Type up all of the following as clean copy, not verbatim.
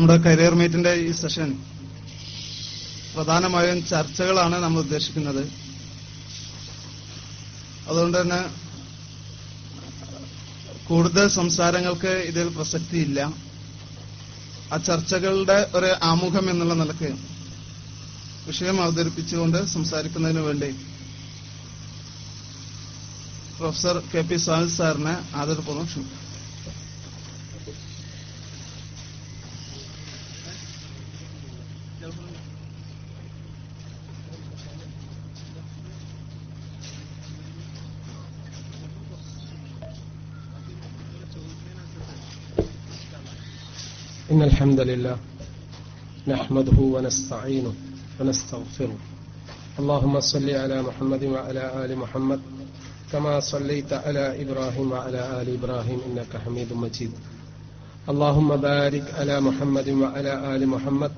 നമ്മുടെ കരിയർ മീറ്റിന്റെ ഈ സെഷൻ പ്രധാനമായും ചർച്ചകളാണ് നമ്മൾ ഉദ്ദേശിക്കുന്നത്. അതുകൊണ്ട് തന്നെ കൂടുതൽ സംസാരങ്ങൾക്ക് ഇതിൽ പ്രസക്തിയില്ല. ആ ചർച്ചകളുടെ ഒരു ആമുഖം എന്നുള്ള നിലയ്ക്ക് വിഷയം അവതരിപ്പിച്ചുകൊണ്ട് സംസാരിക്കുന്നതിന് വേണ്ടി പ്രൊഫസർ കെ പി സാഹിൽ സാറിനെ ആദരപൂർവ്വം ക്ഷണിക്കുന്നു. إن الحمد لله نحمده ونستعينه ونستغفره اللهم صل على محمد وعلى آل محمد كما صليت على إبراهيم وعلى آل إبراهيم إنك حميد مجيد اللهم بارك على محمد وعلى آل محمد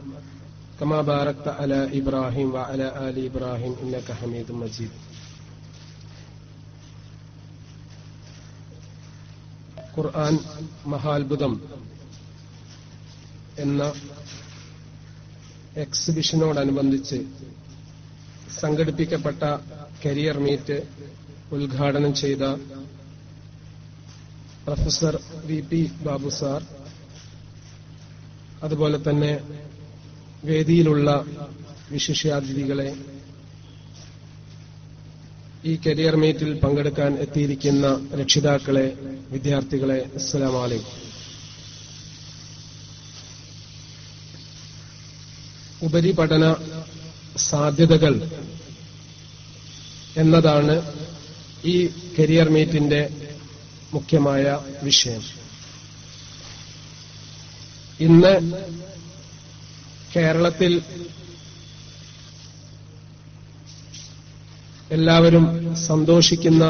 كما باركت على إبراهيم وعلى آل إبراهيم إنك حميد مجيد. ഖുർആൻ മഹാത്ഭുതം എന്ന എക്സിബിഷനോടനുബന്ധിച്ച് സംഘടിപ്പിക്കപ്പെട്ട കരിയർ മീറ്റ് ഉദ്ഘാടനം ചെയ്ത professor V P Babu sir, അതുപോലെ തന്നെ വേദിയിലുള്ള വിശിഷ്യാതിഥികളെ, ഈ കരിയർ മീറ്റിൽ പങ്കെടുക്കാൻ എത്തിയിരിക്കുന്ന രക്ഷിതാക്കളെ, വിദ്യാർത്ഥികളെ, അസ്സലാമു അലൈക്കും. ഉപരിപഠന സാധ്യതകൾ എന്നതാണ് ഈ കരിയർ മീറ്റിന്റെ മുഖ്യമായ വിഷയം. ഇന്ന് കേരളത്തിൽ എല്ലാവരും സന്തോഷിക്കുന്ന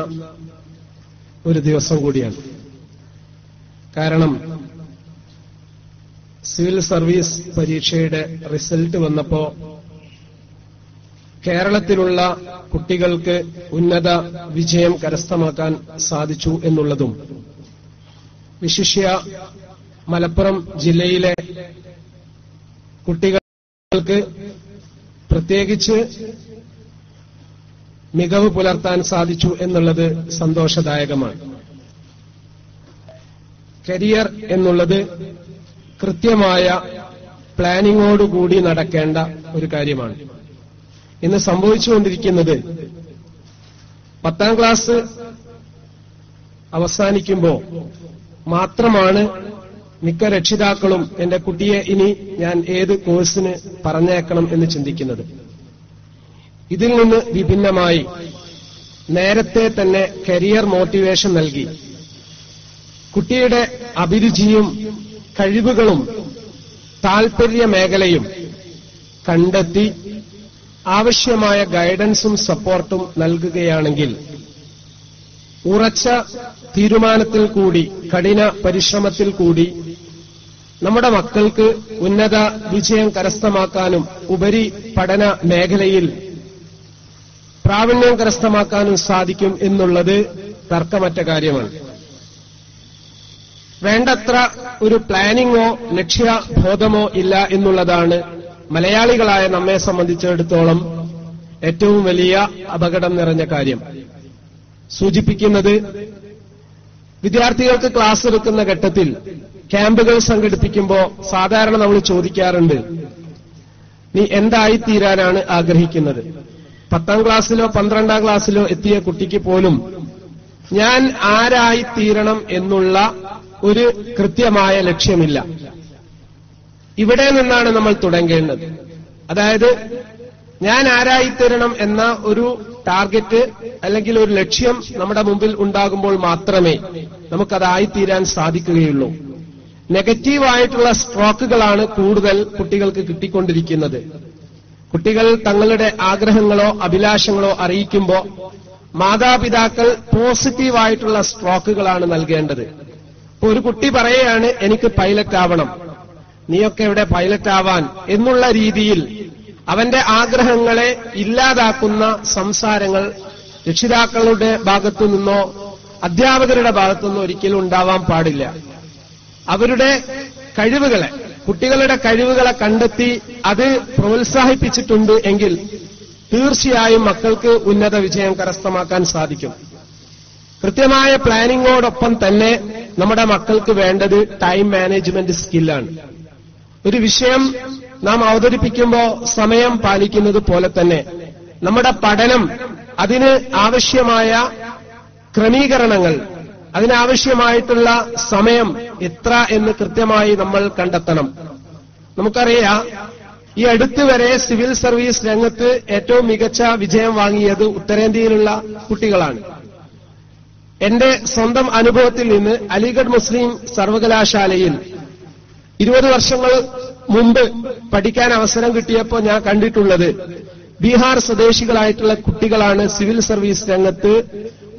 ഒരു ദിവസം കൂടിയാണ്. കാരണം സിവിൽ സർവീസ് പരീക്ഷയുടെ റിസൾട്ട് വന്നപ്പോ കേരളത്തിലുള്ള കുട്ടികൾക്ക് ഉന്നത വിജയം കരസ്ഥമാക്കാൻ സാധിച്ചു എന്നുള്ളതും, വിശിഷ്യ മലപ്പുറം ജില്ലയിലെ കുട്ടികൾക്ക് പ്രത്യേകിച്ച് മികവ് പുലർത്താൻ സാധിച്ചു എന്നുള്ളത് സന്തോഷദായകമാണ്. കരിയർ എന്നുള്ളത് കൃത്യമായ പ്ലാനിങ്ങോടുകൂടി നടക്കേണ്ട ഒരു കാര്യമാണ്. ഇന്ന് സംഭവിച്ചുകൊണ്ടിരിക്കുന്നത് 10ാം ക്ലാസ് അവസാനിക്കുമ്പോൾ മാത്രമാണ് മിക്ക രക്ഷിതാക്കളും എന്റെ കുട്ടിയെ ഇനി ഞാൻ ഏത് കോഴ്സിന് പറഞ്ഞേക്കണം എന്ന് ചിന്തിക്കുന്നത്. ഇതിൽ നിന്ന് വിഭിന്നമായി നേരത്തെ തന്നെ കരിയർ മോട്ടിവേഷൻ നൽകി കുട്ടിയുടെ അഭിരുചിയും കഴിവുകളും താൽപര്യ മേഖലയും കണ്ടെത്തി ആവശ്യമായ ഗൈഡൻസും സപ്പോർട്ടും നൽകുകയാണെങ്കിൽ ഉറച്ച തീരുമാനത്തിൽ കൂടി, കഠിന പരിശ്രമത്തിൽ കൂടി നമ്മുടെ മക്കൾക്ക് ഉന്നത വിജയം കരസ്ഥമാക്കാനും ഉപരി പഠന മേഖലയിൽ പ്രാവീണ്യം കരസ്ഥമാക്കാനും സാധിക്കും എന്നുള്ളത് തർക്കമറ്റ കാര്യമാണ്. വേണ്ടത്ര ഒരു പ്ലാനിങ്ങോ ലക്ഷ്യബോധമോ ഇല്ല എന്നുള്ളതാണ് മലയാളികളായ നമ്മെ സംബന്ധിച്ചിടത്തോളം ഏറ്റവും വലിയ അപകടം നിറഞ്ഞ കാര്യം. സൂചിപ്പിക്കുന്നത്, വിദ്യാർത്ഥികൾക്ക് ക്ലാസ് എടുക്കുന്ന ഘട്ടത്തിൽ ക്യാമ്പുകൾ സംഘടിപ്പിക്കുമ്പോൾ സാധാരണ നമ്മൾ ചോദിക്കാറുണ്ട്, നീ എന്തായിത്തീരാനാണ് ആഗ്രഹിക്കുന്നത്? 10ാം ക്ലാസ്സിലോ 12ാം ക്ലാസ്സിലോ എത്തിയ കുട്ടിക്ക് പോലും ഞാൻ ആരായിത്തീരണം എന്നുള്ള ഒരു കൃത്യമായ ലക്ഷ്യമില്ല. ഇവിടെ നിന്നാണ് നമ്മൾ തുടങ്ങേണ്ടത്. അതായത് ഞാൻ ആരായിത്തീരണം എന്ന ഒരു ടാർഗറ്റ് അല്ലെങ്കിൽ ഒരു ലക്ഷ്യം നമ്മുടെ മുമ്പിൽ ഉണ്ടാകുമ്പോൾ മാത്രമേ നമുക്കതായിത്തീരാൻ സാധിക്കുകയുള്ളൂ. നെഗറ്റീവായിട്ടുള്ള സ്ട്രോക്കുകളാണ് കൂടുതൽ കുട്ടികൾക്ക് കിട്ടിക്കൊണ്ടിരിക്കുന്നത്. കുട്ടികൾ തങ്ങളുടെ ആഗ്രഹങ്ങളോ അഭിലാഷങ്ങളോ അറിയിക്കുമ്പോൾ മാതാപിതാക്കൾ പോസിറ്റീവായിട്ടുള്ള സ്ട്രോക്കുകളാണ് നൽകേണ്ടത്. ഇപ്പൊ ഒരു കുട്ടി പറയുകയാണ്, എനിക്ക് പൈലറ്റ് ആവണം, നീയൊക്കെ എവിടെ പൈലറ്റ് ആവാൻ എന്നുള്ള രീതിയിൽ അവന്റെ ആഗ്രഹങ്ങളെ ഇല്ലാതാക്കുന്ന സംസാരങ്ങൾ രക്ഷിതാക്കളുടെ ഭാഗത്തു നിന്നോ അധ്യാപകരുടെ ഭാഗത്തു നിന്നോ ഒരിക്കലും ഉണ്ടാവാൻ പാടില്ല. അവരുടെ കഴിവുകളെ, കുട്ടികളുടെ കഴിവുകളെ കണ്ടെത്തി അത് പ്രോത്സാഹിപ്പിച്ചിട്ടുണ്ട് എങ്കിൽ തീർച്ചയായും മക്കൾക്ക് ഉന്നത വിജയം കരസ്ഥമാക്കാൻ സാധിക്കും. കൃത്യമായ പ്ലാനിങ്ങോടൊപ്പം തന്നെ നമ്മുടെ മക്കൾക്ക് വേണ്ടത് ടൈം മാനേജ്മെന്റ് സ്കില്ലാണ്. ഒരു വിഷയം നാം അവതരിപ്പിക്കുമ്പോൾ സമയം പാലിക്കുന്നത് പോലെ തന്നെ നമ്മുടെ പഠനം അതിന് ആവശ്യമായ ക്രമീകരണങ്ങൾ, അതിനാവശ്യമായിട്ടുള്ള സമയം എത്ര എന്ന് കൃത്യമായി നമ്മൾ കണ്ടെത്തണം. നമുക്കറിയാം, ഈ അടുത്തുവരെ സിവിൽ സർവീസ് രംഗത്ത് ഏറ്റവും മികച്ച വിജയം വാങ്ങിയത് ഉത്തരേന്ത്യയിലുള്ള കുട്ടികളാണ്. എന്റെ സ്വന്തം അനുഭവത്തിൽ നിന്ന് അലിഗഡ് മുസ്ലിം സർവകലാശാലയിൽ 20 വർഷങ്ങൾ മുമ്പ് പഠിക്കാൻ അവസരം കിട്ടിയപ്പോൾ ഞാൻ കണ്ടിട്ടുള്ളത് ബീഹാർ സ്വദേശികളായിട്ടുള്ള കുട്ടികളാണ് സിവിൽ സർവീസ് രംഗത്ത്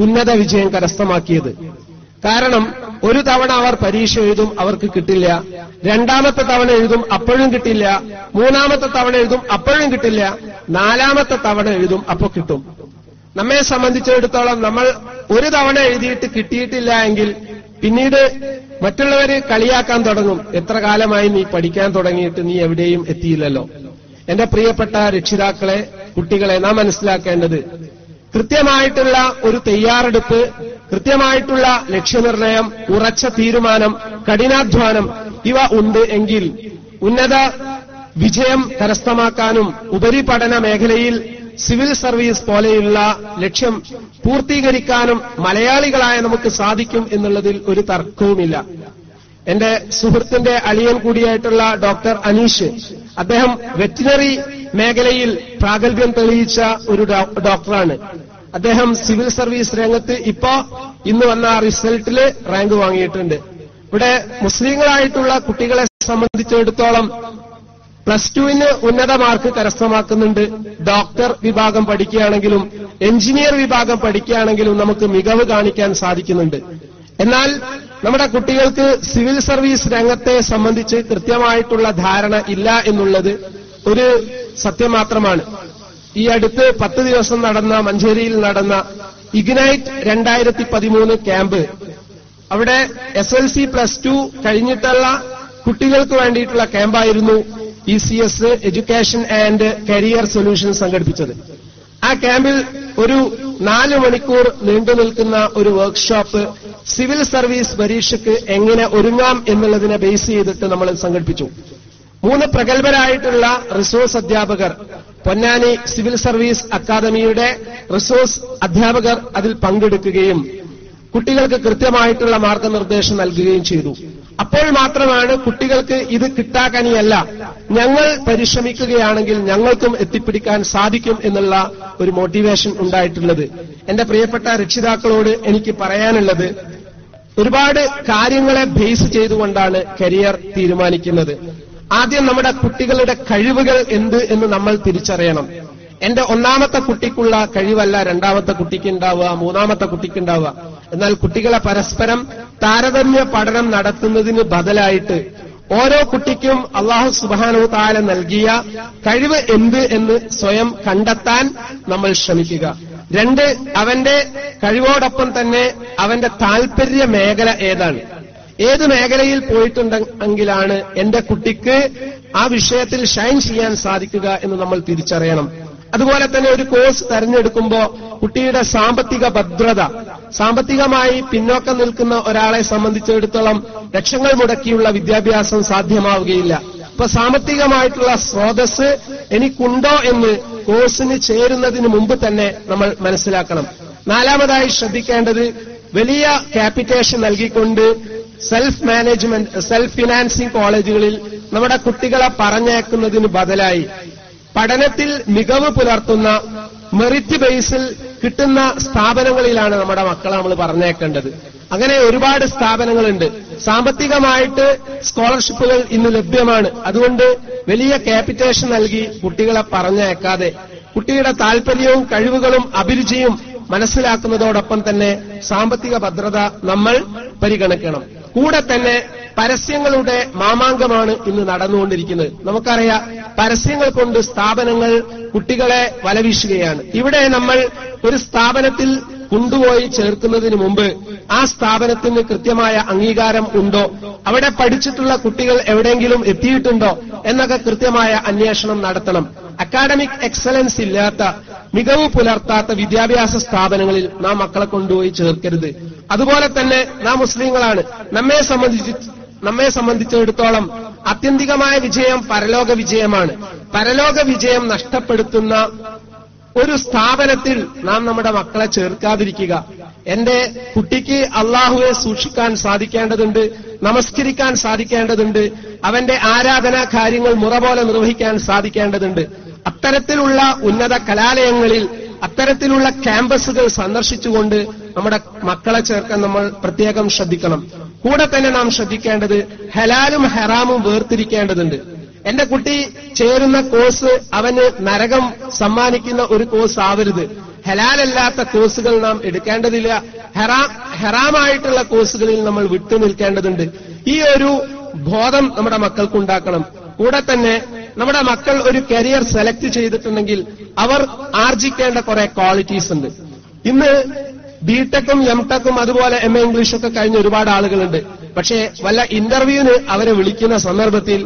ഉന്നത വിജയം കരസ്ഥമാക്കിയത്. കാരണം ഒരു തവണ അവർ പരീക്ഷ എഴുതും, അവർക്ക് കിട്ടില്ല. രണ്ടാമത്തെ തവണ എഴുതും, അപ്പോഴും കിട്ടില്ല. മൂന്നാമത്തെ തവണ എഴുതും, അപ്പോഴും കിട്ടില്ല. നാലാമത്തെ തവണ എഴുതും, അപ്പോൾ കിട്ടും. നമ്മെ സംബന്ധിച്ചിടത്തോളം നമ്മൾ ഒരു തവണ എഴുതിയിട്ട് കിട്ടിയിട്ടില്ല എങ്കിൽ പിന്നീട് മറ്റുള്ളവര് കളിയാക്കാൻ തുടങ്ങും. എത്ര കാലമായി നീ പഠിക്കാൻ തുടങ്ങിയിട്ട് നീ എവിടെയും എത്തിയില്ലല്ലോ. എന്റെ പ്രിയപ്പെട്ട രക്ഷിതാക്കളെ, കുട്ടികളെ, നാം മനസ്സിലാക്കേണ്ടത് കൃത്യമായിട്ടുള്ള ഒരു തയ്യാറെടുപ്പ്, കൃത്യമായിട്ടുള്ള ലക്ഷ്യനിർണയം, ഉറച്ച തീരുമാനം, കഠിനാധ്വാനം ഇവ ഉണ്ട് എങ്കിൽ ഉന്നത വിജയം കരസ്ഥമാക്കാനും ഉപരിപഠന മേഖലയിൽ സിവിൽ സർവീസ് പോലെയുള്ള ലക്ഷ്യം പൂർത്തീകരിക്കാനും മലയാളികളായ നമുക്ക് സാധിക്കും എന്നുള്ളതിൽ ഒരു തർക്കവുമില്ല. എന്റെ സുഹൃത്തിന്റെ അളിയൻ കൂടിയായിട്ടുള്ള ഡോക്ടർ അനീഷ്, അദ്ദേഹം വെറ്റിനറി മേഖലയിൽ പ്രാഗൽഭ്യം തെളിയിച്ച ഒരു ഡോക്ടറാണ്. അദ്ദേഹം സിവിൽ സർവീസ് രംഗത്ത് ഇന്ന് വന്ന റിസൾട്ടില് റാങ്ക് വാങ്ങിയിട്ടുണ്ട്. ഇവിടെ മുസ്ലിങ്ങളായിട്ടുള്ള കുട്ടികളെ സംബന്ധിച്ചിടത്തോളം +2 ഉന്നത മാർക്ക് കരസ്ഥമാക്കുന്നുണ്ട്. ഡോക്ടർ വിഭാഗം പഠിക്കുകയാണെങ്കിലും എഞ്ചിനീയർ വിഭാഗം പഠിക്കുകയാണെങ്കിലും നമുക്ക് മികവ് കാണിക്കാൻ സാധിക്കുന്നുണ്ട്. എന്നാൽ നമ്മുടെ കുട്ടികൾക്ക് സിവിൽ സർവീസ് രംഗത്തെ സംബന്ധിച്ച് കൃത്യമായിട്ടുള്ള ധാരണ ഇല്ല എന്നുള്ളത് ഒരു സത്യം മാത്രമാണ്. ഈ അടുത്ത് 10 ദിവസം നടന്ന മഞ്ചേരിയിൽ നടന്ന ഇഗ്നൈറ്റ് 2013 ക്യാമ്പ്, അവിടെ SLC +2 കഴിഞ്ഞിട്ടുള്ള കുട്ടികൾക്ക് വേണ്ടിയിട്ടുള്ള ക്യാമ്പായിരുന്നു ECS education and career solution സംഘടിപ്പിച്ചത്. ആ ക്യാമ്പിൽ ഒരു 4 മണിക്കൂർ നീണ്ടു നിൽക്കുന്ന ഒരു വർക്ക്ഷോപ്പ് സിവിൽ സർവീസ് പരീക്ഷയ്ക്ക് എങ്ങനെ ഒരുങ്ങാം എന്നുള്ളതിനെ ബേസ് ചെയ്തിട്ട് നമ്മൾ സംഘടിപ്പിച്ചു. 3 പ്രഗത്ഭരായിട്ടുള്ള റിസോഴ്സ് അധ്യാപകർ, പൊന്നാനി സിവിൽ സർവീസ് അക്കാദമിയുടെ റിസോഴ്സ് അധ്യാപകർ അതിൽ പങ്കെടുക്കുകയും കുട്ടികൾക്ക് കൃത്യമായിട്ടുള്ള മാർഗനിർദ്ദേശം നൽകുകയും ചെയ്തു. അപ്പോൾ മാത്രമാണ് കുട്ടികൾക്ക് ഇത് കിട്ടാക്കനിയല്ല, ഞങ്ങൾ പരിശ്രമിക്കുകയാണെങ്കിൽ ഞങ്ങൾക്കും എത്തിപ്പിടിക്കാൻ സാധിക്കും എന്നുള്ള ഒരു മോട്ടിവേഷൻ ഉണ്ടായിട്ടുള്ളത്. എന്റെ പ്രിയപ്പെട്ട രക്ഷിതാക്കളോട് എനിക്ക് പറയാനുള്ളത്, ഒരുപാട് കാര്യങ്ങളെ ബേസ് ചെയ്തുകൊണ്ടാണ് കരിയർ തീരുമാനിക്കുന്നത്. ആദ്യം നമ്മുടെ കുട്ടികളുടെ കഴിവുകൾ എന്ത് എന്ന് നമ്മൾ തിരിച്ചറിയണം. എന്റെ ഒന്നാമത്തെ കുട്ടിക്കുള്ള കഴിവല്ല രണ്ടാമത്തെ കുട്ടിക്ക് ഉണ്ടാവുക, മൂന്നാമത്തെ കുട്ടിക്ക് ഉണ്ടാവുക. എന്നാൽ കുട്ടികളെ പരസ്പരം താരതമ്യ പഠനം നടത്തുന്നതിന് ബദലായിട്ട് ഓരോ കുട്ടിക്കും അല്ലാഹു സുബ്ഹാനഹു വ തആല നൽകിയ കഴിവ് എന്ത് എന്ന് സ്വയം കണ്ടെത്താൻ നമ്മൾ ശ്രമിക്കുക. 2, അവന്റെ കഴിവോടൊപ്പം തന്നെ അവന്റെ താൽപര്യ മേഖല ഏതാണ്, ഏത് മേഖലയിൽ പോയിട്ടുണ്ടെങ്കിലാണ് എന്റെ കുട്ടിക്ക് ആ വിഷയത്തിൽ ഷൈൻ ചെയ്യാൻ സാധിക്കുക എന്ന് നമ്മൾ തിരിച്ചറിയണം. അതുപോലെ തന്നെ ഒരു കോഴ്സ് തെരഞ്ഞെടുക്കുമ്പോൾ കുട്ടിയുടെ സാമ്പത്തിക ഭദ്രത, സാമ്പത്തികമായി പിന്നോക്കം നിൽക്കുന്ന ഒരാളെ സംബന്ധിച്ചിടത്തോളം ലക്ഷങ്ങൾ മുടക്കിയുള്ള വിദ്യാഭ്യാസം സാധ്യമാവുകയില്ല. അപ്പൊ സാമ്പത്തികമായിട്ടുള്ള സ്രോതസ് എനിക്കുണ്ടോ എന്ന് കോഴ്സിന് ചേരുന്നതിന് മുമ്പ് തന്നെ നമ്മൾ മനസ്സിലാക്കണം. 4-മതായി ശ്രദ്ധിക്കേണ്ടത്, വലിയ ക്യാപിറ്റേഷൻ നൽകിക്കൊണ്ട് സെൽഫ് ഫിനാൻസിംഗ് കോളേജുകളിൽ നമ്മുടെ കുട്ടികളെ പറഞ്ഞയക്കുന്നതിന് ബദലായി പഠനത്തിൽ മികവ് പുലർത്തുന്ന മെറിറ്റ് ബേസിൽ കിട്ടുന്ന സ്ഥാപനങ്ങളിലാണ് നമ്മുടെ മക്കളെ നമ്മൾ പറഞ്ഞേക്കേണ്ടത്. അങ്ങനെ ഒരുപാട് സ്ഥാപനങ്ങളുണ്ട്. സാമ്പത്തികമായിട്ട് സ്കോളർഷിപ്പുകൾ ഇന്ന് ലഭ്യമാണ്. അതുകൊണ്ട് വലിയ ക്യാപിറ്റേഷൻ നൽകി കുട്ടികളെ പറഞ്ഞയക്കാതെ കുട്ടിയുടെ താൽപര്യവും കഴിവുകളും അഭിരുചിയും മനസ്സിലാക്കുന്നതോടൊപ്പം തന്നെ സാമ്പത്തിക ഭദ്രത നമ്മൾ പരിഗണിക്കണം. കൂടെ തന്നെ പരസ്യങ്ങളുടെ മാമാങ്കമാണ് ഇന്ന് നടന്നുകൊണ്ടിരിക്കുന്നത്. നമുക്കറിയാം, പരസ്യങ്ങൾ കൊണ്ട് സ്ഥാപനങ്ങൾ കുട്ടികളെ വലവീശുകയാണ്. ഇവിടെ നമ്മൾ ഒരു സ്ഥാപനത്തിൽ കൊണ്ടുപോയി ചേർക്കുന്നതിന് മുമ്പ് ആ സ്ഥാപനത്തിന് കൃത്യമായ അംഗീകാരം ഉണ്ടോ, അവിടെ പഠിച്ചിട്ടുള്ള കുട്ടികൾ എവിടെയെങ്കിലും എത്തിയിട്ടുണ്ടോ എന്നൊക്കെ കൃത്യമായ അന്വേഷണം നടത്തണം. അക്കാഡമിക് എക്സലൻസ് ഇല്ലാത്ത, മികവ് പുലർത്താത്ത വിദ്യാഭ്യാസ സ്ഥാപനങ്ങളിൽ നാം മക്കളെ കൊണ്ടുപോയി ചേർക്കരുത്. അതുപോലെ തന്നെ നാം മുസ്ലിങ്ങളാണ്. നമ്മെ സംബന്ധിച്ചിടത്തോളം ആത്യന്തികമായ വിജയം പരലോക വിജയമാണ്. പരലോക വിജയം നഷ്ടപ്പെടുത്തുന്ന ഒരു സ്ഥാപനത്തിൽ നാം നമ്മുടെ മക്കളെ ചേർക്കാതിരിക്കുക. എന്റെ കുട്ടിക്ക് അള്ളാഹുവെ സൂക്ഷിക്കാൻ സാധിക്കേണ്ടതുണ്ട്, നമസ്കരിക്കാൻ സാധിക്കേണ്ടതുണ്ട്, അവന്റെ ആരാധനാ കാര്യങ്ങൾ മുറ പോലെ നിർവഹിക്കാൻ സാധിക്കേണ്ടതുണ്ട്. അത്തരത്തിലുള്ള ഉന്നത കലാലയങ്ങളിൽ, അത്തരത്തിലുള്ള ക്യാമ്പസുകൾ സന്ദർശിച്ചുകൊണ്ട് നമ്മുടെ മക്കളെ ചേർക്കാൻ നമ്മൾ പ്രത്യേകം ശ്രദ്ധിക്കണം. കൂടെ തന്നെ നാം ശ്രദ്ധിക്കേണ്ടത് ഹലാലും ഹറാമും വേർതിരിക്കേണ്ടതുണ്ട്. എന്റെ കുട്ടി ചേരുന്ന കോഴ്സ് അവന് നരകം സമ്മാനിക്കുന്ന ഒരു കോഴ്സ് ആവരുത്. ഹലാലല്ലാത്ത കോഴ്സുകൾ നാം എടുക്കേണ്ടതില്ല. ഹറാമായിട്ടുള്ള കോഴ്സുകളിൽ നമ്മൾ വിട്ടുനിൽക്കേണ്ടതുണ്ട്. ഈ ഒരു ബോധം നമ്മുടെ മക്കൾക്കുണ്ടാക്കണം. കൂടെ തന്നെ നമ്മുടെ മക്കൾ ഒരു കരിയർ സെലക്ട് ചെയ്തിട്ടുണ്ടെങ്കിൽ അവർ ആർജിക്കേണ്ട കുറെ ക്വാളിറ്റീസ് ഉണ്ട്. ഇന്ന് ബിടെക്കും എംടെക്കും അതുപോലെ MA ഇംഗ്ലീഷൊക്കെ കഴിഞ്ഞ ഒരുപാട് ആളുകളുണ്ട്. പക്ഷേ വല്ല ഇന്റർവ്യൂവിന് അവരെ വിളിക്കുന്ന സന്ദർഭത്തിൽ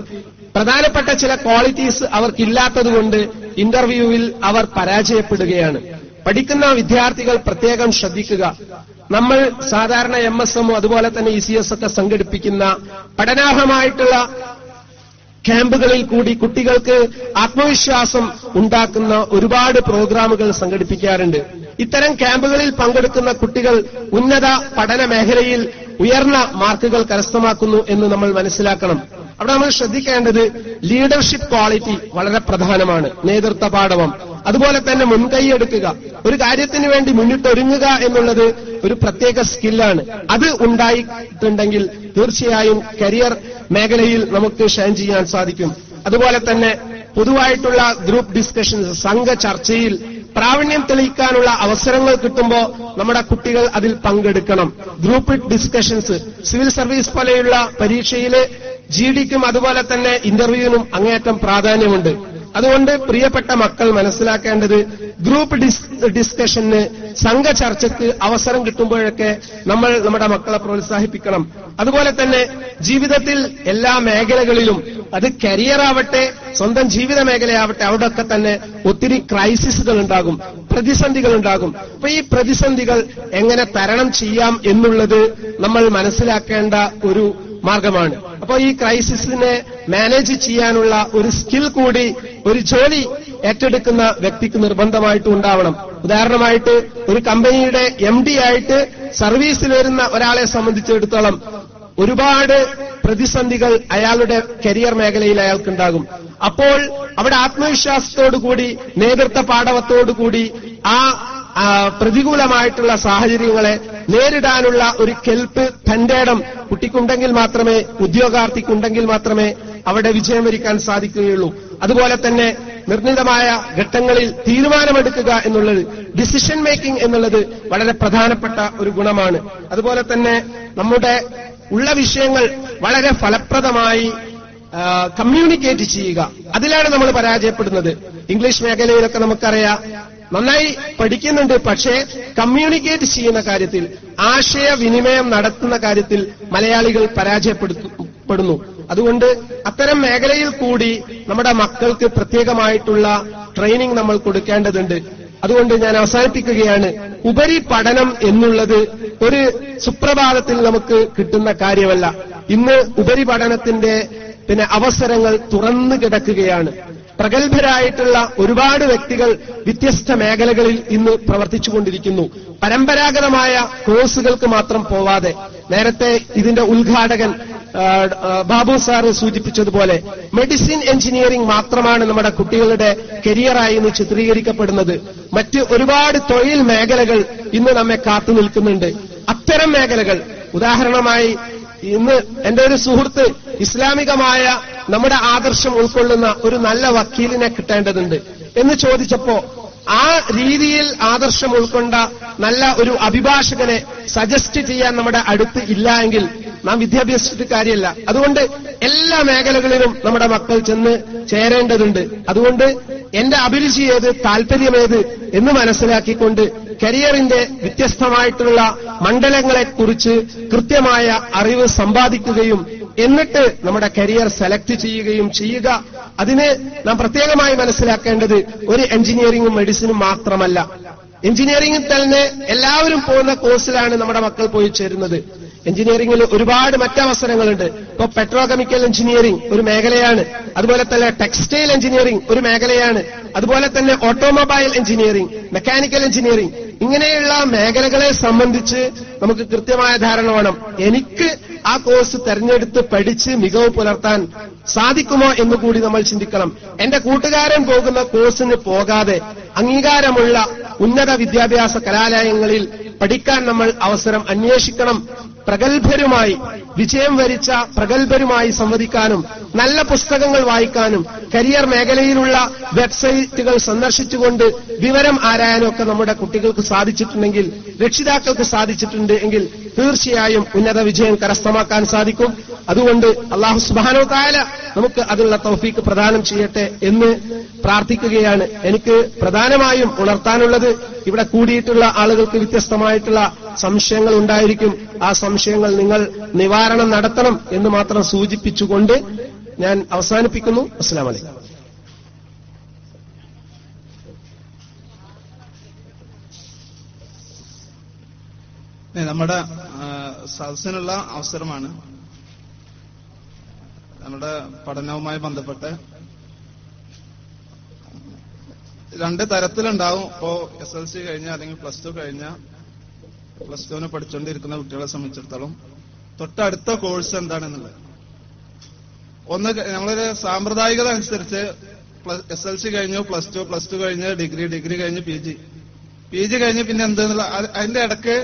പ്രധാനപ്പെട്ട ചില ക്വാളിറ്റീസ് അവർക്കില്ലാത്തതുകൊണ്ട് ഇന്റർവ്യൂവിൽ അവർ പരാജയപ്പെടുകയാണ്. പഠിക്കുന്ന വിദ്യാർത്ഥികൾ പ്രത്യേകം ശ്രദ്ധിക്കുക. നമ്മൾ സാധാരണ MSM അതുപോലെ തന്നെ ECS ഒക്കെ സംഘടിപ്പിക്കുന്ന പഠനാർഹമായിട്ടുള്ള ക്യാമ്പുകളിൽ കൂടി കുട്ടികൾക്ക് ആത്മവിശ്വാസം ഉണ്ടാക്കുന്ന ഒരുപാട് പ്രോഗ്രാമുകൾ സംഘടിപ്പിക്കാറുണ്ട്. ഇത്തരം ക്യാമ്പുകളിൽ പങ്കെടുക്കുന്ന കുട്ടികൾ ഉന്നത പഠന മേഖലയിൽ ഉയർന്ന മാർക്കുകൾ കരസ്ഥമാക്കുന്നു എന്ന് നമ്മൾ മനസ്സിലാക്കണം. അവിടെ നമ്മൾ ശ്രദ്ധിക്കേണ്ടത് ലീഡർഷിപ്പ് ക്വാളിറ്റി വളരെ പ്രധാനമാണ്. നേതൃത്വ പാടവം, അതുപോലെ തന്നെ മുൻകൈയെടുക്കുക, ഒരു കാര്യത്തിന് വേണ്ടി മുന്നിട്ടൊരുങ്ങുക എന്നുള്ളത് ഒരു പ്രത്യേക സ്കില്ലാണ്. അത് ഉണ്ടായിട്ടുണ്ടെങ്കിൽ തീർച്ചയായും കരിയർ മേഖലയിൽ നമുക്ക് ഷൈൻ ചെയ്യാൻ സാധിക്കും. അതുപോലെ തന്നെ പൊതുവായിട്ടുള്ള ഗ്രൂപ്പ് ഡിസ്കഷൻസ്, സംഘ ചർച്ചയിൽ പ്രാവീണ്യം തെളിയിക്കാനുള്ള അവസരങ്ങൾ കിട്ടുമ്പോൾ നമ്മുടെ കുട്ടികൾ അതിൽ പങ്കെടുക്കണം. ഗ്രൂപ്പ് ഡിസ്കഷൻസ് സിവിൽ സർവീസ് പോലെയുള്ള പരീക്ഷയിൽ GDക്കും അതുപോലെ തന്നെ ഇന്റർവ്യൂവിനും അങ്ങേയറ്റം പ്രാധാന്യമുണ്ട്. അതുകൊണ്ട് പ്രിയപ്പെട്ട മക്കൾ മനസ്സിലാക്കേണ്ടത് ഗ്രൂപ്പ് ഡിസ്കഷന്, സംഘ ചർച്ചയ്ക്ക് അവസരം കിട്ടുമ്പോഴൊക്കെ നമ്മൾ നമ്മുടെ മക്കളെ പ്രോത്സാഹിപ്പിക്കണം. അതുപോലെ തന്നെ ജീവിതത്തിൽ എല്ലാ മേഖലകളിലും, അത് കരിയർ ആവട്ടെ സ്വന്തം ജീവിത മേഖലയാവട്ടെ, അവിടെയൊക്കെ തന്നെ ഒത്തിരി ക്രൈസിസുകൾ ഉണ്ടാകും, പ്രതിസന്ധികൾ ഉണ്ടാകും. അപ്പൊ ഈ പ്രതിസന്ധികൾ എങ്ങനെ തരണം ചെയ്യാം എന്നുള്ളത് നമ്മൾ മനസ്സിലാക്കേണ്ട ഒരു മാർഗമാണ്. അപ്പൊ ഈ ക്രൈസിസിനെ മാനേജ് ചെയ്യാനുള്ള ഒരു സ്കിൽ കൂടി ഒരു ജോലി ഏറ്റെടുക്കുന്ന വ്യക്തിക്ക് നിർബന്ധമായിട്ട് ഉണ്ടാവണം. ഉദാഹരണമായിട്ട് ഒരു കമ്പനിയുടെ MD ആയിട്ട് സർവീസിൽ വരുന്ന ഒരാളെ സംബന്ധിച്ചിടത്തോളം ഒരുപാട് പ്രതിസന്ധികൾ അയാളുടെ കരിയർ മേഖലയിൽ അയാൾക്കുണ്ടാകും. അപ്പോൾ അവിടെ ആത്മവിശ്വാസത്തോടുകൂടി, നേതൃത്വ പാടവത്തോടുകൂടി ആ പ്രതികൂലമായിട്ടുള്ള സാഹചര്യങ്ങളെ നേരിടാനുള്ള ഒരു കെൽപ്പ്, തന്റേടം കുട്ടിക്കുണ്ടെങ്കിൽ മാത്രമേ, ഉദ്യോഗാർത്ഥിക്കുണ്ടെങ്കിൽ മാത്രമേ അവിടെ വിജയം വരിക്കാൻ സാധിക്കുകയുള്ളൂ. അതുപോലെ തന്നെ നിർണിതമായ ഘട്ടങ്ങളിൽ തീരുമാനമെടുക്കുക എന്നുള്ളത്, ഡിസിഷൻ മേക്കിംഗ് എന്നുള്ളത് വളരെ പ്രധാനപ്പെട്ട ഒരു ഗുണമാണ്. അതുപോലെ തന്നെ നമ്മുടെ ഉള്ള വിഷയങ്ങൾ വളരെ ഫലപ്രദമായി കമ്മ്യൂണിക്കേറ്റ് ചെയ്യുക, അതിലാണ് നമ്മൾ പരാജയപ്പെടുന്നത്. ഇംഗ്ലീഷ് മേഖലയിലൊക്കെ നമുക്കറിയാം, നന്നായി പഠിക്കുന്നുണ്ട്, പക്ഷേ കമ്മ്യൂണിക്കേറ്റ് ചെയ്യുന്ന കാര്യത്തിൽ, ആശയവിനിമയം നടത്തുന്ന കാര്യത്തിൽ മലയാളികൾ പരാജയപ്പെടുന്നു. അതുകൊണ്ട് അത്തരം മേഖലയിൽ കൂടി നമ്മുടെ മക്കൾക്ക് പ്രത്യേകമായിട്ടുള്ള ട്രെയിനിങ് നമ്മൾ കൊടുക്കേണ്ടതുണ്ട്. അതുകൊണ്ട് ഞാൻ അവസാനിപ്പിക്കുകയാണ്. ഉപരിപഠനം എന്നുള്ളത് ഒരു സുപ്രഭാതത്തിൽ നമുക്ക് കിട്ടുന്ന കാര്യമല്ല. ഇന്ന് ഉപരിപഠനത്തിന്റെ അവസരങ്ങൾ തുറന്നു കിടക്കുകയാണ്. പ്രഗത്ഭരായിട്ടുള്ള ഒരുപാട് വ്യക്തികൾ വ്യത്യസ്ത മേഖലകളിൽ ഇന്ന് പ്രവർത്തിച്ചുകൊണ്ടിരിക്കുന്നു. പരമ്പരാഗതമായ കോഴ്സുകൾക്ക് മാത്രം പോവാതെ, നേരത്തെ ഇതിന്റെ ഉദ്ഘാടകൻ ബാബു സാറ് സൂചിപ്പിച്ചതുപോലെ മെഡിസിൻ എഞ്ചിനീയറിംഗ് മാത്രമാണ് നമ്മുടെ കുട്ടികളുടെ കരിയറായി ഇന്ന് ചിത്രീകരിക്കപ്പെടുന്നത്. മറ്റ് ഒരുപാട് തൊഴിൽ മേഖലകൾ ഇന്ന് നമ്മെ കാത്തു നിൽക്കുന്നുണ്ട്. അത്തരം മേഖലകൾ, ഉദാഹരണമായി ഇന്ന് എന്റെ ഒരു സുഹൃത്ത് ഇസ്ലാമികമായ നമ്മുടെ ആദർശം ഉൾക്കൊള്ളുന്ന ഒരു നല്ല വക്കീലിനെ കിട്ടേണ്ടതുണ്ട് എന്ന് ചോദിച്ചപ്പോ, ആ രീതിയിൽ ആദർശം ഉൾക്കൊണ്ട നല്ല ഒരു അഭിഭാഷകനെ സജസ്റ്റ് ചെയ്യാൻ നമ്മുടെ അടുത്ത് ഇല്ല എങ്കിൽ നാം വിദ്യാഭ്യാസത്തിൽ കാര്യമല്ല. അതുകൊണ്ട് എല്ലാ മേഖലകളിലും നമ്മുടെ മക്കൾ ചെന്ന് ചേരേണ്ടതുണ്ട്. അതുകൊണ്ട് എന്റെ അഭിരുചി ഏത്, താല്പര്യമേത് എന്ന് മനസ്സിലാക്കിക്കൊണ്ട് കരിയറിന്റെ വ്യത്യസ്തമായിട്ടുള്ള മണ്ഡലങ്ങളെക്കുറിച്ച് കൃത്യമായ അറിവ് സമ്പാദിക്കുകയും എന്നിട്ട് നമ്മുടെ കരിയർ സെലക്ട് ചെയ്യുകയും ചെയ്യുക. അതിന് നാം പ്രത്യേകമായി മനസ്സിലാക്കേണ്ടത് ഒരു എഞ്ചിനീയറിംഗും മെഡിസിനും മാത്രമല്ല. എഞ്ചിനീയറിംഗിൽ തന്നെ എല്ലാവരും പോകുന്ന കോഴ്സിലാണ് നമ്മുടെ മക്കൾ പോയി ചേരുന്നത്. എഞ്ചിനീയറിംഗിൽ ഒരുപാട് മറ്റവസരങ്ങളുണ്ട്. ഇപ്പൊ പെട്രോകെമിക്കൽ എഞ്ചിനീയറിംഗ് ഒരു മേഖലയാണ്, അതുപോലെ തന്നെ ടെക്സ്റ്റൈൽ എഞ്ചിനീയറിംഗ് ഒരു മേഖലയാണ്, അതുപോലെ തന്നെ ഓട്ടോമൊബൈൽ എഞ്ചിനീയറിംഗ്, മെക്കാനിക്കൽ എഞ്ചിനീയറിംഗ്, ഇങ്ങനെയുള്ള മേഖലകളെ സംബന്ധിച്ച് നമുക്ക് കൃത്യമായ ധാരണ വേണം. എനിക്ക് ആ കോഴ്സ് തെരഞ്ഞെടുത്ത് പഠിച്ച് മികവ് പുലർത്താൻ സാധിക്കുമോ എന്നുകൂടി നമ്മൾ ചിന്തിക്കണം. എന്റെ കൂട്ടുകാരൻ പോകുന്ന കോഴ്സിന് പോകാതെ അംഗീകാരമുള്ള ഉന്നത വിദ്യാഭ്യാസ കലാലയങ്ങളിൽ പഠിക്കാൻ നമ്മൾ അവസരം അന്വേഷിക്കണം. പ്രഗത്ഭരുമായി, വിജയം വരിച്ച പ്രഗത്ഭരുമായി സംവദിക്കാനും നല്ല പുസ്തകങ്ങൾ വായിക്കാനും കരിയർ മേഖലയിലുള്ള വെബ്സൈറ്റുകൾ സന്ദർശിച്ചുകൊണ്ട് വിവരം ആരായാനും ഒക്കെ നമ്മുടെ കുട്ടികൾക്ക് സാധിച്ചിട്ടുണ്ടെങ്കിൽ, രക്ഷിതാക്കൾക്ക് സാധിച്ചിട്ടുണ്ട് എങ്കിൽ തീർച്ചയായും ഉന്നത വിജയം കരസ്ഥമാക്കാൻ സാധിക്കും. അതുകൊണ്ട് അല്ലാഹു സുബ്ഹാനഹു വ തആല നമുക്ക് അതിനുള്ള തൗഫീക്ക് പ്രദാനം ചെയ്യട്ടെ എന്ന് പ്രാർത്ഥിക്കുകയാണ്. എനിക്ക് പ്രധാനമായും ഉണർത്താനുള്ളത്, ഇവിടെ കൂടിയിട്ടുള്ള ആളുകൾക്ക് വ്യത്യസ്തമായിട്ടുള്ള സംശയങ്ങൾ ഉണ്ടായിരിക്കും. ആ സംശയങ്ങൾ നിങ്ങൾ നിവാരണം നടത്തണം എന്ന് മാത്രം സൂചിപ്പിച്ചുകൊണ്ട് ഞാൻ അവസാനിപ്പിക്കുന്നു. അസ്സലാമു അലൈക്കും. നമ്മുടെ സദസ്സിനുള്ള അവസരമാണ്. നമ്മുടെ പഠനവുമായി ബന്ധപ്പെട്ട് രണ്ട് തരത്തിലുണ്ടാവും. ഇപ്പോ SLC കഴിഞ്ഞ അല്ലെങ്കിൽ +2 കഴിഞ്ഞ, +2 പഠിച്ചുകൊണ്ടിരിക്കുന്ന കുട്ടികളെ സംബന്ധിച്ചിടത്തോളം തൊട്ടടുത്ത കോഴ്സ് എന്താണെന്നുള്ളത്. ഒന്ന്, ഞങ്ങളൊരു സാമ്പ്രദായികത അനുസരിച്ച് SLC കഴിഞ്ഞു, +2 കഴിഞ്ഞ് ഡിഗ്രി കഴിഞ്ഞ് PG കഴിഞ്ഞ് പിന്നെ എന്തെന്നുള്ള അതിന്റെ ഇടയ്ക്ക്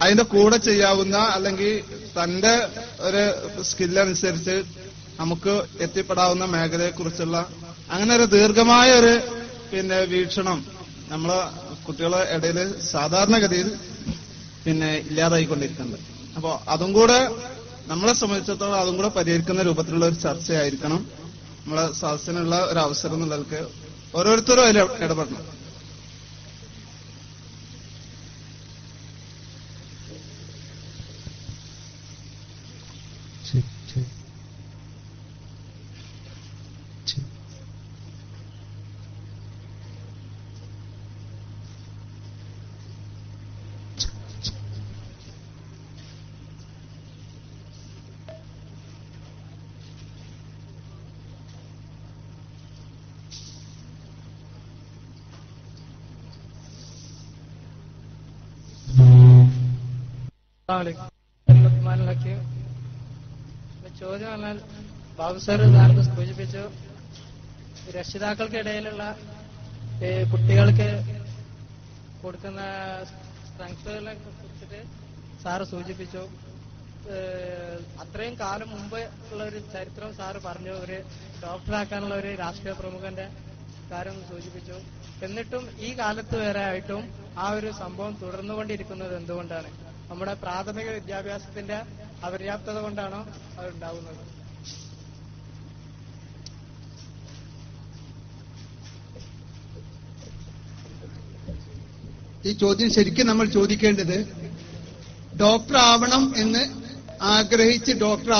അതിന്റെ കൂടെ ചെയ്യാവുന്ന അല്ലെങ്കിൽ തന്റെ ഒരു സ്കില്ലനുസരിച്ച് നമുക്ക് എത്തിപ്പെടാവുന്ന മേഖലയെക്കുറിച്ചുള്ള അങ്ങനെ ഒരു ദീർഘമായ ഒരു വീക്ഷണം നമ്മളെ കുട്ടികളെ ഇടയിൽ സാധാരണഗതിയിൽ ഇല്ലാതായിക്കൊണ്ടിരിക്കുന്നുണ്ട്. അപ്പോ അതും കൂടെ നമ്മളെ സംബന്ധിച്ചിടത്തോളം അതും കൂടെ പരിഹരിക്കുന്ന രൂപത്തിലുള്ള ഒരു ചർച്ചയായിരിക്കണം നമ്മളെ സദസ്സിനുള്ള ഒരു അവസരം എന്നുള്ളതൊക്കെ ഓരോരുത്തരും അതിൽ ഇടപെടണം. ചോദ്യം പറഞ്ഞാൽ ബാബു സാർ നേരത്തെ സൂചിപ്പിച്ചു, രക്ഷിതാക്കൾക്കിടയിലുള്ള കുട്ടികൾക്ക് കൊടുക്കുന്ന സ്ട്രെങ്ത്തുകളെ കുറിച്ചിട്ട് സാറ് സൂചിപ്പിച്ചു. അത്രയും കാലം മുമ്പ് ഉള്ള ഒരു ചരിത്രം സാറ് പറഞ്ഞു, ഒരു ഡോക്ടറാക്കാനുള്ള ഒരു രാഷ്ട്രീയ പ്രമുഖന്റെ കാര്യം സൂചിപ്പിച്ചു. എന്നിട്ടും ഈ കാലത്ത് വരെ ആയിട്ടും ആ ഒരു സംഭവം തുടർന്നുകൊണ്ടിരിക്കുന്നത് എന്തുകൊണ്ടാണ്? നമ്മുടെ പ്രാഥമിക വിദ്യാഭ്യാസത്തിന്റെ അപര്യാപ്തത കൊണ്ടാണോ അതുണ്ടാവുന്നത്? ഈ ചോദ്യം ശരിക്കും നമ്മൾ ചോദിക്കേണ്ടത്, ഡോക്ടർ ആവണം എന്ന് ആഗ്രഹിച്ച് ഡോക്ടർ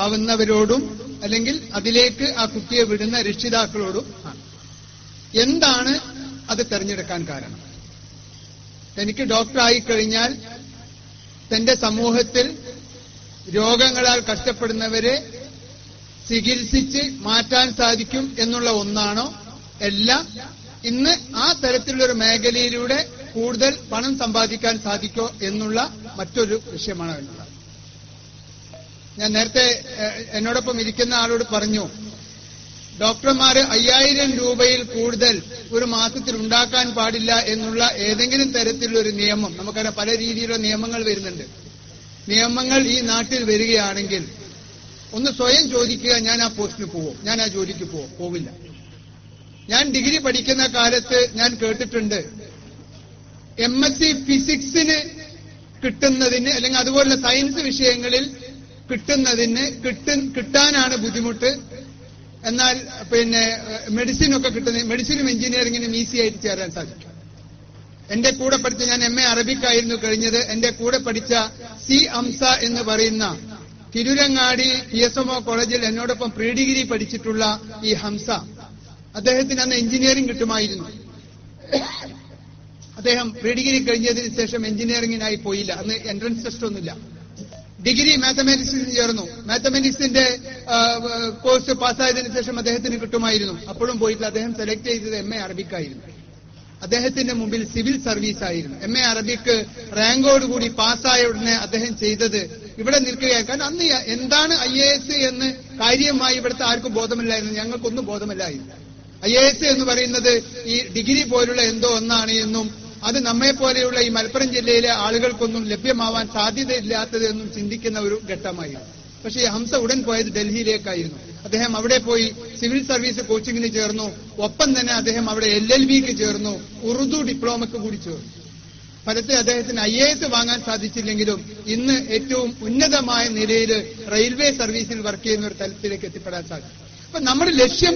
ആവുന്നവരോടും അല്ലെങ്കിൽ അതിലേക്ക് ആ കുട്ടിയെ വിടുന്ന രക്ഷിതാക്കളോടും എന്താണ് അത് തെരഞ്ഞെടുക്കാൻ കാരണം? എനിക്ക് ഡോക്ടറായി കഴിഞ്ഞാൽ തന്റെ സമൂഹത്തിൽ രോഗങ്ങളാൽ കഷ്ടപ്പെടുന്നവരെ ചികിത്സിച്ച് മാറ്റാൻ സാധിക്കും എന്നുള്ള ഒന്നാണോ? അല്ല, ഇന്ന് ആ തരത്തിലുള്ളൊരു മേഖലയിലൂടെ കൂടുതൽ പണം സമ്പാദിക്കാൻ സാധിക്കോ എന്നുള്ള മറ്റൊരു വിഷയമാണ് എന്നുള്ളത്. ഞാൻ നേരത്തെ എന്നോടൊപ്പം ഇരിക്കുന്ന ആളോട് പറഞ്ഞു, ഡോക്ടർമാര് 5000 രൂപയിൽ കൂടുതൽ ഒരു മാസത്തിൽ ഉണ്ടാക്കാൻ പാടില്ല എന്നുള്ള ഏതെങ്കിലും തരത്തിലുള്ള ഒരു നിയമം, നമുക്കറിയാം പല രീതിയിലുള്ള നിയമങ്ങൾ വരുന്നുണ്ട്. നിയമങ്ങൾ ഈ നാട്ടിൽ വരികയാണെങ്കിൽ ഒന്ന് സ്വയം ചോദിക്കുക, ഞാൻ ആ പോസ്റ്റിന് പോവോ, ഞാൻ ആ ജോലിക്ക് പോവില്ല. ഞാൻ ഡിഗ്രി പഠിക്കുന്ന കാലത്ത് ഞാൻ കേട്ടിട്ടുണ്ട്, MSc ഫിസിക്സിന് കിട്ടുന്നതിന് അല്ലെങ്കിൽ അതുപോലുള്ള സയൻസ് വിഷയങ്ങളിൽ കിട്ടാനാണ് ബുദ്ധിമുട്ട്, എന്നാൽ മെഡിസിനൊക്കെ കിട്ടുന്ന മെഡിസിനും എഞ്ചിനീയറിംഗിനും ഈസി ആയിട്ട് ചേരാൻ സാധിക്കും. എന്റെ കൂടെ പഠിച്ച, ഞാൻ MA അറബിക്കായിരുന്നു കഴിഞ്ഞത്, എന്റെ കൂടെ പഠിച്ച സി ഹംസ എന്ന് പറയുന്ന തിരുരങ്ങാടി PSMO കോളേജിൽ എന്നോടൊപ്പം പ്രീ ഡിഗ്രി പഠിച്ചിട്ടുള്ള ഈ ഹംസ, അദ്ദേഹത്തിന് അന്ന് എഞ്ചിനീയറിംഗ് കിട്ടുമായിരുന്നു. അദ്ദേഹം പ്രീ ഡിഗ്രി കഴിഞ്ഞതിന് ശേഷം എഞ്ചിനീയറിംഗിനായി പോയില്ല. അന്ന് എൻട്രൻസ് ടെസ്റ്റ് ഒന്നുമില്ല. ഡിഗ്രി മാത്തമാറ്റിക്സിന് ചേർന്നു. മാത്തമാറ്റിക്സിന്റെ കോഴ്സ് പാസ്സായതിനു ശേഷം അദ്ദേഹത്തിന് കിട്ടുമായിരുന്നു. അപ്പോഴും പോയിട്ടില്ല. അദ്ദേഹം സെലക്ട് ചെയ്തത് MA അറബിക്കായിരുന്നു. അദ്ദേഹത്തിന്റെ മുമ്പിൽ സിവിൽ സർവീസ് ആയിരുന്നു. MA അറബിക്ക് റാങ്കോടുകൂടി പാസ്സായ ഉടനെ അദ്ദേഹം ചെയ്തത് ഇവിടെ നിൽക്കുകയാണ്. കാരണം അന്ന് എന്താണ് IAS എന്ന് കാര്യമായി ഇവിടുത്തെ ആർക്കും ബോധമില്ലായിരുന്നു. ഞങ്ങൾക്കൊന്നും ബോധമില്ലായിരുന്നു. IAS എന്ന് പറയുന്നത് ഈ ഡിഗ്രി പോലുള്ള എന്തോ ഒന്നാണ് എന്നും അത് നമ്മെപ്പോലെയുള്ള ഈ മലപ്പുറം ജില്ലയിലെ ആളുകൾക്കൊന്നും ലഭ്യമാവാൻ സാധ്യതയില്ലാത്തത് എന്നും ചിന്തിക്കുന്ന ഒരു ഘട്ടമായിരുന്നു. പക്ഷേ ഹംസ ഉടൻ പോയത് ഡൽഹിയിലേക്കായിരുന്നു. അദ്ദേഹം അവിടെ പോയി സിവിൽ സർവീസ് കോച്ചിങ്ങിന് ചേർന്നു. ഒപ്പം തന്നെ അദ്ദേഹം അവിടെ LLBക്ക് ചേർന്നു. ഉറുദു ഡിപ്ലോമയ്ക്ക് കൂടി ചേർന്നു. ഫലത്തെ അദ്ദേഹത്തിന് IAS വാങ്ങാൻ സാധിച്ചില്ലെങ്കിലും ഇന്ന് ഏറ്റവും ഉന്നതമായ നിലയിൽ റെയിൽവേ സർവീസിൽ വർക്ക് ചെയ്യുന്ന ഒരു തലത്തിലേക്ക് എത്തിപ്പെടാൻ സാധിക്കും. അപ്പൊ നമ്മൾ ലക്ഷ്യം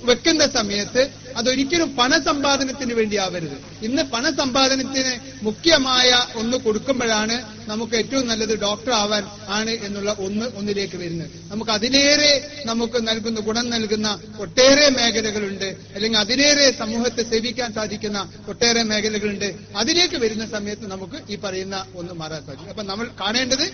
വെക്കുന്ന സമയത്ത് അതൊരിക്കലും പണസമ്പാദനത്തിന് വേണ്ടി ആവരുത്. ഇന്ന് പണസമ്പാദനത്തിന് മുഖ്യമായ ഒന്ന് കൊടുക്കുമ്പോഴാണ് നമുക്ക് ഏറ്റവും നല്ലത് ഡോക്ടർ ആവാൻ ആണ് എന്നുള്ള ഒന്നിലേക്ക് വരുന്നത്. നമുക്ക് അതിലേറെ നമുക്ക് നൽകുന്ന ഗുണം നൽകുന്ന ഒട്ടേറെ മേഖലകളുണ്ട്. അല്ലെങ്കിൽ അതിലേറെ സമൂഹത്തെ സേവിക്കാൻ സാധിക്കുന്ന ഒട്ടേറെ മേഖലകളുണ്ട്. അതിലേക്ക് വരുന്ന സമയത്ത് നമുക്ക് ഈ പറയുന്ന ഒന്ന് മാറാൻ സാധിക്കും. അപ്പൊ നമ്മൾ കാണേണ്ടത്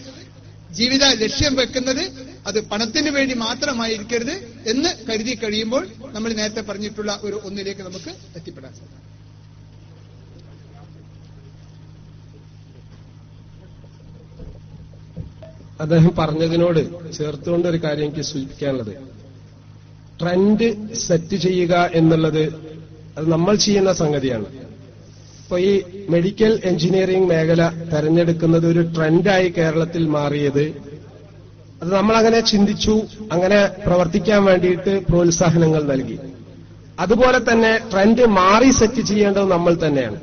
ജീവിത ലക്ഷ്യം വെക്കുന്നത് അത് പണത്തിന് വേണ്ടി മാത്രമായിരിക്കരുത് എന്ന് കരുതി കഴിയുമ്പോൾ നമ്മൾ നേരത്തെ പറഞ്ഞിട്ടുള്ള ഒരു ഒന്നിലേക്ക് നമുക്ക് എത്തിപ്പെടാൻ സാധിക്കും. അദ്ദേഹം പറഞ്ഞതിനോട് ചേർത്തുകൊണ്ട് ഒരു കാര്യം എനിക്ക് സൂചിപ്പിക്കാനുള്ളത്, ട്രെൻഡ് സെറ്റ് ചെയ്യുക എന്നുള്ളത് അത് നമ്മൾ ചെയ്യുന്ന സംഗതിയാണ്. ഇപ്പൊ ഈ മെഡിക്കൽ എഞ്ചിനീയറിംഗ് മേഖല തെരഞ്ഞെടുക്കുന്നത് ഒരു ട്രെൻഡായി കേരളത്തിൽ മാറിയത് അത് നമ്മളങ്ങനെ ചിന്തിച്ചു, അങ്ങനെ പ്രവർത്തിക്കാൻ വേണ്ടിയിട്ട് പ്രോത്സാഹനങ്ങൾ നൽകി. അതുപോലെ തന്നെ ട്രെൻഡ് മാറി സെറ്റ് ചെയ്യേണ്ടത് നമ്മൾ തന്നെയാണ്.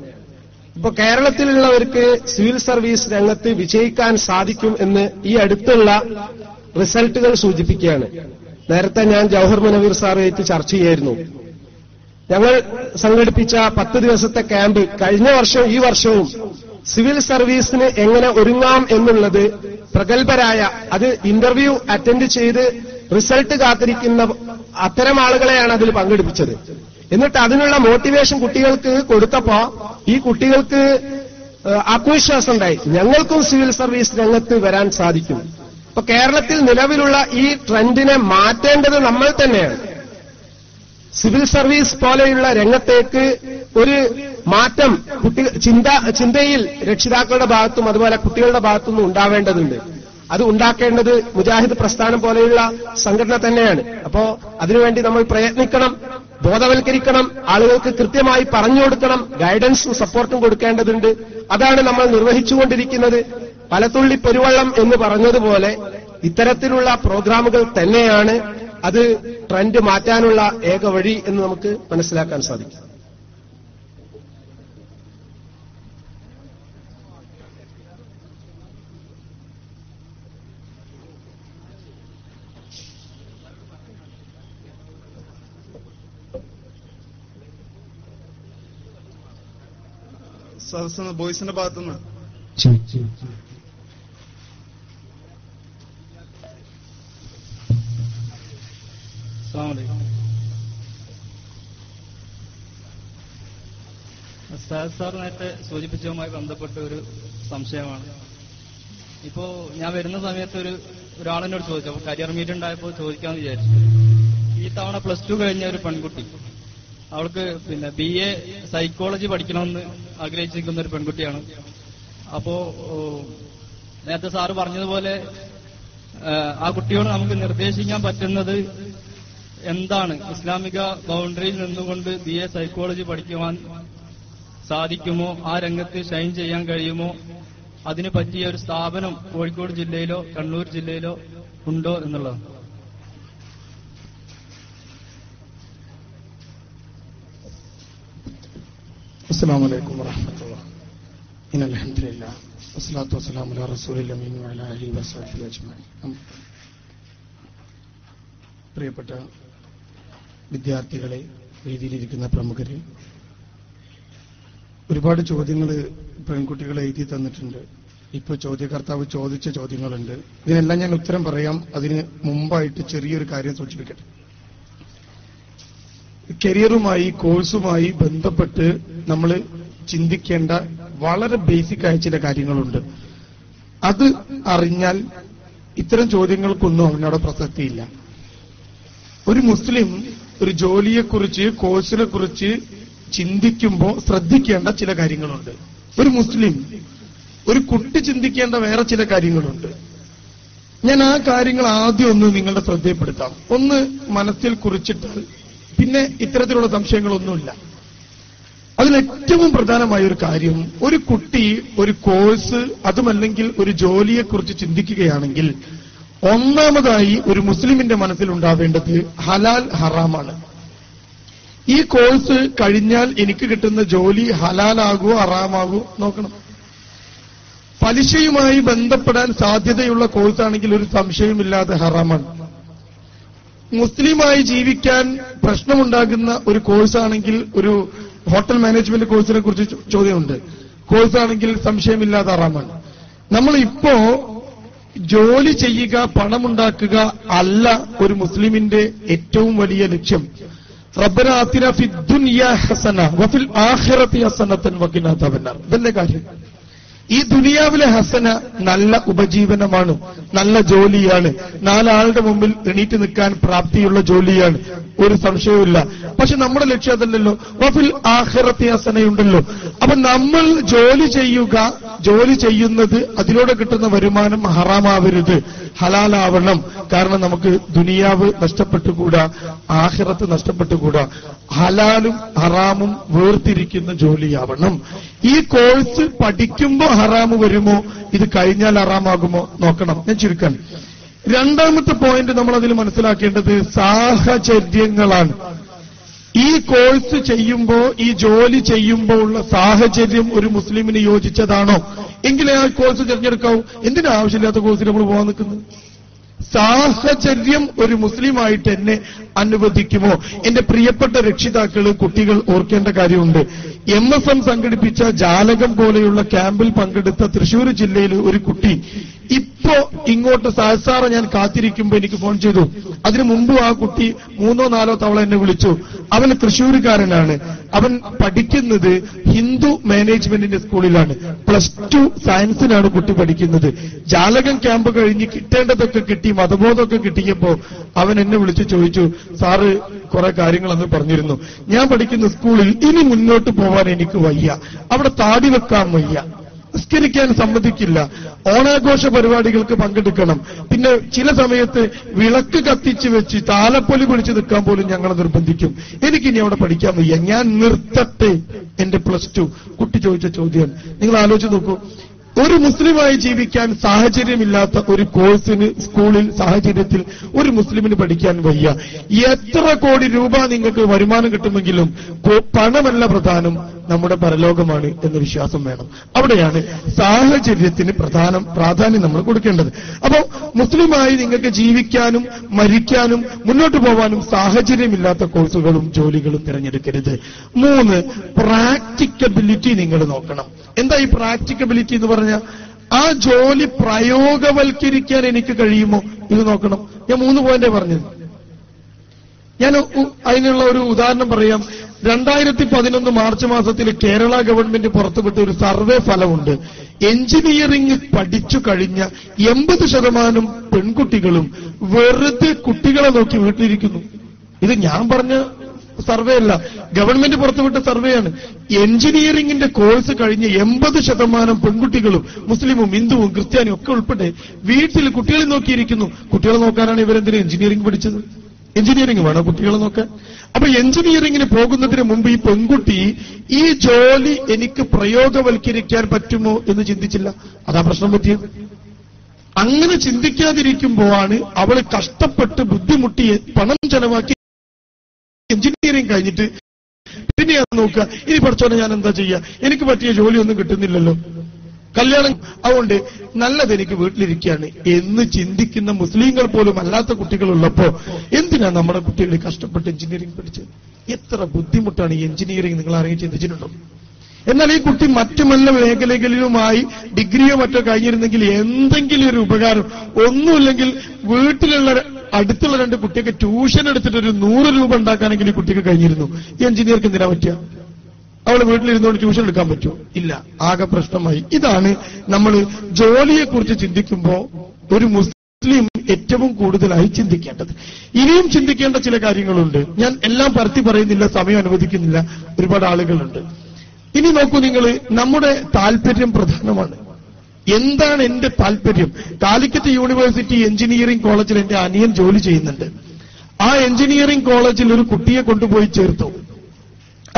ഇപ്പൊ കേരളത്തിലുള്ളവർക്ക് സിവിൽ സർവീസ് രംഗത്ത് വിജയിക്കാൻ സാധിക്കും എന്ന് ഈ അടുത്തുള്ള റിസൾട്ടുകൾ സൂചിപ്പിക്കുകയാണ്. നേരത്തെ ഞാൻ ജവഹർ മുനവീർ സാറുമായിട്ട് ചർച്ച ചെയ്യായിരുന്നു. ഞങ്ങൾ സംഘടിപ്പിച്ച 10 ദിവസത്തെ ക്യാമ്പ് കഴിഞ്ഞ വർഷവും ഈ വർഷവും സിവിൽ സർവീസിന് എങ്ങനെ ഒരുങ്ങാം എന്നുള്ളത് പ്രഗത്ഭരായ, അത് ഇന്റർവ്യൂ അറ്റൻഡ് ചെയ്ത് റിസൾട്ട് കാത്തിരിക്കുന്ന അത്തരം ആളുകളെയാണ് അതിൽ പങ്കെടുപ്പിച്ചത്. എന്നിട്ട് അതിനുള്ള മോട്ടിവേഷൻ കുട്ടികൾക്ക് കൊടുത്തപ്പോ ഈ കുട്ടികൾക്ക് ആത്മവിശ്വാസം ഉണ്ടായി, ഞങ്ങൾക്കും സിവിൽ സർവീസ് രംഗത്ത് വരാൻ സാധിക്കും. ഇപ്പൊ കേരളത്തിൽ നിലവിലുള്ള ഈ ട്രെൻഡിനെ മാറ്റേണ്ടത് നമ്മൾ തന്നെയാണ്. സിവിൽ സർവീസ് പോലെയുള്ള രംഗത്തേക്ക് ഒരു മാറ്റം ചിന്തയിൽ രക്ഷിതാക്കളുടെ ഭാഗത്തും അതുപോലെ കുട്ടികളുടെ ഭാഗത്തുനിന്നും ഉണ്ടാവേണ്ടതുണ്ട്. അത് ഉണ്ടാക്കേണ്ടത് മുജാഹിദ് പ്രസ്ഥാനം പോലെയുള്ള സംഘടന തന്നെയാണ്. അപ്പോ അതിനുവേണ്ടി നമ്മൾ പ്രയത്നിക്കണം, ബോധവൽക്കരിക്കണം, ആളുകൾക്ക് കൃത്യമായി പറഞ്ഞു കൊടുക്കണം, ഗൈഡൻസും സപ്പോർട്ടും കൊടുക്കേണ്ടതുണ്ട്. അതാണ് നമ്മൾ നിർവഹിച്ചുകൊണ്ടിരിക്കുന്നത്. പലതുള്ളി പെരുവള്ളം എന്ന് പറഞ്ഞതുപോലെ ഇത്തരത്തിലുള്ള പ്രോഗ്രാമുകൾ തന്നെയാണ് അത് ട്രെൻഡ് മാറ്റാനുള്ള ഏക വഴി എന്ന് നമുക്ക് മനസ്സിലാക്കാൻ സാധിക്കും. സദസ്സിന് ബോയ്സിന്റെ ഭാഗത്തുനിന്ന് സാർ നേരത്തെ സൂചിപ്പിച്ചതുമായി ബന്ധപ്പെട്ട ഒരു സംശയമാണ്. ഇപ്പോ ഞാൻ വരുന്ന സമയത്ത് ഒരാളെന്നോട് ചോദിച്ചു, അപ്പൊ കരിയർ മീറ്റ് ഉണ്ടായപ്പോൾ ചോദിക്കാന്ന് വിചാരിച്ചു. ഈ തവണ +2 കഴിഞ്ഞ ഒരു പെൺകുട്ടി, അവൾക്ക് BA സൈക്കോളജി പഠിക്കണമെന്ന് ആഗ്രഹിച്ചിരിക്കുന്ന ഒരു പെൺകുട്ടിയാണ്. അപ്പോ നേരത്തെ സാറ് പറഞ്ഞതുപോലെ ആ കുട്ടിയോട് നമുക്ക് നിർദ്ദേശിക്കാൻ പറ്റുന്നത് എന്താണ്? ഇസ്ലാമിക ബൗണ്ടറിയിൽ നിന്നുകൊണ്ട് BA സൈക്കോളജി പഠിക്കുവാൻ സാധിക്കുമോ? ആ രംഗത്ത് ഷൈൻ ചെയ്യാൻ കഴിയുമോ? അതിന് പറ്റിയ ഒരു സ്ഥാപനം കോഴിക്കോട് ജില്ലയിലോ കണ്ണൂർ ജില്ലയിലോ ഉണ്ടോ എന്നുള്ളത്. അസ്സലാമു അലൈക്കും വറഹ്മത്തുള്ളാഹി. ഇന്നൽ ഹംദുലില്ലാഹ് വസ്സലാത്തു വസ്സലാമു അലാ റസൂലിൽ അമീൻ വഅലാ ആലിഹി വസഹ്ബിഹി അജ്മഈൻ. പ്രിയപ്പെട്ട വിദ്യാർത്ഥികളെ, വേദിയിലിരിക്കുന്ന പ്രമുഖരെ, ഒരുപാട് ചോദ്യങ്ങൾ പെൺകുട്ടികൾ എഴുതി തന്നിട്ടുണ്ട്. ഇപ്പൊ ചോദ്യകർത്താവ് ചോദിച്ച ചോദ്യങ്ങളുണ്ട്. ഇതിനെല്ലാം ഞാൻ ഉത്തരം പറയാം. അതിന് മുമ്പായിട്ട് ചെറിയൊരു കാര്യം സൂചിപ്പിക്കട്ടെ. കരിയറുമായി കോഴ്സുമായി ബന്ധപ്പെട്ട് നമ്മൾ ചിന്തിക്കേണ്ട വളരെ ബേസിക് ആയ ചില കാര്യങ്ങളുണ്ട്. അത് അറിഞ്ഞാൽ ഇത്തരം ചോദ്യങ്ങൾക്കൊന്നും അവനോട് പ്രസക്തിയില്ല. ഒരു മുസ്ലിം ഒരു ജോലിയെക്കുറിച്ച് കോഴ്സിനെ കുറിച്ച് ചിന്തിക്കുമ്പോൾ ശ്രദ്ധിക്കേണ്ട ചില കാര്യങ്ങളുണ്ട്. ഒരു മുസ്ലിം ഒരു കുട്ടി ചിന്തിക്കേണ്ട വേറെ ചില കാര്യങ്ങളുണ്ട്. ഞാൻ ആ കാര്യങ്ങൾ ആദ്യം ഒന്ന് നിങ്ങളുടെ ശ്രദ്ധയിൽപ്പെടുത്താം. ഒന്ന് മനസ്സിൽ കുറിച്ചിട്ടാൽ പിന്നെ ഇത്തരത്തിലുള്ള സംശയങ്ങളൊന്നുമില്ല. അതിലേറ്റവും പ്രധാനമായ ഒരു കാര്യം, ഒരു കുട്ടി ഒരു കോഴ്സ് അതുമല്ലെങ്കിൽ ഒരു ജോലിയെക്കുറിച്ച് ചിന്തിക്കുകയാണെങ്കിൽ ഒന്നാമതായി ഒരു മുസ്ലിമിന്റെ മനസ്സിലുണ്ടാവേണ്ടത് ഹലാൽ ഹറാമാണ്. ഈ കോഴ്സ് കഴിഞ്ഞാൽ എനിക്ക് കിട്ടുന്ന ജോലി ഹലാലാകോ ഹറാമാകോ നോക്കണം. പലിശയുമായി ബന്ധപ്പെടാൻ സാധ്യതയുള്ള കോഴ്സാണെങ്കിൽ ഒരു സംശയമില്ലാതെ ഹറാമാണ്. മുസ്ലിമായി ജീവിക്കാൻ പ്രശ്നമുണ്ടാകുന്ന ഒരു കോഴ്സാണെങ്കിൽ, ഒരു ഹോട്ടൽ മാനേജ്മെന്റ് കോഴ്സിനെ കുറിച്ച് ചോദ്യമുണ്ട്, കോഴ്സാണെങ്കിൽ സംശയമില്ലാതെ ഹറാമാണ്. നമ്മൾ ഇപ്പോ ജോലി ചെയ്യുക, പണമുണ്ടാക്കുക അല്ല ഒരു മുസ്ലിമിന്റെ ഏറ്റവും വലിയ ലക്ഷ്യം. റബ്ബനാ ആതിനാ ഫിദ്ദുനിയാ ഹസന വഫിൽ ആഖിറതി ഹസനതൻ വഖിനാ അദാബന്നാർ. ഇതല്ലേ കാര്യം. ഈ ദുനിയാവിലെ ഹസന നല്ല ഉപജീവനമാണ്, നല്ല ജോലിയാണ്, നാലാളുടെ മുമ്പിൽ എണീറ്റ് നിൽക്കാൻ പ്രാപ്തിയുള്ള ജോലിയാണ്, ഒരു സംശയവുമില്ല. പക്ഷെ നമ്മുടെ ലക്ഷ്യം അതല്ലല്ലോ. വഫിൽ ആഖിറതി ഹസനയുണ്ടല്ലോ. അപ്പൊ നമ്മൾ ജോലി ചെയ്യുക, ജോലി ചെയ്യുന്നത് അതിലൂടെ കിട്ടുന്ന വരുമാനം ഹറാമാവരുത്, ഹലാലാവണം. കാരണം നമുക്ക് ദുനിയാവ് നഷ്ടപ്പെട്ടുകൂടാ, ആഖിറത്ത് നഷ്ടപ്പെട്ടുകൂടാ. ഹലാലും ഹറാമും വേർതിരിക്കുന്ന ജോലിയാവണം. ഈ കോഴ്സ് പഠിക്കുമ്പോൾ ഹറാമ് വരുമോ, ഇത് കഴിഞ്ഞാൽ ഹറാമാകുമോ നോക്കണം. ഞാൻ ചുരുക്കാൻ രണ്ടാമത്തെ പോയിന്റ് നമ്മൾ അതിൽ മനസ്സിലാക്കേണ്ടത് സാഹചര്യങ്ങളാണ്. ഈ കോഴ്സ് ചെയ്യുമ്പോ, ഈ ജോലി ചെയ്യുമ്പോൾ ഉള്ള സാഹചര്യം ഒരു മുസ്ലിമിന് യോജിച്ചതാണോ എങ്കിലേ ആ കോഴ്സ് തിരഞ്ഞെടുക്കാവൂ. എന്തിനാ ആവശ്യമില്ലാത്ത കോഴ്സിൽ നമ്മൾ പോകാൻ നിൽക്കുന്നത്? സാഹചര്യം ഒരു മുസ്ലിമായിട്ട് എന്നെ അനുവദിക്കുമോ? എന്റെ പ്രിയപ്പെട്ട രക്ഷിതാക്കള്, കുട്ടികൾ ഓർക്കേണ്ട കാര്യമുണ്ട്. MSM സംഘടിപ്പിച്ച ജാലകം പോലെയുള്ള ക്യാമ്പിൽ പങ്കെടുത്ത തൃശൂർ ജില്ലയിൽ ഒരു കുട്ടി ഇപ്പോ ഇങ്ങോട്ട് സാറ് ഞാൻ കാത്തിരിക്കുമ്പോ എനിക്ക് ഫോൺ ചെയ്തു. അതിനു മുമ്പ് ആ കുട്ടി 3-4 തവണ എന്നെ വിളിച്ചു. അവന് തൃശ്ശൂരുകാരനാണ്. അവൻ പഠിക്കുന്നത് ഹിന്ദു മാനേജ്മെന്റിന്റെ സ്കൂളിലാണ്. +2 സയൻസിനാണ് കുട്ടി പഠിക്കുന്നത്. ജാലകം ക്യാമ്പ് കഴിഞ്ഞ് കിട്ടേണ്ടതൊക്കെ കിട്ടി, മതബോധമൊക്കെ കിട്ടിയപ്പോ അവൻ എന്നെ വിളിച്ചു ചോദിച്ചു, സാറ് കുറെ കാര്യങ്ങളെന്ന് പറഞ്ഞിരുന്നു. ഞാൻ പഠിക്കുന്ന സ്കൂളിൽ ഇനി മുന്നോട്ട് പോവാൻ എനിക്ക് വയ്യ, അവിടെ താടി വെക്കാൻ വയ്യ, നിസ്കരിക്കാൻ സമ്മതിക്കില്ല, ഓണാഘോഷ പരിപാടികൾക്ക് പങ്കെടുക്കണം, പിന്നെ ചില സമയത്ത് വിളക്ക് കത്തിച്ച് വെച്ച് താലപ്പൊലി പിടിച്ച് നിൽക്കാൻ പോലും ഞങ്ങളെ നിർബന്ധിക്കും. എനിക്കിനി അവിടെ പഠിക്കാൻ വയ്യ, ഞാൻ നിർത്തട്ടെ എന്റെ +2. കുട്ടി ചോദിച്ച ചോദ്യം നിങ്ങൾ ആലോചിച്ച് നോക്കൂ. ഒരു മുസ്ലിമായി ജീവിക്കാൻ സാഹചര്യമില്ലാത്ത ഒരു കോഴ്സിന് സ്കൂളിൽ സാഹചര്യത്തിൽ ഒരു മുസ്ലിമിന് പഠിക്കാൻ വയ്യ. എത്ര കോടി രൂപ നിങ്ങൾക്ക് വരുമാനം കിട്ടുമെങ്കിലും പണമല്ല പ്രധാനം, നമ്മുടെ പരലോകമാണ് എന്ന വിശ്വാസം വേണം. അവിടെയാണ് സാഹചര്യത്തിന് പ്രാധാന്യം നമ്മൾ കൊടുക്കേണ്ടത്. അപ്പോൾ മുസ്ലിമായി നിങ്ങൾക്ക് ജീവിക്കാനും മരിക്കാനും മുന്നോട്ട് പോകാനും സാഹചര്യമില്ലാത്ത കോഴ്സുകളും ജോലികളും തിരഞ്ഞെടുക്കരുത്. 3, പ്രാക്ടിക്കബിലിറ്റി നിങ്ങൾ നോക്കണം. എന്താ ഈ പ്രാക്ടിക്കബിലിറ്റി എന്ന് പറഞ്ഞാൽ? ആ ജോലി പ്രയോഗവൽക്കരിക്കാൻ എനിക്ക് കഴിയുമോ ഇത് നോക്കണം. ഞാൻ 3 പോയിന്റേ പറഞ്ഞത്. ഞാൻ അതിനുള്ള ഒരു ഉദാഹരണം പറയാം. 2011 മാർച്ച് മാസത്തിൽ കേരള ഗവൺമെന്റ് പുറത്തുവിട്ട ഒരു സർവേ ഫലമുണ്ട്. എഞ്ചിനീയറിംഗ് പഠിച്ചു കഴിഞ്ഞ 80% പെൺകുട്ടികളും വെറുതെ കുട്ടികളെ നോക്കി വീട്ടിലിരിക്കുന്നു. ഇത് ഞാൻ പറഞ്ഞ സർവേ അല്ല, ഗവൺമെന്റ് പുറത്തുവിട്ട സർവേയാണ്. എഞ്ചിനീയറിംഗിന്റെ കോഴ്സ് കഴിഞ്ഞ് 80% പെൺകുട്ടികളും മുസ്ലിമും ഹിന്ദുവും ക്രിസ്ത്യാനിയും ഒക്കെ ഉൾപ്പെടെ വീട്ടിൽ കുട്ടികളെ നോക്കിയിരിക്കുന്നു. കുട്ടികളെ നോക്കാനാണ് ഇവരെന്തിനും എഞ്ചിനീയറിംഗ് പഠിച്ചത്? എഞ്ചിനീയറിംഗ് വേണോ കുട്ടികളെ നോക്കാൻ? അപ്പൊ എഞ്ചിനീയറിംഗിന് പോകുന്നതിന് മുമ്പ് ഈ പെൺകുട്ടി ഈ ജോലി എനിക്ക് പ്രയോഗവൽക്കരിക്കാൻ പറ്റുമോ എന്ന് ചിന്തിച്ചില്ല. അതാ പ്രശ്നം പറ്റിയത്. അങ്ങനെ ചിന്തിക്കാതിരിക്കുമ്പോഴാണ് അവൾ കഷ്ടപ്പെട്ട് ബുദ്ധിമുട്ടി പണം ചെലവാക്കി എഞ്ചിനീയറിംഗ് കഴിഞ്ഞിട്ട് പിന്നെ ഞാൻ നോക്കുക, ഇനി പഠിച്ചോനെ ഞാൻ എന്താ ചെയ്യുക, എനിക്ക് പറ്റിയ ജോലിയൊന്നും കിട്ടുന്നില്ലല്ലോ, കല്യാണം, അതുകൊണ്ട് നല്ലത് എനിക്ക് വീട്ടിലിരിക്കുകയാണ് എന്ന് ചിന്തിക്കുന്ന മുസ്ലിങ്ങൾ പോലും അല്ലാത്ത കുട്ടികളുള്ളപ്പോ എന്തിനാ നമ്മുടെ കുട്ടികൾ കഷ്ടപ്പെട്ട് എഞ്ചിനീയറിംഗ് പഠിച്ചത്? എത്ര ബുദ്ധിമുട്ടാണ് ഈ എഞ്ചിനീയറിംഗ്. നിങ്ങൾ ആരെങ്കിലും ചിന്തിച്ചിട്ടുണ്ടോ? എന്നാൽ ഈ കുട്ടി മറ്റു നല്ല മേഖലകളിലുമായി ഡിഗ്രിയോ മറ്റോ കഴിഞ്ഞിരുന്നെങ്കിൽ എന്തെങ്കിലും ഒരു ഉപകാരം, ഒന്നുമില്ലെങ്കിൽ വീട്ടിലുള്ള അടുത്തുള്ള 2 കുട്ടിയൊക്കെ ട്യൂഷൻ എടുത്തിട്ട് ഒരു 100 രൂപ ഉണ്ടാക്കാനെങ്കിൽ ഈ കുട്ടിക്ക് കഴിഞ്ഞിരുന്നു. ഈ എഞ്ചിനീയർക്ക് എന്തിനാ പറ്റുക? അവള് വീട്ടിലിരുന്നുകൊണ്ട് ട്യൂഷൻ എടുക്കാൻ പറ്റുമോ? ഇല്ല. ആകെ പ്രശ്നമായി. ഇതാണ് നമ്മൾ ജോലിയെക്കുറിച്ച് ചിന്തിക്കുമ്പോൾ ഒരു മുസ്ലിം ഏറ്റവും കൂടുതലായി ചിന്തിക്കേണ്ടത്. ഇനിയും ചിന്തിക്കേണ്ട ചില കാര്യങ്ങളുണ്ട്. ഞാൻ എല്ലാം പരത്തി പറയുന്നില്ല, സമയം അനുവദിക്കുന്നില്ല, ഒരുപാട് ആളുകളുണ്ട്. ഇനി നോക്കൂ നിങ്ങൾ, നമ്മുടെ താല്പര്യം പ്രധാനമാണ്. എന്താണ് എന്റെ താല്പര്യം? കാലിക്കറ്റ് യൂണിവേഴ്സിറ്റി എഞ്ചിനീയറിംഗ് കോളേജിൽ എന്റെ അനിയൻ ജോലി ചെയ്യുന്നുണ്ട്. ആ എഞ്ചിനീയറിംഗ് കോളേജിൽ ഒരു കുട്ടിയെ കൊണ്ടുപോയി ചേർത്തു.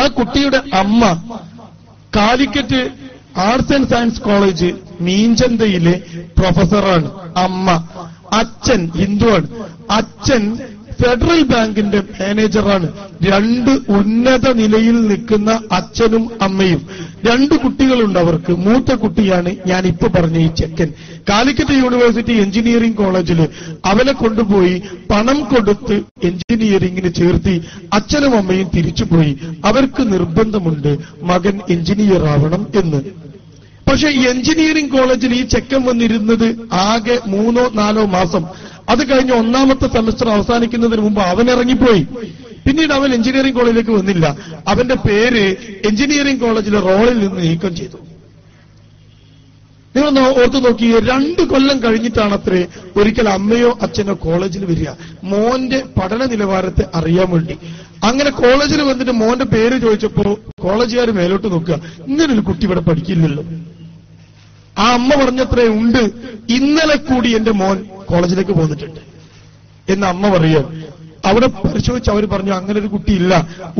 ആ കുട്ടിയുടെ അമ്മ Calicut arts and science college മീഞ്ചന്തയിലെ പ്രൊഫസറാണ്. അമ്മ. അച്ഛൻ ഹിന്ദുവാണ്. അച്ഛൻ ഫെഡറൽ ബാങ്കിന്റെ മാനേജറാണ്. 2 ഉന്നത നിലയിൽ നിൽക്കുന്ന അച്ഛനും അമ്മയും. 2 കുട്ടികളുണ്ട് അവർക്ക്. മൂത്ത കുട്ടിയാണ് ഞാൻ ഇപ്പൊ പറഞ്ഞ ഈ ചെക്കൻ. കാലിക്കറ്റ് യൂണിവേഴ്സിറ്റി എഞ്ചിനീയറിംഗ് കോളേജിൽ അവനെ കൊണ്ടുപോയി പണം കൊടുത്ത് എഞ്ചിനീയറിംഗിന് ചേർത്തി. അച്ഛനും അമ്മയും തിരിച്ചുപോയി. അവർക്ക് നിർബന്ധമുണ്ട് മകൻ എഞ്ചിനീയർ ആവണം എന്ന്. പക്ഷെ ഈ എഞ്ചിനീയറിംഗ് കോളേജിൽ ഈ ചെക്കൻ വന്നിരുന്നത് ആകെ 3-4 മാസം. അത് കഴിഞ്ഞ് 1ാമത്തെ സെമസ്റ്റർ അവസാനിക്കുന്നതിന് മുമ്പ് അവൻ ഇറങ്ങിപ്പോയി. പിന്നീട് അവൻ എഞ്ചിനീയറിംഗ് കോളേജിലേക്ക് വന്നില്ല. അവന്റെ പേര് എഞ്ചിനീയറിംഗ് കോളേജിലെ റോളിൽ നിന്ന് നീക്കം ചെയ്തു. നിങ്ങൾ ഓർത്തു നോക്കിയേ, 2 കൊല്ലം കഴിഞ്ഞിട്ടാണത്രേ ഒരിക്കൽ അമ്മയോ അച്ഛനോ കോളേജിൽ വരിക, മോന്റെ പഠന നിലവാരത്തെ അറിയാൻ വേണ്ടി. അങ്ങനെ കോളേജിൽ വന്നിട്ട് മോന്റെ പേര് ചോദിച്ചപ്പോ കോളേജുകാർ മേലോട്ട് നോക്കുക, ഇങ്ങനൊരു കുട്ടി ഇവിടെ പഠിക്കില്ലല്ലോ. ആ അമ്മ പറഞ്ഞത്രേ, ഉണ്ട്, ഇന്നലെ കൂടി എന്റെ മോൻ കോളേജിലേക്ക് പോന്നിട്ടുണ്ട് എന്ന് അമ്മ പറയാൻ. അവിടെ പരിശോധിച്ച് അവർ പറഞ്ഞു, അങ്ങനെ ഒരു കുട്ടി ഇല്ല.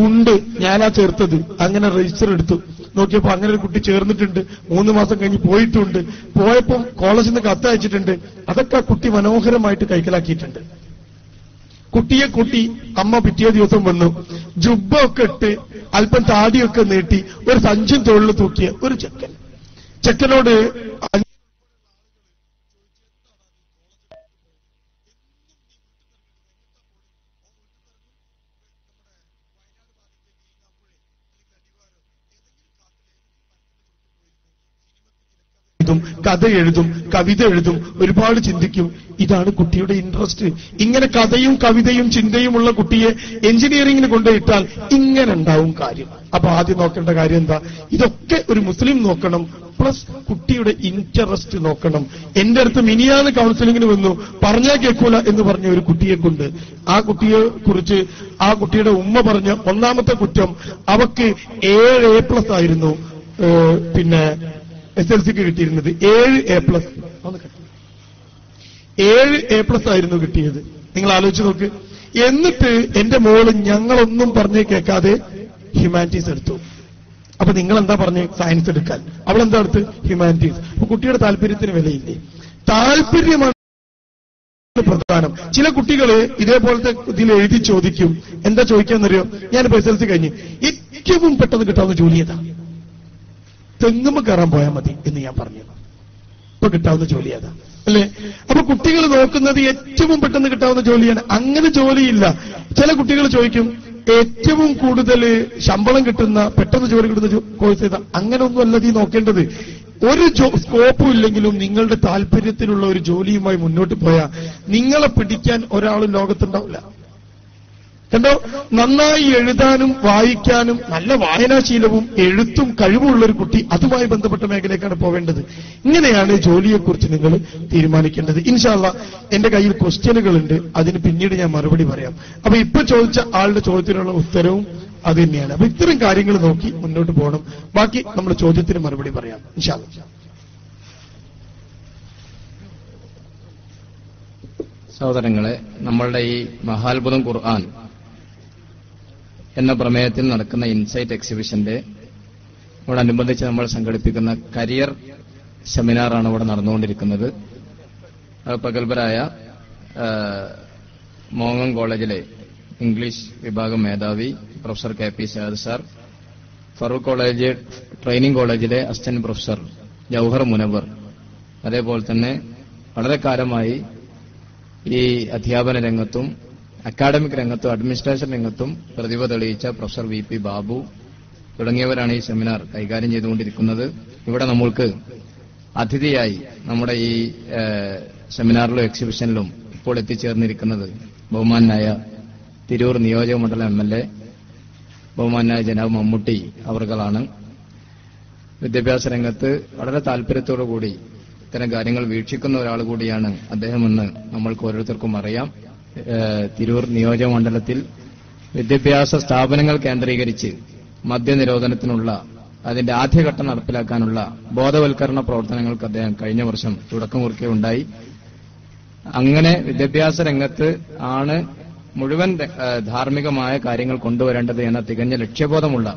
ഉണ്ട്, ഞാനാ ചേർത്തത്. അങ്ങനെ രജിസ്റ്റർ എടുത്തു. നോക്കിയപ്പോ അങ്ങനെ ഒരു കുട്ടി ചേർന്നിട്ടുണ്ട്. 3 മാസം കഴിഞ്ഞ് പോയിട്ടുണ്ട്. പോയപ്പം കോളേജിൽ നിന്ന് കത്തയച്ചിട്ടുണ്ട്. അതൊക്കെ ആ കുട്ടി മനോഹരമായിട്ട് കൈക്കലാക്കിയിട്ടുണ്ട്. കുട്ടിയെ കൂട്ടി അമ്മ പിറ്റേ ദിവസം വന്നു. ജുബ്ബൊക്കെ ഇട്ട് അല്പം താടിയൊക്കെ നീട്ടി ഒരു സഞ്ചും തോളിൽ തൂക്കിയ ഒരു ചെക്കൻ. ചെക്കനോട് കഥ എഴുതും, കവിത എഴുതും, ഒരുപാട് ചിന്തിക്കും. ഇതാണ് കുട്ടിയുടെ ഇൻട്രസ്റ്റ്. ഇങ്ങനെ കഥയും കവിതയും ചിന്തയുമുള്ള കുട്ടിയെ എഞ്ചിനീയറിംഗിന് കൊണ്ടുപോയിട്ടാൽ ഇങ്ങനെ ഉണ്ടാവും കാര്യം. അപ്പൊ ആദ്യം നോക്കേണ്ട കാര്യം എന്താ? ഇതൊക്കെ ഒരു മുസ്ലിം നോക്കണം. പ്ലസ് കുട്ടിയുടെ ഇൻട്രസ്റ്റ് നോക്കണം. എന്റെ അടുത്ത് മിനിയാന്ന് കൗൺസിലിംഗിന് വന്നു, പറഞ്ഞാൽ കേൾക്കൂല എന്ന് പറഞ്ഞ ഒരു കുട്ടിയെ കൊണ്ട്, ആ കുട്ടിയെ കുറിച്ച് ആ കുട്ടിയുടെ ഉമ്മ പറഞ്ഞ 1ാമത്തെ കുറ്റം, അവക്ക് 7 A+ ആയിരുന്നു പിന്നെ SLCക്ക് കിട്ടിയിരുന്നത്. 7 A+. 7 A+ ആയിരുന്നു കിട്ടിയത്. നിങ്ങൾ ആലോചിച്ച് നോക്ക്. എന്നിട്ട് എന്റെ മോള് ഞങ്ങളൊന്നും പറഞ്ഞ് കേൾക്കാതെ ഹ്യൂമാനിറ്റീസ് എടുത്തു. അപ്പൊ നിങ്ങൾ എന്താ പറഞ്ഞ്? സയൻസ് എടുക്കാൻ. അവളെന്താ എടുത്ത്? ഹ്യൂമാനിറ്റീസ്. അപ്പൊ കുട്ടിയുടെ താല്പര്യത്തിന് വിലയില്ലേ? താല്പര്യമാണ് പ്രധാനം. ചില കുട്ടികൾ ഇതേപോലത്തെ ഇതിൽ എഴുതി ചോദിക്കും. എന്താ ചോദിക്കാന്നറിയോ? ഞാനിപ്പോ SLC കഴിഞ്ഞ് ഏറ്റവും പെട്ടെന്ന് കിട്ടാവുന്ന ജോലി ഏതാ? തെങ്ങുമ്പോ കയറാൻ പോയാൽ മതി എന്ന് ഞാൻ പറഞ്ഞു. ഇപ്പൊ കിട്ടാവുന്ന ജോലി ഏതാ? അല്ലേ? അപ്പൊ കുട്ടികൾ നോക്കുന്നത് ഏറ്റവും പെട്ടെന്ന് കിട്ടാവുന്ന ജോലിയാണ്. അങ്ങനെ ജോലിയില്ല. ചില കുട്ടികൾ ചോദിക്കും, ഏറ്റവും കൂടുതൽ ശമ്പളം കിട്ടുന്ന, പെട്ടെന്ന് ജോലി കിട്ടുന്ന കോഴ്സ് ഏതാ? അങ്ങനെ ഒന്നുമല്ല നീ നോക്കേണ്ടത്. ഒരു സ്കോപ്പും ഇല്ലെങ്കിലും നിങ്ങളുടെ താല്പര്യത്തിലുള്ള ഒരു ജോലിയുമായി മുന്നോട്ട് പോയാൽ നിങ്ങളെ പിടിക്കാൻ ഒരാളും ലോകത്തുണ്ടാവില്ല. കണ്ടോ, നന്നായി എഴുതാനും വായിക്കാനും നല്ല വായനാശീലവും എഴുത്തും കഴിവുള്ള ഒരു കുട്ടി അതുമായി ബന്ധപ്പെട്ട മേഖലയ്ക്കാണ് പോവേണ്ടത്. ഇങ്ങനെയാണ് ജോലിയെക്കുറിച്ച് നിങ്ങൾ തീരുമാനിക്കേണ്ടത്. ഇൻഷാ അല്ലാഹ് എന്റെ കയ്യിൽ ക്വസ്റ്റ്യനുകളുണ്ട്, അതിന് പിന്നീട് ഞാൻ മറുപടി പറയാം. അപ്പൊ ഇപ്പൊ ചോദിച്ച ആളുടെ ചോദ്യത്തിനുള്ള ഉത്തരവും അത് തന്നെയാണ്. അപ്പൊ ഇത്തരം കാര്യങ്ങൾ നോക്കി മുന്നോട്ട് പോകണം. ബാക്കി നമ്മൾ ചോദ്യത്തിന് മറുപടി പറയാം ഇൻഷാ അല്ലാഹ്. സഹോദരങ്ങളെ, നമ്മളുടെ ഈ മഹാത്ഭുതം ഖുർആൻ എന്ന പ്രമേയത്തിൽ നടക്കുന്ന ഇൻസൈറ്റ് എക്സിബിഷന്റെ ഓടനുബന്ധിച്ച് നമ്മൾ സംഘടിപ്പിക്കുന്ന കരിയർ സെമിനാറാണ് ഇവിടെ നടന്നുകൊണ്ടിരിക്കുന്നത്. പ്രഗത്ഭരായ മോങ്ങം കോളേജിലെ ഇംഗ്ലീഷ് വിഭാഗം മേധാവി professor KP Syed sir, Farook college training കോളേജിലെ അസിസ്റ്റന്റ് പ്രൊഫസർ ജൗഹർ മുനവർ, അതേപോലെ തന്നെ വളരെ കാലമായി ഈ അധ്യാപന രംഗത്തും അക്കാഡമിക് രംഗത്തും അഡ്മിനിസ്ട്രേഷൻ രംഗത്തും പ്രതിഭ തെളിയിച്ച പ്രൊഫസർ VP ബാബു, തുടങ്ങിയവരാണ് ഈ സെമിനാർ കൈകാര്യം ചെയ്തുകൊണ്ടിരിക്കുന്നത്. ഇവിടെ നമ്മൾക്ക് അതിഥിയായി നമ്മുടെ ഈ സെമിനാറിലും എക്സിബിഷനിലും ഇപ്പോൾ എത്തിച്ചേർന്നിരിക്കുന്നത് ബഹുമാനായ തിരൂർ നിയോജക മണ്ഡലം MLA ബഹുമാനായ ജനാബ് മമ്മൂട്ടി അവർകളാണ്. വിദ്യാഭ്യാസ രംഗത്ത് വളരെ താല്പര്യത്തോടുകൂടി ഇത്തരം കാര്യങ്ങൾ വീക്ഷിക്കുന്ന ഒരാൾ കൂടിയാണ് അദ്ദേഹമെന്ന് നമ്മൾക്ക് ഓരോരുത്തർക്കും അറിയാം. തിരൂർ നിയോജക മണ്ഡലത്തിൽ വിദ്യാഭ്യാസ സ്ഥാപനങ്ങൾ കേന്ദ്രീകരിച്ച് മദ്യനിരോധനത്തിനുള്ള അതിന്റെ ആദ്യഘട്ടം നടപ്പിലാക്കാനുള്ള ബോധവൽക്കരണ പ്രവർത്തനങ്ങൾക്ക് അദ്ദേഹം കഴിഞ്ഞ വർഷം തുടക്കം കുറിക്കുകയുണ്ടായി. അങ്ങനെ വിദ്യാഭ്യാസ രംഗത്ത് ആണ് മുഴുവൻ ധാർമ്മികമായ കാര്യങ്ങൾ കൊണ്ടുവരേണ്ടത് എന്ന തികഞ്ഞ ലക്ഷ്യബോധമുള്ള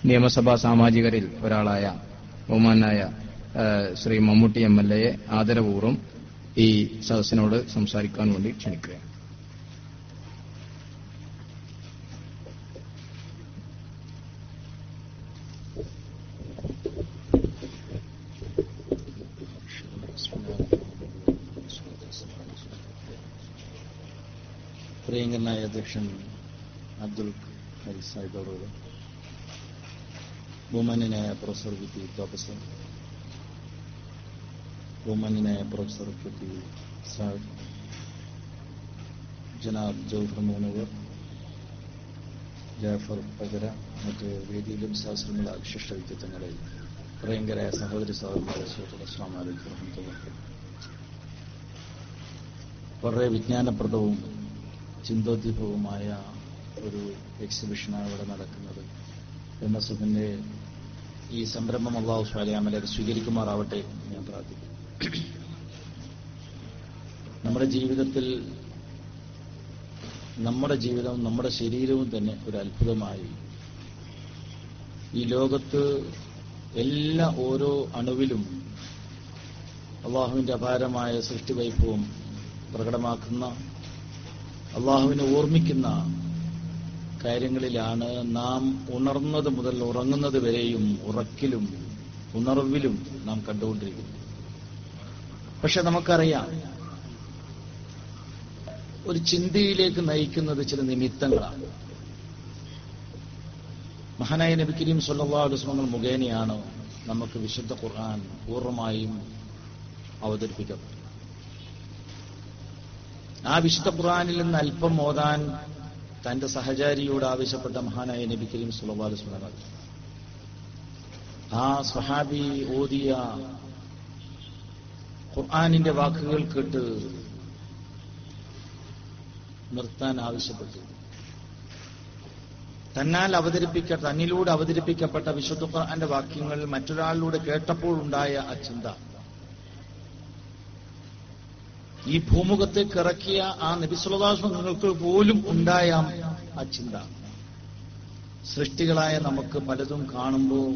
നിയമസഭാ സാമാജികരിൽ ഒരാളായ ബഹുമാനായ ശ്രീ മമ്മൂട്ടി MLA ആദരപൂർവ്വം ഈ സദസ്സിനോട് സംസാരിക്കാൻ വേണ്ടി ക്ഷണിക്കുകയാണ്. പ്രിയങ്കരനായ അധ്യക്ഷൻ അബ്ദുൽ ഹരി സാഹിബ് അവരോട്, ബഹുമാന്യനായ പ്രൊഫസർ VP തോമസ്, ബഹുമാന്യനായ പ്രൊഫസർ KP സാഹിബ്, ജനാബ് ജൗഹർ മുനവർ, ജാഫർ പകര, മറ്റ് വേദിയിലും ശാസ്ത്രമുള്ള വിശിഷ്ട വ്യക്തിത്വങ്ങളെ, പ്രിയങ്കരായ സഹോദരി സഹോദരന്മാരെ, അസ്സലാമു അലൈക്കും വറഹ്മത്തുള്ളാഹി. വളരെ വിജ്ഞാനപ്രദവും ചിന്തോദ്ദീപകവുമായ ഒരു എക്സിബിഷനാണ് ഇവിടെ നടക്കുന്നത്. MSFന്റെ ഈ സംരംഭം അല്ലാഹു സുബ്ഹാനഹു വ തആല സ്വീകരിക്കുമാറാവട്ടെ ഞാൻ പ്രാർത്ഥിക്കുന്നു. നമ്മുടെ ജീവിതവും നമ്മുടെ ശരീരവും തന്നെ ഒരു അത്ഭുതമായി ഈ ലോകത്ത് എല്ലാ ഓരോ അണുവിലും അള്ളാഹുവിന്റെ അപാരമായ സൃഷ്ടിവൈഭവം പ്രകടമാക്കുന്ന, അള്ളാഹുവിനെ ഓർമ്മിക്കുന്ന കാര്യങ്ങളിലാണ് നാം ഉണർന്നത് മുതൽ ഉറങ്ങുന്നത് വരെയും ഉറക്കിലും ഉണർവിലും നാം കണ്ടുകൊണ്ടിരിക്കുന്നത്. പക്ഷെ നമുക്കറിയാം, ഒരു ചിന്തയിലേക്ക് നയിക്കുന്നത് ചില നിമിത്തങ്ങളാണ്. മഹാനായ നബി കരീം സ്വല്ലല്ലാഹു അലൈഹി വസല്ലം മുഖേനയാണ് നമുക്ക് വിശുദ്ധ ഖുർആൻ പൂർണ്ണമായും അവതരിപ്പിക്കപ്പെട്ടത്. ആ വിശുദ്ധ ഖുർആനിൽ നിന്ന് അല്പം ഓതാൻ തന്റെ സഹചാരിയോട് ആവശ്യപ്പെട്ട മഹാനായ നബി കരീം സ്വല്ലല്ലാഹു അലൈഹി വസല്ലം ആ സ്വഹാബി ഓതിയ ഖുർആനിന്റെ വാക്കുകൾ കേട്ട് നിർത്താൻ ആവശ്യപ്പെട്ടു. തന്നിലൂടെ അവതരിപ്പിക്കപ്പെട്ട വിശുദ്ധ ഖുർആന്റെ വാക്യങ്ങൾ മറ്റൊരാളിലൂടെ കേട്ടപ്പോൾ ഉണ്ടായ ആ ചിന്ത, ഈ ഭൂമുഖത്തേക്ക് ഇറക്കിയ ആ നബി സല്ലല്ലാഹു അലൈഹി വസല്ലം പോലും ഉണ്ടായ ആ ചിന്ത, സൃഷ്ടികളായ നമുക്ക് പലതും കാണുമ്പോൾ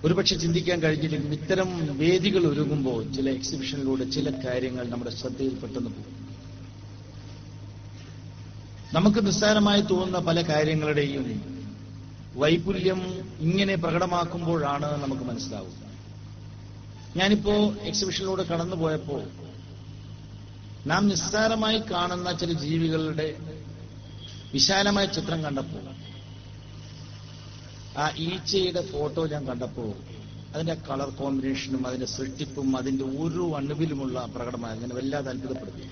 ഒരുപക്ഷെ ചിന്തിക്കാൻ കഴിഞ്ഞില്ലെങ്കിൽ ഇത്തരം വേദികൾ ഒരുങ്ങുമ്പോൾ ചില എക്സിബിഷനിലൂടെ ചില കാര്യങ്ങൾ നമ്മുടെ ശ്രദ്ധയിൽ പെട്ടെന്ന് പോകും. നമുക്ക് നിസ്സാരമായി തോന്നുന്ന പല കാര്യങ്ങളുടെയും വൈപുല്യം ഇങ്ങനെ പ്രകടമാക്കുമ്പോഴാണ് നമുക്ക് മനസ്സിലാവുക. ഞാനിപ്പോ എക്സിബിഷനിലൂടെ കടന്നുപോയപ്പോൾ നാം നിസ്സാരമായി കാണുന്ന ചില ജീവികളുടെ വിശാലമായ ചിത്രം കണ്ടപ്പോൾ, ആ ഈച്ചയുടെ ഫോട്ടോ ഞാൻ കണ്ടപ്പോൾ അതിന്റെ കളർ കോമ്പിനേഷനും അതിന്റെ സൃഷ്ടിപ്പും അതിന്റെ ഓരോ അണുവിലുമുള്ള പ്രകടമായി ഞാൻ വല്ലാതെ അത്ഭുതപ്പെടുത്തി.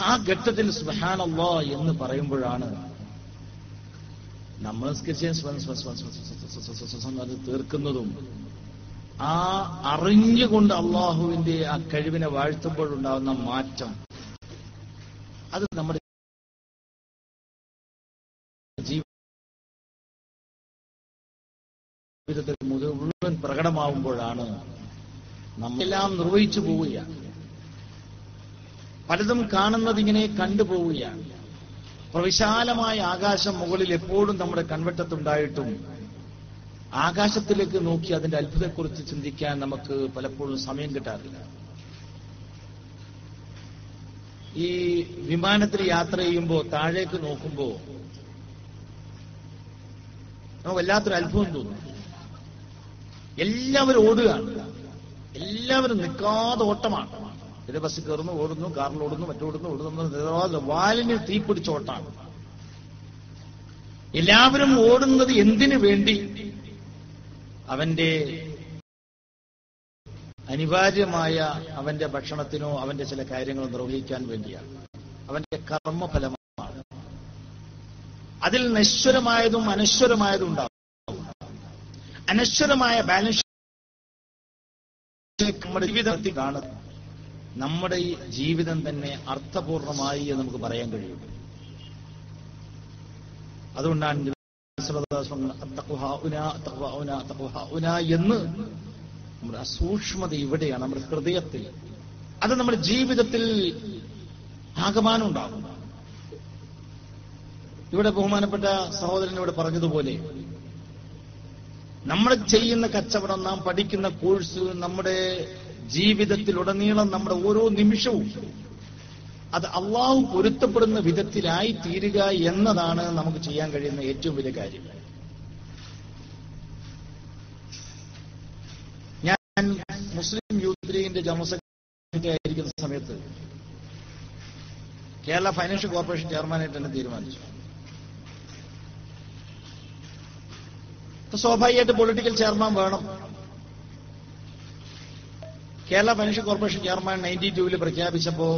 ആ ഘട്ടത്തിൽ സുബ്ഹാനല്ലാഹ് എന്ന് പറയുമ്പോഴാണ് നമ്മൾ അത് തീർക്കുന്നതും ആ അറിഞ്ഞുകൊണ്ട് അള്ളാഹുവിന്റെ ആ കഴിവിനെ വാഴ്ത്തുമ്പോഴുണ്ടാകുന്ന മാറ്റം, അത് നമ്മുടെ ജീവിതത്തിൽ മുഴുവൻ പ്രകടമാവുമ്പോഴാണ് നമ്മളെല്ലാം നിർവഹിച്ചു പോവുകയാണ്. പലതും കാണുന്നതിങ്ങനെ കണ്ടുപോവുകയാണ്. പ്രവിശാലമായ ആകാശം മുകളിൽ എപ്പോഴും നമ്മുടെ കൺവെട്ടത്തുണ്ടായിട്ടും ആകാശത്തിലേക്ക് നോക്കി അതിന്റെ അത്ഭുതത്തെക്കുറിച്ച് ചിന്തിക്കാൻ നമുക്ക് പലപ്പോഴും സമയം കിട്ടാറില്ല. ഈ വിമാനത്തിൽ യാത്ര ചെയ്യുമ്പോൾ താഴേക്ക് നോക്കുമ്പോൾ നമുക്ക് വല്ലാത്തൊരു അത്ഭുതം തോന്നും. എല്ലാവരും ഓടുകയാണ്, എല്ലാവരും നിൽക്കാതെ ഓട്ടമാണ്. ഇത് ബസ്സിൽ കയറുന്നു, ഓടുന്നു, കാറിൽ ഓടുന്നു, മറ്റോടുന്നു, ഓടുന്നു, വാലിന് തീപിടിച്ച ഓട്ടാണ്. എല്ലാവരും ഓടുന്നത് എന്തിനു വേണ്ടി? അവന്റെ അനിവാര്യമായ അവന്റെ ഭക്ഷണത്തിനോ അവന്റെ ചില കാര്യങ്ങളോ നിർവഹിക്കാൻ വേണ്ടിയാണ്. അവന്റെ കർമ്മഫലമാണ്. അതിൽ നശ്വരമായതും അനശ്വരമായതും ഉണ്ടാവും. അനശ്വരമായ ബാലൻസ് നമ്മുടെ ജീവിതത്തിൽ കാണുന്നു. നമ്മുടെ ഈ ജീവിതം തന്നെ അർത്ഥപൂർണമായി എന്ന് നമുക്ക് പറയാൻ കഴിയും. അതുകൊണ്ടാണ് എന്ന് നമ്മുടെ അസൂക്ഷ്മത ഇവിടെയാണ്, നമ്മുടെ ഹൃദയത്തിൽ. അത് നമ്മുടെ ജീവിതത്തിൽ ആകമാനം ഉണ്ടാകും. ഇവിടെ ബഹുമാനപ്പെട്ട സഹോദരൻ ഇവിടെ പറഞ്ഞതുപോലെ നമ്മൾ ചെയ്യുന്ന കച്ചവടം, നാം പഠിക്കുന്ന കോഴ്സ്, നമ്മുടെ ജീവിതത്തിലുടനീളം നമ്മുടെ ഓരോ നിമിഷവും അത് അള്ളാഹു പൊരുത്തപ്പെടുന്ന വിധത്തിലായി തീരുക എന്നതാണ് നമുക്ക് ചെയ്യാൻ കഴിയുന്ന ഏറ്റവും വലിയ കാര്യം. ഞാൻ മുസ്ലിം യൂത്ത് ലീഗിന്റെ ജനറൽ സെക്രട്ടറി ആയിരിക്കുന്ന സമയത്ത് കേരള ഫൈനാൻഷ്യൽ കോർപ്പറേഷൻ ചെയർമാനായിട്ട് തന്നെ തീരുമാനിച്ചു. സ്വാഭാവികമായിട്ട് പൊളിറ്റിക്കൽ ചെയർമാൻ വേണം. കേരള ഫൈനാൻഷ്യൽ കോർപ്പറേഷൻ ചെയർമാൻ 92 പ്രഖ്യാപിച്ചപ്പോ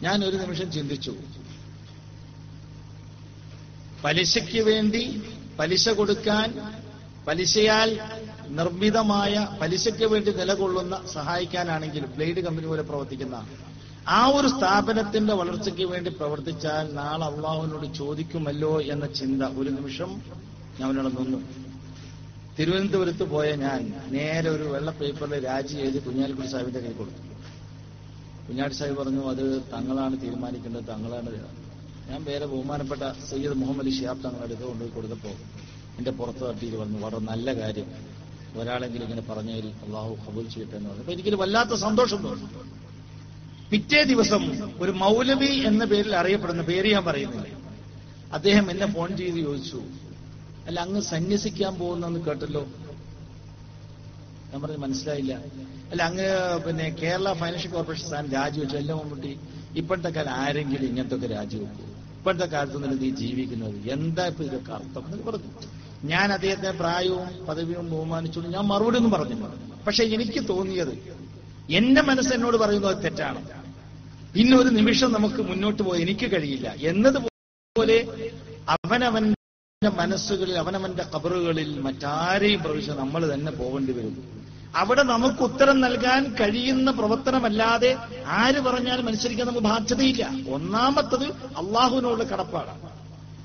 ഞാൻ ഒരു നിമിഷം ചിന്തിച്ചു, പലിശയ്ക്ക് വേണ്ടി പലിശ കൊടുക്കാൻ, പലിശയാൽ നിർമ്മിതമായ പലിശയ്ക്ക് വേണ്ടി നിലകൊള്ളുന്ന, സഹായിക്കാനാണെങ്കിലും ബ്ലേഡ് കമ്പനി പോലെ പ്രവർത്തിക്കുന്ന ആ ഒരു സ്ഥാപനത്തിന്റെ വളർച്ചയ്ക്ക് വേണ്ടി പ്രവർത്തിച്ചാൽ നാളെ അള്ളാഹുവിനോട് ചോദിക്കുമല്ലോ എന്ന ചിന്ത ഒരു നിമിഷം ഞാൻ അവനോട് നിന്നു. തിരുവനന്തപുരത്ത് പോയ ഞാൻ നേരെ ഒരു വെള്ള പേപ്പറിൽ രാജി എഴുതി കുഞ്ഞാലിക്കുട്ടി സാഹിബിന്റെ കയ്യിൽ കൊടുത്തു. കുഞ്ഞാലി സാഹിബ് പറഞ്ഞു, അത് തങ്ങളാണ് തീരുമാനിക്കേണ്ടത്, തങ്ങളാണ്. ഞാൻ വേറെ ബഹുമാനപ്പെട്ട സയ്യിദ് മുഹമ്മദ് ഷിഹാബ് തങ്ങളുടെ അടുത്ത് കൊണ്ടുപോയി കൊടുത്തപ്പോൾ എന്റെ പുറത്ത് തട്ടിയിട്ട് പറഞ്ഞു, വളരെ നല്ല കാര്യം, ഒരാളെങ്കിലും ഇങ്ങനെ പറഞ്ഞതിൽ അള്ളാഹു ഖബൂൽ ചെയ്യട്ടെ എന്ന് പറഞ്ഞു. അപ്പൊ എനിക്കൊരു വല്ലാത്ത സന്തോഷം തോന്നി. പിറ്റേ ദിവസം ഒരു മൗലവി എന്ന പേരിൽ അറിയപ്പെടുന്ന, പേര് ഞാൻ പറയുന്നില്ല, അദ്ദേഹം എന്നെ ഫോൺ ചെയ്ത് ചോദിച്ചു, അല്ല അങ്ങ് സന്യസിക്കാൻ പോകുന്നെന്ന് കേട്ടല്ലോ. ഞാൻ പറഞ്ഞു മനസ്സിലായില്ല. അല്ല അങ്ങ് കേരള ഫൈനാൻഷ്യൽ കോർപ്പറേഷൻ സ്ഥാനം രാജിവെച്ചു. എല്ലാം മമ്മൂട്ടി, ഇപ്പോഴത്തെ കാലം ആരെങ്കിലും ഇങ്ങനത്തെ ഒക്കെ രാജിവെക്കൂ? ഇപ്പോഴത്തെ കാലത്തൊന്നും നീ ജീവിക്കുന്നത് എന്താ ഇപ്പൊ ഇതൊക്കെ അർത്ഥം എന്ന് പറഞ്ഞു. ഞാൻ അദ്ദേഹത്തെ പ്രായവും പദവിയും ബഹുമാനിച്ചുകൊണ്ട് ഞാൻ മറുപടി ഒന്നും പറഞ്ഞില്ല. പക്ഷെ എനിക്ക് തോന്നിയത്, എന്റെ മനസ്സ് എന്നോട് പറയുന്നത് തെറ്റാണ്, പിന്നെ ഒരു നിമിഷം നമുക്ക് മുന്നോട്ട് പോയി എനിക്ക് കഴിയില്ല എന്നതുപോലെ അവനവന്റെ മനസ്സുകളിൽ, അവനവന്റെ ഖബറുകളിൽ മറ്റാരെയും പ്രവേശിച്ച് നമ്മൾ തന്നെ പോകേണ്ടി വരും. അവിടെ നമുക്ക് ഉത്തരം നൽകാൻ കഴിയുന്ന പ്രവർത്തനമല്ലാതെ ആര് പറഞ്ഞാലും അനുസരിക്കാൻ നമുക്ക് ബാധ്യതയില്ല. ഒന്നാമത്തത് അള്ളാഹുവിനോടുള്ള കടപ്പാടാണ്,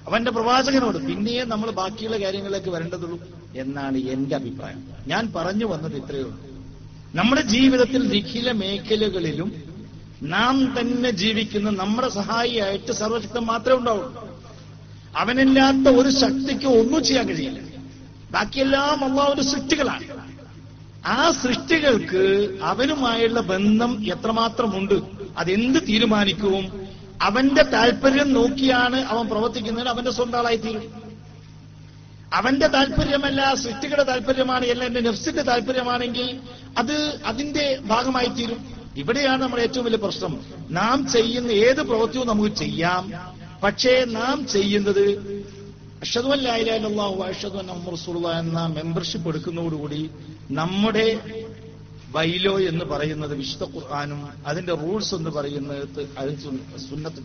അവന്റെ പ്രവാചകനോട്. പിന്നെയേ നമ്മൾ ബാക്കിയുള്ള കാര്യങ്ങളിലേക്ക് വരേണ്ടതുള്ളൂ എന്നാണ് എന്റെ അഭിപ്രായം. ഞാൻ പറഞ്ഞു വന്നത് ഇത്രയേ ഉള്ളൂ. നമ്മുടെ ജീവിതത്തിൽ നിഖില മേഖലകളിലും നാം തന്നെ ജീവിക്കുന്ന, നമ്മുടെ സഹായിയായിട്ട് സർവശക്തൻ മാത്രമേ ഉണ്ടാവുള്ളൂ. അവനില്ലാത്ത ഒരു ശക്തിക്ക് ഒന്നും ചെയ്യാൻ കഴിയില്ല. ബാക്കിയെല്ലാം അള്ളാഹുവിന്റെ സൃഷ്ടികളാണ്. ആ സൃഷ്ടികൾക്ക് അവനുമായുള്ള ബന്ധം എത്രമാത്രമുണ്ട്, അതെന്ത് തീരുമാനിക്കും, അവന്റെ താല്പര്യം നോക്കിയാണ് അവൻ പ്രവർത്തിക്കുന്നത്. അവന്റെ സ്വന്തം ആളായിത്തീരും. അവന്റെ താല്പര്യമല്ല സൃഷ്ടികളുടെ താല്പര്യമാണ്, എല്ലാം എന്റെ നഫ്സിന്റെ താല്പര്യമാണെങ്കിൽ അത് അതിന്റെ ഭാഗമായി തീരും. ഇവിടെയാണ് നമ്മുടെ ഏറ്റവും വലിയ പ്രശ്നം. നാം ചെയ്യുന്ന ഏത് പ്രവൃത്തിയും നമുക്ക് ചെയ്യാം, പക്ഷേ നാം ചെയ്യുന്നത് അഷ്ഹദു അൻ ലാ ഇലാഹ ഇല്ലല്ലാഹു വ അഷ്ഹദു അന്ന മുഹമ്മദൻ റസൂലുള്ളാഹി എന്ന മെമ്പർഷിപ്പ് എടുക്കുന്നതോടുകൂടി നമ്മുടെ ബൈലോ എന്ന് പറയുന്നത് വിശുദ്ധ ഖുർആനും അതിന്റെ റൂൾസ് എന്ന് പറയുന്നത് സുന്നത്തും,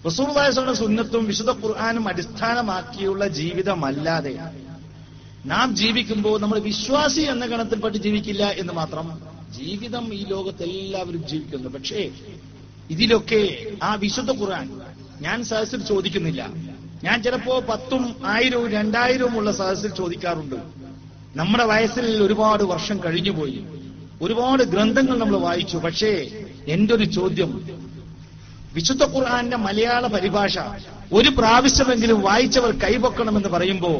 റസൂലുള്ളാഹി സ്വല്ലല്ലാഹു അലൈഹി സുന്നത്തും വിശുദ്ധ ഖുർആനും അടിസ്ഥാനമാക്കിയുള്ള ജീവിതമല്ലാതെ നാം ജീവിക്കുമ്പോൾ നമ്മൾ വിശ്വാസി എന്ന ഗണത്തിൽപ്പെട്ട് ജീവിക്കില്ല എന്ന് മാത്രം. ജീവിതം ഈ ലോകത്ത് എല്ലാവരും ജീവിക്കുന്നു. പക്ഷേ ഇതിലൊക്കെ ആ വിശുദ്ധ ഖുർആൻ ഞാൻ സദസ്സിൽ ചോദിക്കുന്നില്ല. ഞാൻ ചിലപ്പോ 10,000, 1000, 2000 ഉള്ള സദസ്സിൽ ചോദിക്കാറുണ്ട്. നമ്മുടെ വയസ്സിൽ ഒരുപാട് വർഷം കഴിഞ്ഞുപോയി, ഒരുപാട് ഗ്രന്ഥങ്ങൾ നമ്മൾ വായിച്ചു. പക്ഷേ എന്റെ ഒരു ചോദ്യം, വിശുദ്ധ ഖുർആന്റെ മലയാള പരിഭാഷ ഒരു പ്രാവശ്യമെങ്കിലും വായിച്ചവർ കൈപൊക്കണമെന്ന് പറയുമ്പോൾ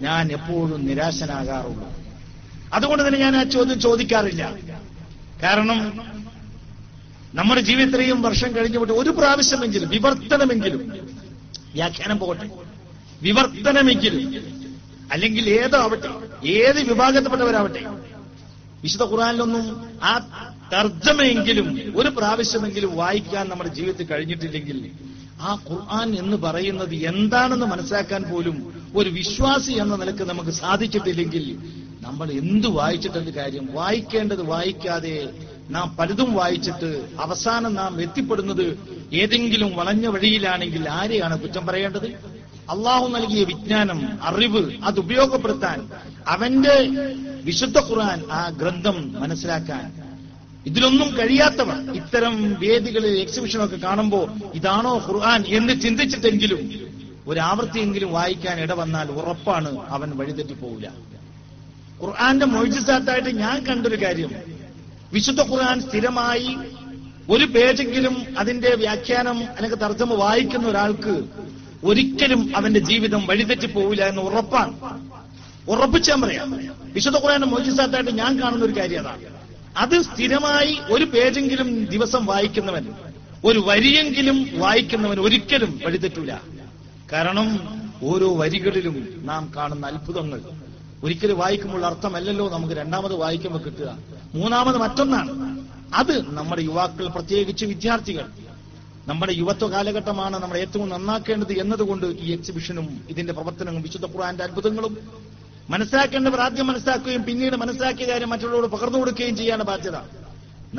ഞാൻ എപ്പോഴും നിരാശനാകാറുള്ളൂ. അതുകൊണ്ട് തന്നെ ഞാൻ ആ ചോദ്യം ചോദിക്കാറില്ല. കാരണം നമ്മുടെ ജീവിതത്തിലെയും വർഷം കഴിഞ്ഞുപോയിട്ട് ഒരു പ്രാവശ്യമെങ്കിലും, വിവർത്തനമെങ്കിലും, വ്യാഖ്യാനം പോകട്ടെ, വിവർത്തനമെങ്കിലും, അല്ലെങ്കിൽ ഏതാവട്ടെ, ഏത് വിഭാഗത്തിൽപ്പെട്ടവരാവട്ടെ, വിശുദ്ധ ഖുർആനിലൊന്നും ആ തർജ്ജമയെങ്കിലും ഒരു പ്രാവശ്യമെങ്കിലും വായിക്കാൻ നമ്മുടെ ജീവിതത്തിൽ കഴിഞ്ഞിട്ടില്ലെങ്കിൽ ആ ഖുർആൻ എന്ന് പറയുന്നത് എന്താണെന്ന് മനസ്സിലാക്കാൻ പോലും ഒരു വിശ്വാസി എന്ന നിലക്ക് നമുക്ക് സാധിച്ചിട്ടില്ലെങ്കിൽ നമ്മൾ എന്തു വായിച്ചിട്ടെന്ത് കാര്യം? വായിക്കേണ്ടത് വായിക്കാതെ നാം പലതും വായിച്ചിട്ട് അവസാനം നാം എത്തിപ്പെടുന്നത് ഏതെങ്കിലും വളഞ്ഞ വഴിയിലാണെങ്കിൽ ആരെയാണ് കുറ്റം പറയേണ്ടത്? അള്ളാഹു നൽകിയ വിജ്ഞാനം, അറിവ് അത് ഉപയോഗപ്പെടുത്താൻ, അവന്റെ വിശുദ്ധ ഖുർആൻ, ആ ഗ്രന്ഥം മനസ്സിലാക്കാൻ ഇതിലൊന്നും കഴിയാത്തവർ ഇത്തരം വേദികളിൽ എക്സിബിഷനൊക്കെ കാണുമ്പോൾ ഇതാണോ ഖുർആൻ എന്ന് ചിന്തിച്ചിട്ടെങ്കിലും ഒരാവർത്തിയെങ്കിലും വായിക്കാൻ ഇടവന്നാൽ ഉറപ്പാണ് അവൻ വഴിതെറ്റിപ്പോവില്ല. ഖുർആന്റെ മൊയ്ജിസാത്തായിട്ട് ഞാൻ കണ്ടൊരു കാര്യം, വിശുദ്ധ ഖുർആൻ സ്ഥിരമായി ഒരു പേജെങ്കിലും അതിന്റെ വ്യാഖ്യാനം അല്ലെങ്കിൽ തർജ്ജമ വായിക്കുന്ന ഒരാൾക്ക് ഒരിക്കലും അവന്റെ ജീവിതം വഴിതെറ്റിപ്പോവില്ല എന്ന് ഉറപ്പാണ്. ഉറപ്പിച്ചാൻ പറയാം. വിശുദ്ധ ഖുർആന്റെ മൊയ്ജിസാത്തായിട്ട് ഞാൻ കാണുന്ന ഒരു കാര്യം അതാണ്. അത് സ്ഥിരമായി ഒരു പേജെങ്കിലും ദിവസം വായിക്കുന്നവൻ, ഒരു വരിയെങ്കിലും വായിക്കുന്നവൻ ഒരിക്കലും വഴിതെറ്റൂല. കാരണം ഓരോ വരികളിലും നാം കാണുന്ന അത്ഭുതങ്ങൾ ഒരിക്കലും വായിക്കുമ്പോൾ അർത്ഥമല്ലല്ലോ നമുക്ക് രണ്ടാമത് വായിക്കുമ്പോൾ കിട്ടുക, മൂന്നാമത് മറ്റൊന്നാണ്. അത് നമ്മുടെ യുവാക്കൾ, പ്രത്യേകിച്ച് വിദ്യാർത്ഥികൾ, നമ്മുടെ യുവത്വ കാലഘട്ടമാണ് നമ്മൾ ഏറ്റവും നന്നാക്കേണ്ടത് എന്നതുകൊണ്ട് ഈ എക്സിബിഷനും ഇതിന്റെ പ്രവർത്തനവും വിശുദ്ധ ഖുർആന്റെ അത്ഭുതങ്ങളും മനസ്സിലാക്കേണ്ടവർ ആദ്യം മനസ്സിലാക്കുകയും പിന്നീട് മനസ്സിലാക്കിയ കാര്യം മറ്റുള്ളവരോട് പകർന്നു കൊടുക്കുകയും ചെയ്യാണ് ബാധ്യത.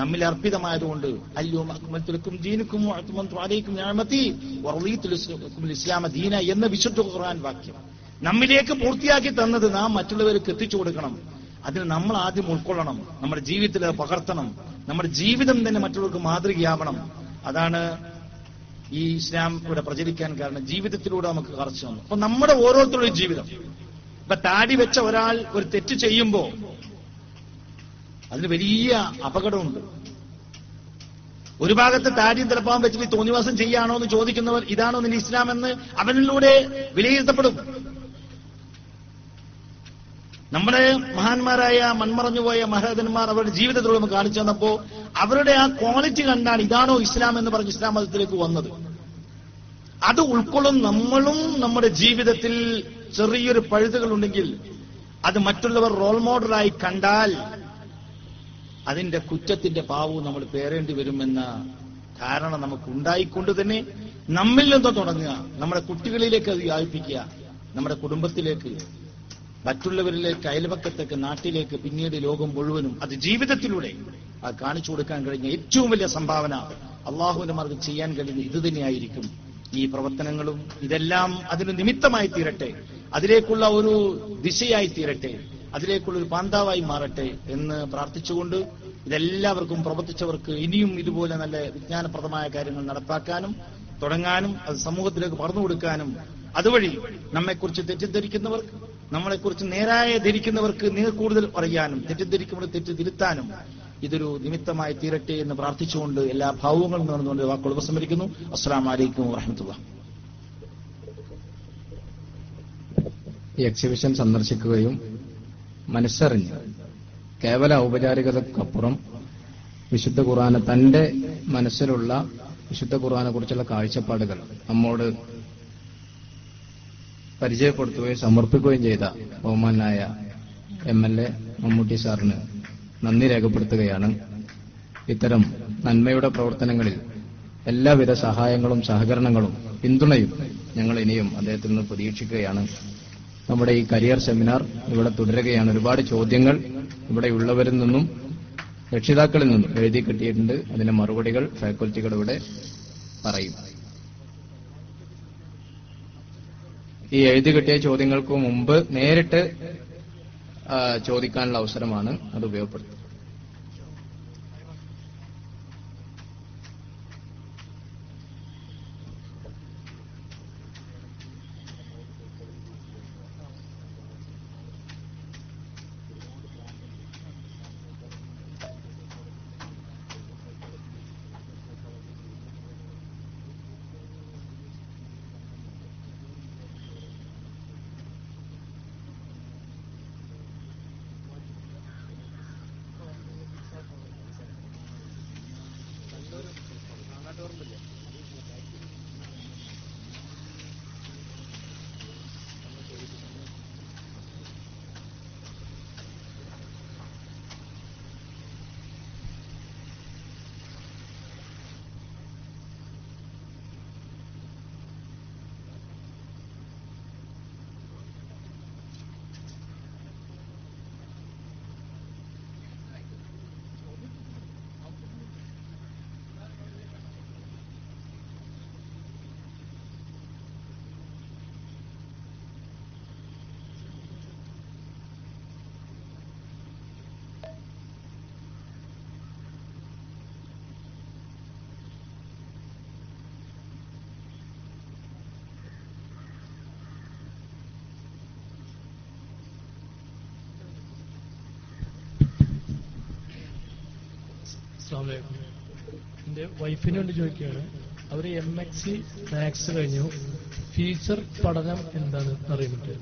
നമ്മിൽ അർപ്പിതമായതുകൊണ്ട് അല്യോ അക്മൽതുലക്കും ദീനുക്കും വഅത്മംതു അലൈക്കും നിഅമതി വറളീതു ലക്കും ഇസ്ലാമ ദീന എന്ന വിശുദ്ധ ഖുർആൻ വാക്യം നമ്മിലേക്ക് പൂർത്തിയാക്കി തന്നത് നാം മറ്റുള്ളവർക്ക് എത്തിച്ചു കൊടുക്കണം. അതിന് നമ്മൾ ആദ്യം ഉൾക്കൊള്ളണം, നമ്മുടെ ജീവിതത്തിൽ അത് പകർത്തണം, നമ്മുടെ ജീവിതം തന്നെ മറ്റുള്ളവർക്ക് മാതൃകയാവണം. അതാണ് ഈ ഇസ്ലാം ഇവിടെ പ്രചരിക്കാൻ കാരണം. ജീവിതത്തിലൂടെ നമുക്ക് കറച്ചു വന്നു. അപ്പൊ നമ്മുടെ ഓരോരുത്തരുടെയും ജീവിതം, ഇപ്പൊ താടി വെച്ച ഒരാൾ ഒരു തെറ്റ് ചെയ്യുമ്പോ അതിന് വലിയ അപകടമുണ്ട്. ഒരു ഭാഗത്ത് താടിയും തലപ്പാൻ വെച്ചിട്ട് തോന്നിവാസം ചെയ്യാണോ എന്ന് ചോദിക്കുന്നവർ ഇതാണോ നിന്റെ ഇസ്ലാം എന്ന് അവനിലൂടെ വിലയിരുത്തപ്പെടും. നമ്മുടെ മഹാന്മാരായ മൺമറഞ്ഞുപോയ മഹാരഥന്മാർ അവരുടെ ജീവിതത്തിലൂടെ നമുക്ക് കാണിച്ചു തന്നപ്പോ അവരുടെ ആ ക്വാളിറ്റി കണ്ടാണ് ഇതാണോ ഇസ്ലാം എന്ന് പറഞ്ഞ് ഇസ്ലാം മതത്തിലേക്ക് വന്നത്. അത് ഉൾക്കൊള്ളും നമ്മളും നമ്മുടെ ജീവിതത്തിൽ ചെറിയൊരു പഴുതുകളുണ്ടെങ്കിൽ അത് മറ്റുള്ളവർ റോൾ മോഡലായി കണ്ടാൽ അതിന്റെ കുറ്റത്തിന്റെ പാവവും നമ്മൾ പേറേണ്ടി വരുമെന്ന ധാരണ നമുക്ക് ഉണ്ടായിക്കൊണ്ട് തന്നെ നമ്മിൽ നിന്ന് തുടങ്ങുക, നമ്മുടെ കുട്ടികളിലേക്ക് അത് വ്യാപിപ്പിക്കുക, നമ്മുടെ കുടുംബത്തിലേക്ക്, മറ്റുള്ളവരിലേക്ക്, അയൽപക്കത്തേക്ക്, നാട്ടിലേക്ക്, പിന്നീട് ലോകം മുഴുവനും അത് ജീവിതത്തിലൂടെ അത് കാണിച്ചു കൊടുക്കാൻ കഴിഞ്ഞ ഏറ്റവും വലിയ സംഭാവന അള്ളാഹുവിന്റെ മാർഗ്ഗം ചെയ്യാൻ കഴിയുന്നത് ഇത് തന്നെയായിരിക്കും. ഈ പ്രവർത്തനങ്ങളും ഇതെല്ലാം അതിന് നിമിത്തമായി തീരട്ടെ, അതിലേക്കുള്ള ഒരു ദിശയായി തീരട്ടെ, അതിലേക്കുള്ള ഒരു പാന്താവായി മാറട്ടെ എന്ന് പ്രാർത്ഥിച്ചുകൊണ്ട് ഇതെല്ലാവർക്കും പ്രവർത്തിച്ചവർക്ക് ഇനിയും ഇതുപോലെ നല്ല വിജ്ഞാനപ്രദമായ കാര്യങ്ങൾ നടപ്പാക്കാനും തുടങ്ങാനും അത് സമൂഹത്തിലേക്ക് പറഞ്ഞു കൊടുക്കാനും അതുവഴി നമ്മെക്കുറിച്ച് തെറ്റിദ്ധരിക്കുന്നവർക്ക്, നമ്മളെക്കുറിച്ച് നേരായ ധരിക്കുന്നവർക്ക് കൂടുതൽ പറയാനും തെറ്റിദ്ധരിക്കുമ്പോൾ തെറ്റ് തിരുത്താനും ഇതൊരു നിമിത്തമായി തീരട്ടെ എന്ന് പ്രാർത്ഥിച്ചുകൊണ്ട് എല്ലാ ഭാവങ്ങളും നേർന്നുകൊണ്ട് വാക്കുകൾ ഉപസംഹരിക്കുന്നു. അസ്സലാമു അലൈക്കും വറഹ്മത്തുള്ളാഹി. ഈ എക്സിബിഷൻ സന്ദർശിക്കുകയും മനസ്സറിഞ്ഞ് കേവല ഔപചാരികതക്കപ്പുറം വിശുദ്ധ ഖുർആനെ തന്റെ മനസ്സിലുള്ള വിശുദ്ധ ഖുർആനെ കുറിച്ചുള്ള കാഴ്ചപ്പാടുകൾ നമ്മോട് പരിചയപ്പെടുത്തുകയും സമർപ്പിക്കുകയും ചെയ്ത ബഹുമാനായ MLA മമ്മൂട്ടി സാറിന് നന്ദി രേഖപ്പെടുത്തുകയാണ്. ഇത്തരം നന്മയുടെ പ്രവർത്തനങ്ങളിൽ എല്ലാവിധ സഹായങ്ങളും സഹകരണങ്ങളും പിന്തുണയും ഞങ്ങൾ ഇനിയും അദ്ദേഹത്തിൽ നിന്ന് പ്രതീക്ഷിക്കുകയാണ്. നമ്മുടെ ഈ കരിയർ സെമിനാർ ഇവിടെ തുടരുകയാണ്. ഒരുപാട് ചോദ്യങ്ങൾ ഇവിടെയുള്ളവരിൽ നിന്നും രക്ഷിതാക്കളിൽ നിന്നും എഴുതി കിട്ടിയിട്ടുണ്ട്. അതിന്റെ മറുപടികൾ ഫാക്കൽറ്റികൾ ഇവിടെ പറയും. ഈ എഴുതി കിട്ടിയ ചോദ്യങ്ങൾക്ക് മുമ്പ് നേരിട്ട് ചോദിക്കാനുള്ള അവസരമാണ്, അത് ഉപയോഗപ്പെടുത്തുന്നത്. അസ്സലാമു അലൈക്കും. എന്റെ വൈഫിന് വേണ്ടി ചോദിക്കുകയാണ്. അവർ MSc മാത്സ് കഴിഞ്ഞു. ഫ്യൂച്ചർ പഠനം എന്താണ് അറിയാൻ പറ്റും?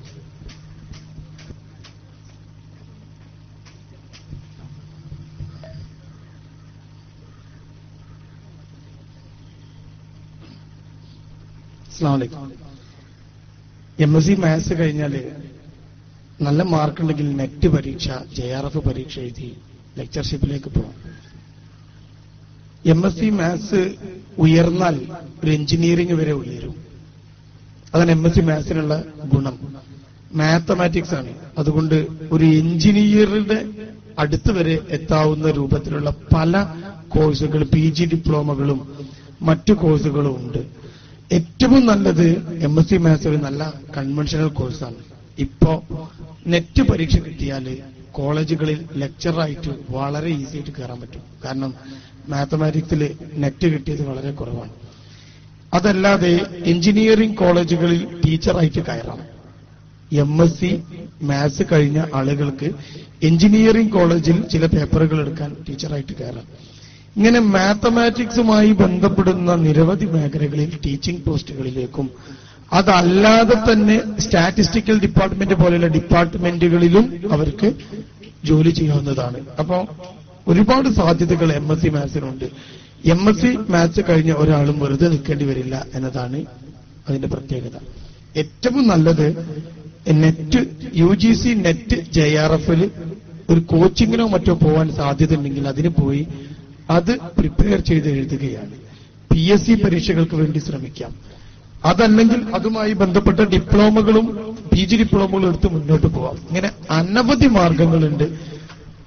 അസ്സലാമു അലൈക്കും. MSc മാത്സ് കഴിഞ്ഞാൽ നല്ല മാർക്ക് ഉണ്ടെങ്കിൽ നെറ്റ് പരീക്ഷ, JRF പരീക്ഷ എഴുതി ലെക്ചർഷിപ്പിലേക്ക് പോകാം. MSc മാത്സ് ഉയർന്നാൽ ഒരു എഞ്ചിനീയറിംഗ് വരെ ഉയരും. അതാണ് MSc മാത്സിനുള്ള ഗുണം. മാത്തമാറ്റിക്സ് ആണ്. അതുകൊണ്ട് ഒരു എഞ്ചിനീയറുടെ അടുത്ത് വരെ എത്താവുന്ന രൂപത്തിലുള്ള പല കോഴ്സുകൾ, PG ഡിപ്ലോമകളും മറ്റു കോഴ്സുകളും ഉണ്ട്. ഏറ്റവും നല്ലത് MSc മാത്സ് ഒരു നല്ല കൺവെൻഷണൽ കോഴ്സാണ്. ഇപ്പോ നെറ്റ് പരീക്ഷ കിട്ടിയാൽ കോളേജുകളിൽ ലെക്ചറായിട്ട് വളരെ ഈസി ആയിട്ട് കയറാൻ പറ്റും. കാരണം മാത്തമാറ്റിക്സിൽ നെറ്റ് കിട്ടിയത് വളരെ കുറവാണ്. അതല്ലാതെ എഞ്ചിനീയറിംഗ് കോളേജുകളിൽ ടീച്ചറായിട്ട് കയറാം. MSc മാത്സ് കഴിഞ്ഞ ആളുകൾക്ക് എഞ്ചിനീയറിംഗ് കോളേജിൽ ചില പേപ്പറുകൾ എടുക്കാൻ ടീച്ചറായിട്ട് കയറാം. ഇങ്ങനെ മാത്തമാറ്റിക്സുമായി ബന്ധപ്പെടുന്ന നിരവധി മേഖലകളിൽ ടീച്ചിംഗ് പോസ്റ്റുകളിലേക്കും അതല്ലാതെ തന്നെ സ്റ്റാറ്റിസ്റ്റിക്കൽ ഡിപ്പാർട്ട്മെന്റ് പോലെയുള്ള ഡിപ്പാർട്ട്മെന്റുകളിലും അവർക്ക് ജോലി ചെയ്യാവുന്നതാണ്. അപ്പോ ഒരുപാട് സാധ്യതകൾ MSc മാത്സിനുണ്ട്. MSc മാത്സ് കഴിഞ്ഞ ഒരാളും വെറുതെ നിൽക്കേണ്ടി വരില്ല എന്നതാണ് അതിന്റെ പ്രത്യേകത. ഏറ്റവും നല്ലത് നെറ്റ് UGC നെറ്റ് JRFൽ ഒരു കോച്ചിങ്ങിനോ മറ്റോ പോകാൻ സാധ്യത ഉണ്ടെങ്കിൽ അതിന് പോയി അത് പ്രിപ്പയർ ചെയ്ത് എഴുതുകയാണ്. PSC പരീക്ഷകൾക്ക് വേണ്ടി ശ്രമിക്കാം. അതല്ലെങ്കിൽ അതുമായി ബന്ധപ്പെട്ട ഡിപ്ലോമകളും PG ഡിപ്ലോമകളും എടുത്ത് മുന്നോട്ട് പോവാം. ഇങ്ങനെ അനവധി മാർഗങ്ങളുണ്ട്.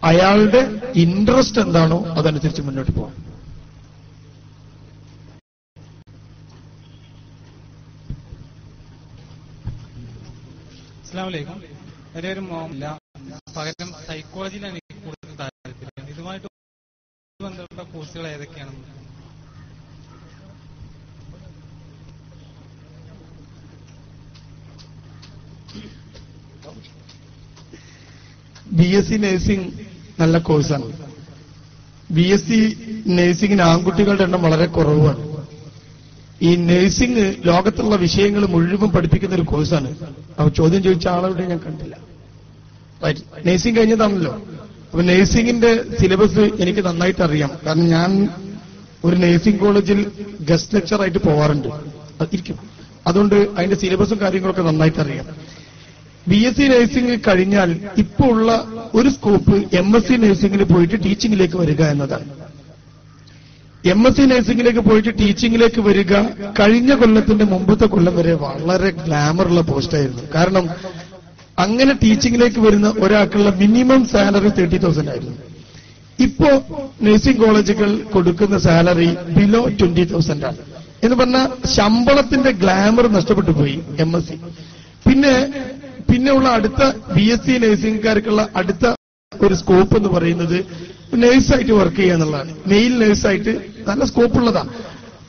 അയാളുടെ ഇൻട്രസ്റ്റ് എന്താണോ അതനുസരിച്ച് മുന്നോട്ട് പോവാം. അസ്സലാമു അലൈക്കും. എൻ്റെ ഒരു മോമില്ല, പകരം സൈക്കോളജിയിലാണ് എനിക്ക് കൂടുതൽ താല്പര്യം. ഇതുമായിട്ട് ബന്ധപ്പെട്ട കോഴ്സുകൾ ഏതൊക്കെയാണ്? BSc നഴ്സിംഗ് നല്ല കോഴ്സാണ്. BSc നഴ്സിംഗിന് ആൺകുട്ടികളുടെ എണ്ണം വളരെ കുറവാണ്. ഈ നഴ്സിംഗ് ലോകത്തുള്ള വിഷയങ്ങൾ മുഴുവൻ പഠിപ്പിക്കുന്ന ഒരു കോഴ്സാണ്. അപ്പൊ ചോദ്യം ചോദിച്ച ആളവിടെ ഞാൻ കണ്ടില്ല. നഴ്സിംഗ് കഴിഞ്ഞതാണല്ലോ. അപ്പൊ നഴ്സിംഗിന്റെ സിലബസ് എനിക്ക് നന്നായിട്ട് അറിയാം. കാരണം ഞാൻ ഒരു നഴ്സിംഗ് കോളേജിൽ ഗസ്റ്റ് ലെക്ചറായിട്ട് പോവാറുണ്ട്. ഇരിക്കും. അതുകൊണ്ട് അതിന്റെ സിലബസും കാര്യങ്ങളൊക്കെ നന്നായിട്ട് അറിയാം. BSc നഴ്സിംഗ് കഴിഞ്ഞാൽ ഇപ്പോൾ ഉള്ള ഒരു സ്കോപ്പ് MSc നഴ്സിംഗിൽ പോയിട്ട് ടീച്ചിങ്ങിലേക്ക് വരിക എന്നതാണ്. MSc നഴ്സിംഗിലേക്ക് പോയിട്ട് ടീച്ചിങ്ങിലേക്ക് വരിക കഴിഞ്ഞ കൊല്ലത്തിന്റെ മുമ്പത്തെ കൊല്ലം വരെ വളരെ ഗ്ലാമറുള്ള പോസ്റ്റായിരുന്നു. കാരണം അങ്ങനെ ടീച്ചിങ്ങിലേക്ക് വരുന്ന ഒരാൾക്കുള്ള മിനിമം സാലറി 30,000 ആയിരുന്നു. ഇപ്പോ നഴ്സിംഗ് കോളേജുകൾ കൊടുക്കുന്ന സാലറി ബിലോ 20,000 ആണ്. എന്ന് പറഞ്ഞാൽ ശമ്പളത്തിന്റെ ഗ്ലാമർ നഷ്ടപ്പെട്ടു പോയി MSc. പിന്നെയുള്ള അടുത്ത BSc നഴ്സിംഗുകാർക്കുള്ള അടുത്ത ഒരു സ്കോപ്പ് എന്ന് പറയുന്നത് നേഴ്സായിട്ട് വർക്ക് ചെയ്യുക എന്നുള്ളതാണ്. മെയിൽ നേഴ്സായിട്ട് നല്ല സ്കോപ്പുള്ളതാണ്.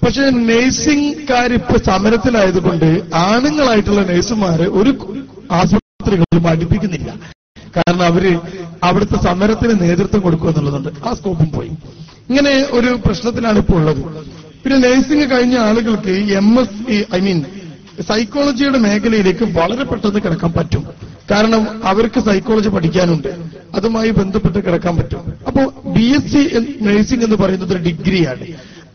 പക്ഷെ നേഴ്സിംഗുകാരിപ്പോ സമരത്തിലായതുകൊണ്ട് ആണുങ്ങളായിട്ടുള്ള നേഴ്സുമാര് ഒരു ആശുപത്രികളും അടുപ്പിക്കുന്നില്ല. കാരണം അവര് അവിടുത്തെ സമരത്തിന് നേതൃത്വം കൊടുക്കുക എന്നുള്ളതുണ്ട്. ആ സ്കോപ്പും പോയി. ഇങ്ങനെ ഒരു പ്രശ്നത്തിലാണ് ഇപ്പോൾ ഉള്ളത്. പിന്നെ നേഴ്സിംഗ് കഴിഞ്ഞ ആളുകൾക്ക് സൈക്കോളജിയുടെ മേഖലയിലേക്ക് വളരെ പെട്ടെന്ന് കിടക്കാൻ പറ്റും. കാരണം അവർക്ക് സൈക്കോളജി പഠിക്കാനുണ്ട്. അതുമായി ബന്ധപ്പെട്ട് കിടക്കാൻ പറ്റും. അപ്പോ BSc നഴ്സിംഗ് എന്ന് പറയുന്നത് ഒരു ഡിഗ്രിയാണ്.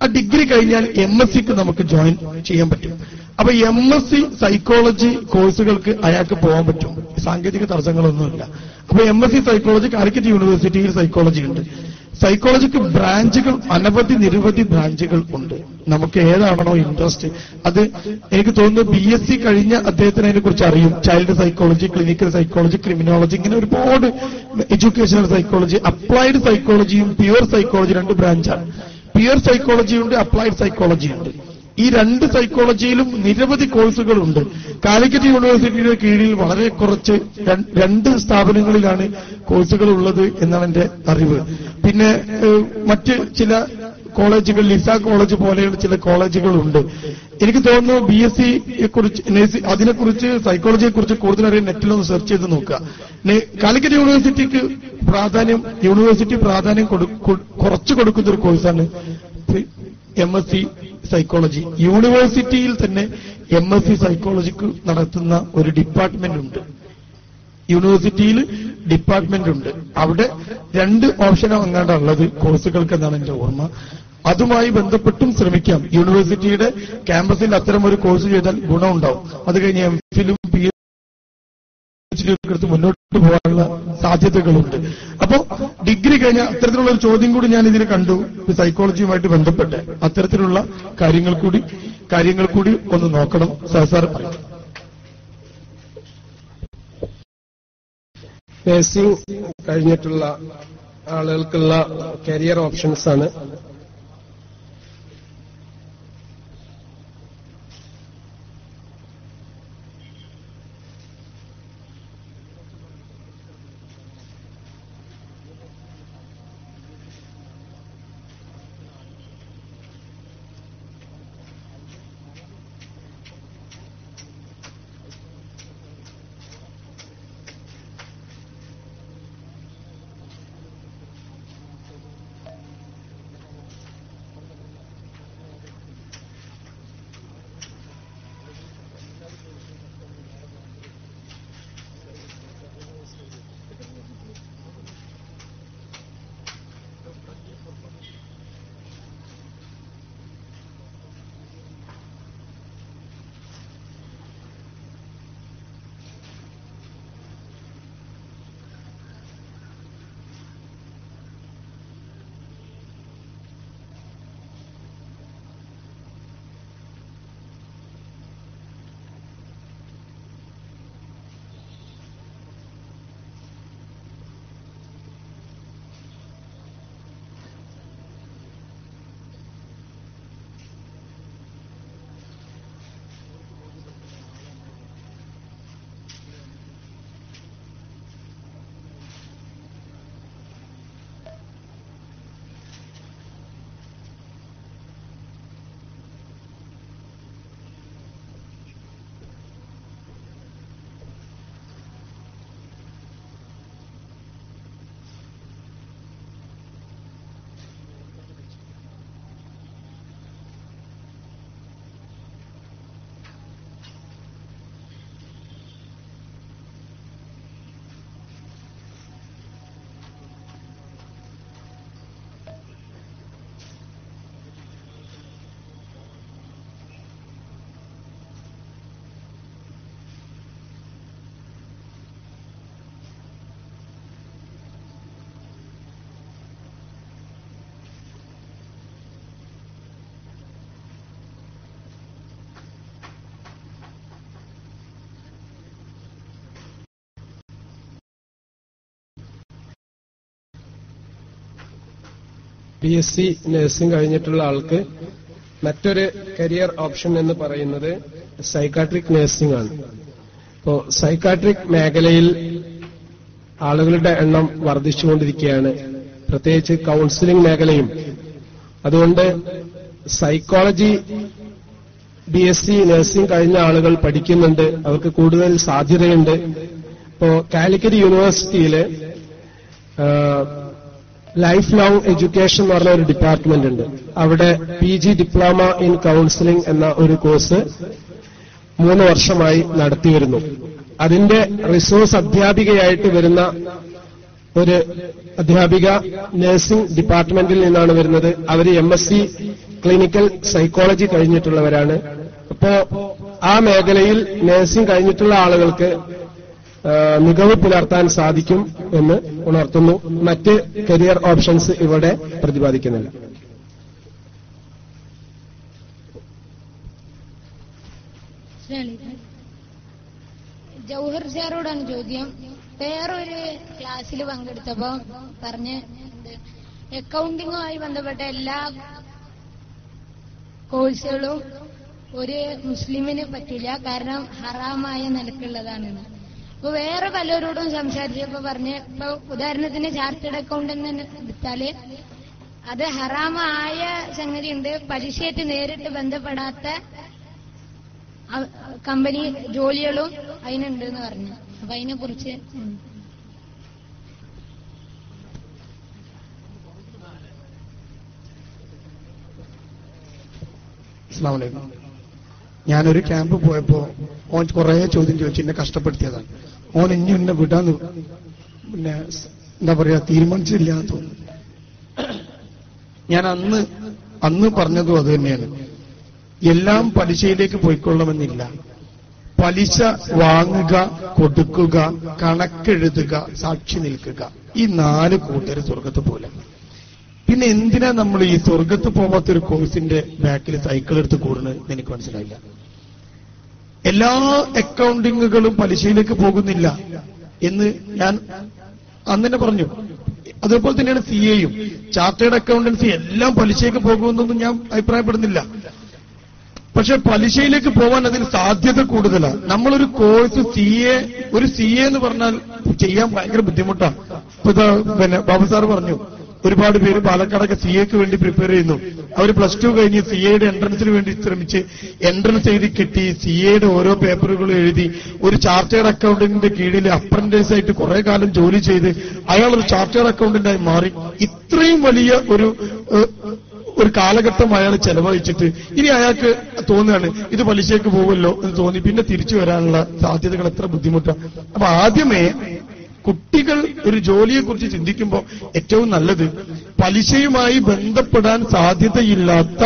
ആ ഡിഗ്രി കഴിഞ്ഞാൽ MScക്ക് നമുക്ക് ജോയിൻ ചെയ്യാൻ പറ്റും. അപ്പൊ MSc സൈക്കോളജി കോഴ്സുകൾക്ക് അയാൾക്ക് പോകാൻ പറ്റും. സാങ്കേതിക തടസ്സങ്ങളൊന്നുമില്ല. അപ്പൊ MSc സൈക്കോളജി കാലിക്കറ്റ് യൂണിവേഴ്സിറ്റിയിൽ സൈക്കോളജി ഉണ്ട്. സൈക്കോളജിക്ക് ബ്രാഞ്ചുകൾ നിരവധി ബ്രാഞ്ചുകൾ ഉണ്ട്. നമുക്ക് ഏതാണോ ഇൻട്രസ്റ്റ് അത് എനിക്ക് തോന്നുന്നു BSc കഴിഞ്ഞ അദ്ദേഹത്തിന് അതിനെക്കുറിച്ച് അറിയും. Child psychology, clinical psychology, criminology, ഇങ്ങനെ ഒരുപാട് എഡ്യൂക്കേഷണൽ സൈക്കോളജി, അപ്ലൈഡ് സൈക്കോളജിയും പ്യുവർ സൈക്കോളജി 2 ബ്രാഞ്ചാണ്. പ്യുവർ സൈക്കോളജിയുണ്ട്, അപ്ലൈഡ് സൈക്കോളജിയുണ്ട്. ഈ 2 സൈക്കോളജിയിലും നിരവധി കോഴ്സുകളുണ്ട്. കാലിക്കറ്റ് യൂണിവേഴ്സിറ്റിയുടെ കീഴിൽ വളരെ കുറച്ച് 2 സ്ഥാപനങ്ങളിലാണ് കോഴ്സുകൾ ഉള്ളത് എന്നാണ് എന്റെ അറിവ്. പിന്നെ മറ്റ് ചില കോളേജുകൾ, ലിസ കോളേജ് പോലെയുള്ള ചില കോളേജുകളുണ്ട്. എനിക്ക് തോന്നുന്നു BSc കുറിച്ച് അതിനെക്കുറിച്ച് സൈക്കോളജിയെ കുറിച്ച് കൂടുതൽ അറിയാൻ നെറ്റിലൊന്ന് സെർച്ച് ചെയ്ത് നോക്കുക. കാലിക്കറ്റ് യൂണിവേഴ്സിറ്റിക്ക് യൂണിവേഴ്സിറ്റി പ്രാധാന്യം കുറച്ചു കൊടുക്കുന്ന ഒരു കോഴ്സാണ് MSc സൈക്കോളജി. യൂണിവേഴ്സിറ്റിയിൽ തന്നെ MSc സൈക്കോളജിക്ക് നടത്തുന്ന ഒരു ഡിപ്പാർട്ട്മെന്റ് ഉണ്ട്. യൂണിവേഴ്സിറ്റിയിൽ ഡിപ്പാർട്ട്മെന്റ് ഉണ്ട്. അവിടെ 2 ഓപ്ഷനോ അങ്ങാണ്ടുള്ളത് കോഴ്സുകൾക്ക് എന്നാണ് എന്റെ ഓർമ്മ. അതുമായി ബന്ധപ്പെട്ടും ശ്രമിക്കാം. യൂണിവേഴ്സിറ്റിയുടെ ക്യാമ്പസിൽ അത്തരം ഒരു കോഴ്സ് ചെയ്താൽ ഗുണമുണ്ടാവും. അത് കഴിഞ്ഞ് MPhilഉം PhD ഒക്കെ എടുത്ത് മുന്നോട്ട് പോകാനുള്ള സാധ്യതകളുണ്ട്. അപ്പോ ഡിഗ്രി കഴിഞ്ഞ അത്തരത്തിലുള്ള ഒരു ചോദ്യം കൂടി ഞാൻ ഇതിൽ കണ്ടു. സൈക്കോളജിയുമായിട്ട് ബന്ധപ്പെട്ട് അത്തരത്തിലുള്ള കാര്യങ്ങൾ കൂടി ഒന്ന് നോക്കണം. സാർ പറയും. നഴ്സിംഗ് കഴിഞ്ഞിട്ടുള്ള ആളുകൾക്കുള്ള കരിയർ ഓപ്ഷൻസ് ആണ്. BSc നഴ്സിംഗ് കഴിഞ്ഞിട്ടുള്ള ആൾക്ക് മറ്റൊരു കരിയർ ഓപ്ഷൻ എന്ന് പറയുന്നത് സൈക്കാട്രിക് നഴ്സിംഗ് ആണ്. ഇപ്പോ സൈക്കാട്രിക് മേഖലയിൽ ആളുകളുടെ എണ്ണം വർദ്ധിച്ചുകൊണ്ടിരിക്കുകയാണ്, പ്രത്യേകിച്ച് കൗൺസിലിംഗ് മേഖലയും. അതുകൊണ്ട് സൈക്കോളജി BSc നഴ്സിംഗ് കഴിഞ്ഞ ആളുകൾ പഠിക്കുന്നുണ്ട്, അവർക്ക് കൂടുതൽ സാധ്യതയുണ്ട്. ഇപ്പോ കാലിക്കറ്റ് യൂണിവേഴ്സിറ്റിയില് ലൈഫ് ലോങ് എഡ്യൂക്കേഷൻ എന്ന് പറഞ്ഞ ഒരു ഡിപ്പാർട്ട്മെന്റ് ഉണ്ട്. അവിടെ PG ഡിപ്ലോമ ഇൻ കൗൺസിലിംഗ് എന്ന ഒരു കോഴ്സ് 3 വർഷമായി നടത്തിവരുന്നു. അതിന്റെ റിസോഴ്സ് അധ്യാപികയായിട്ട് വരുന്ന ഒരു അധ്യാപിക നഴ്സിംഗ് ഡിപ്പാർട്ട്മെന്റിൽ നിന്നാണ് വരുന്നത്. അവർ MSc ക്ലിനിക്കൽ സൈക്കോളജി കഴിഞ്ഞിട്ടുള്ളവരാണ്. അപ്പോ ആ മേഖലയിൽ നഴ്സിംഗ് കഴിഞ്ഞിട്ടുള്ള ആളുകൾക്ക് മികവ് പുലർത്താൻ സാധിക്കും എന്ന് ഉണർത്തുന്നു. മറ്റ് കരിയർ ഓപ്ഷൻസ് ഇവിടെ പ്രതിപാദിക്കുന്നില്ല. ജൗഹർ സാറോടാണ് ചോദ്യം. വേറൊരു ക്ലാസ്സിൽ പങ്കെടുത്തപ്പോ പറഞ്ഞ് അക്കൗണ്ടിങ്ങുമായി ബന്ധപ്പെട്ട എല്ലാ കോഴ്സുകളും ഒരു മുസ്ലിമിന് പറ്റില്ല, കാരണം ഹറാമായ നിലക്കുള്ളതാണെന്ന്. അപ്പൊ വേറെ പലരോടും സംസാരിച്ചപ്പോ പറഞ്ഞ്, ഇപ്പൊ ഉദാഹരണത്തിന് ചാർട്ടേഡ് അക്കൗണ്ടന്റ് എടുത്താല് അത് ഹറാമായ സംഗതിയുണ്ട്, പലിശയായിട്ട് നേരിട്ട് ബന്ധപ്പെടാത്ത കമ്പനി ജോലികളും അതിനുണ്ട് എന്ന് പറഞ്ഞു. അപ്പൊ അതിനെ കുറിച്ച് അസ്സലാമു അലൈക്കും. ഞാനൊരു ക്യാമ്പ് പോയപ്പോ ഓൻ കുറെ ചോദ്യം ചോദിച്ചു, എന്നെ കഷ്ടപ്പെടുത്തിയതാണ്. ഓൻ ഇനി എന്നെ വിടാന്ന് പിന്നെ എന്താ പറയാ തീരുമാനിച്ചില്ല എന്ന് തോന്നുന്നു. ഞാൻ അന്ന് പറഞ്ഞതും അത് തന്നെയാണ്. എല്ലാം പലിശയിലേക്ക് പോയിക്കൊള്ളണമെന്നില്ല. പലിശ വാങ്ങുക, കൊടുക്കുക, കണക്കെഴുതുക, സാക്ഷി നിൽക്കുക, ഈ 4 കൂട്ടർ സ്വർഗത്ത് പോലെ. പിന്നെ എന്തിനാ നമ്മൾ ഈ സ്വർഗത്ത് പോകാത്തൊരു കോഴ്സിന്റെ ബാക്കിൽ സൈക്കിൾ എടുത്ത് കൂടുന്നത് എനിക്ക് മനസ്സിലായില്ല. എല്ലാ അക്കൗണ്ടിങ്ങുകളും പലിശയിലേക്ക് പോകുന്നില്ല എന്ന് ഞാൻ അന്ന് തന്നെ പറഞ്ഞു. അതുപോലെ തന്നെയാണ് CA-യും ചാർട്ടേഡ് അക്കൗണ്ടൻസി എല്ലാം പലിശയ്ക്ക് പോകുമെന്നൊന്നും ഞാൻ അഭിപ്രായപ്പെടുന്നില്ല. പക്ഷെ പലിശയിലേക്ക് പോകാൻ അതിന് സാധ്യത കൂടുതലാണ്. നമ്മളൊരു കോഴ്സ് ഒരു CA എന്ന് പറഞ്ഞാൽ ചെയ്യാൻ ഭയങ്കര ബുദ്ധിമുട്ടാണ്. ഇപ്പൊ പിന്നെ ബാബു സാർ പറഞ്ഞു, ഒരുപാട് പേര് പാലക്കാടൊക്കെ CA-ക്ക് വേണ്ടി പ്രിപ്പയർ ചെയ്യുന്നു. അവർ +2 കഴിഞ്ഞ് CA-യുടെ എൻട്രൻസിന് വേണ്ടി ശ്രമിച്ച് എൻട്രൻസ് എഴുതി കിട്ടി, CA-യുടെ ഓരോ പേപ്പറുകളും എഴുതി ഒരു ചാർട്ടേഡ് അക്കൗണ്ടന്റിന്റെ കീഴിൽ അപ്രന്റീസ് ആയിട്ട് കുറെ കാലം ജോലി ചെയ്ത് അയാൾ ഒരു ചാർട്ടേഡ് അക്കൗണ്ടന്റായി മാറി. ഇത്രയും വലിയ ഒരു കാലഘട്ടം അയാൾ ചെലവഴിച്ചിട്ട് ഇനി അയാൾക്ക് തോന്നുകയാണ് ഇത് പലിശയ്ക്ക് പോകുമല്ലോ എന്ന് തോന്നി പിന്നെ തിരിച്ചു വരാനുള്ള സാധ്യതകൾ എത്ര ബുദ്ധിമുട്ടാണ്. അപ്പൊ ആദ്യമേ കുട്ടികൾ ഒരു ജോലിയെക്കുറിച്ച് ചിന്തിക്കുമ്പോൾ ഏറ്റവും നല്ലത് പലിശയുമായി ബന്ധപ്പെടാൻ സാധ്യതയില്ലാത്ത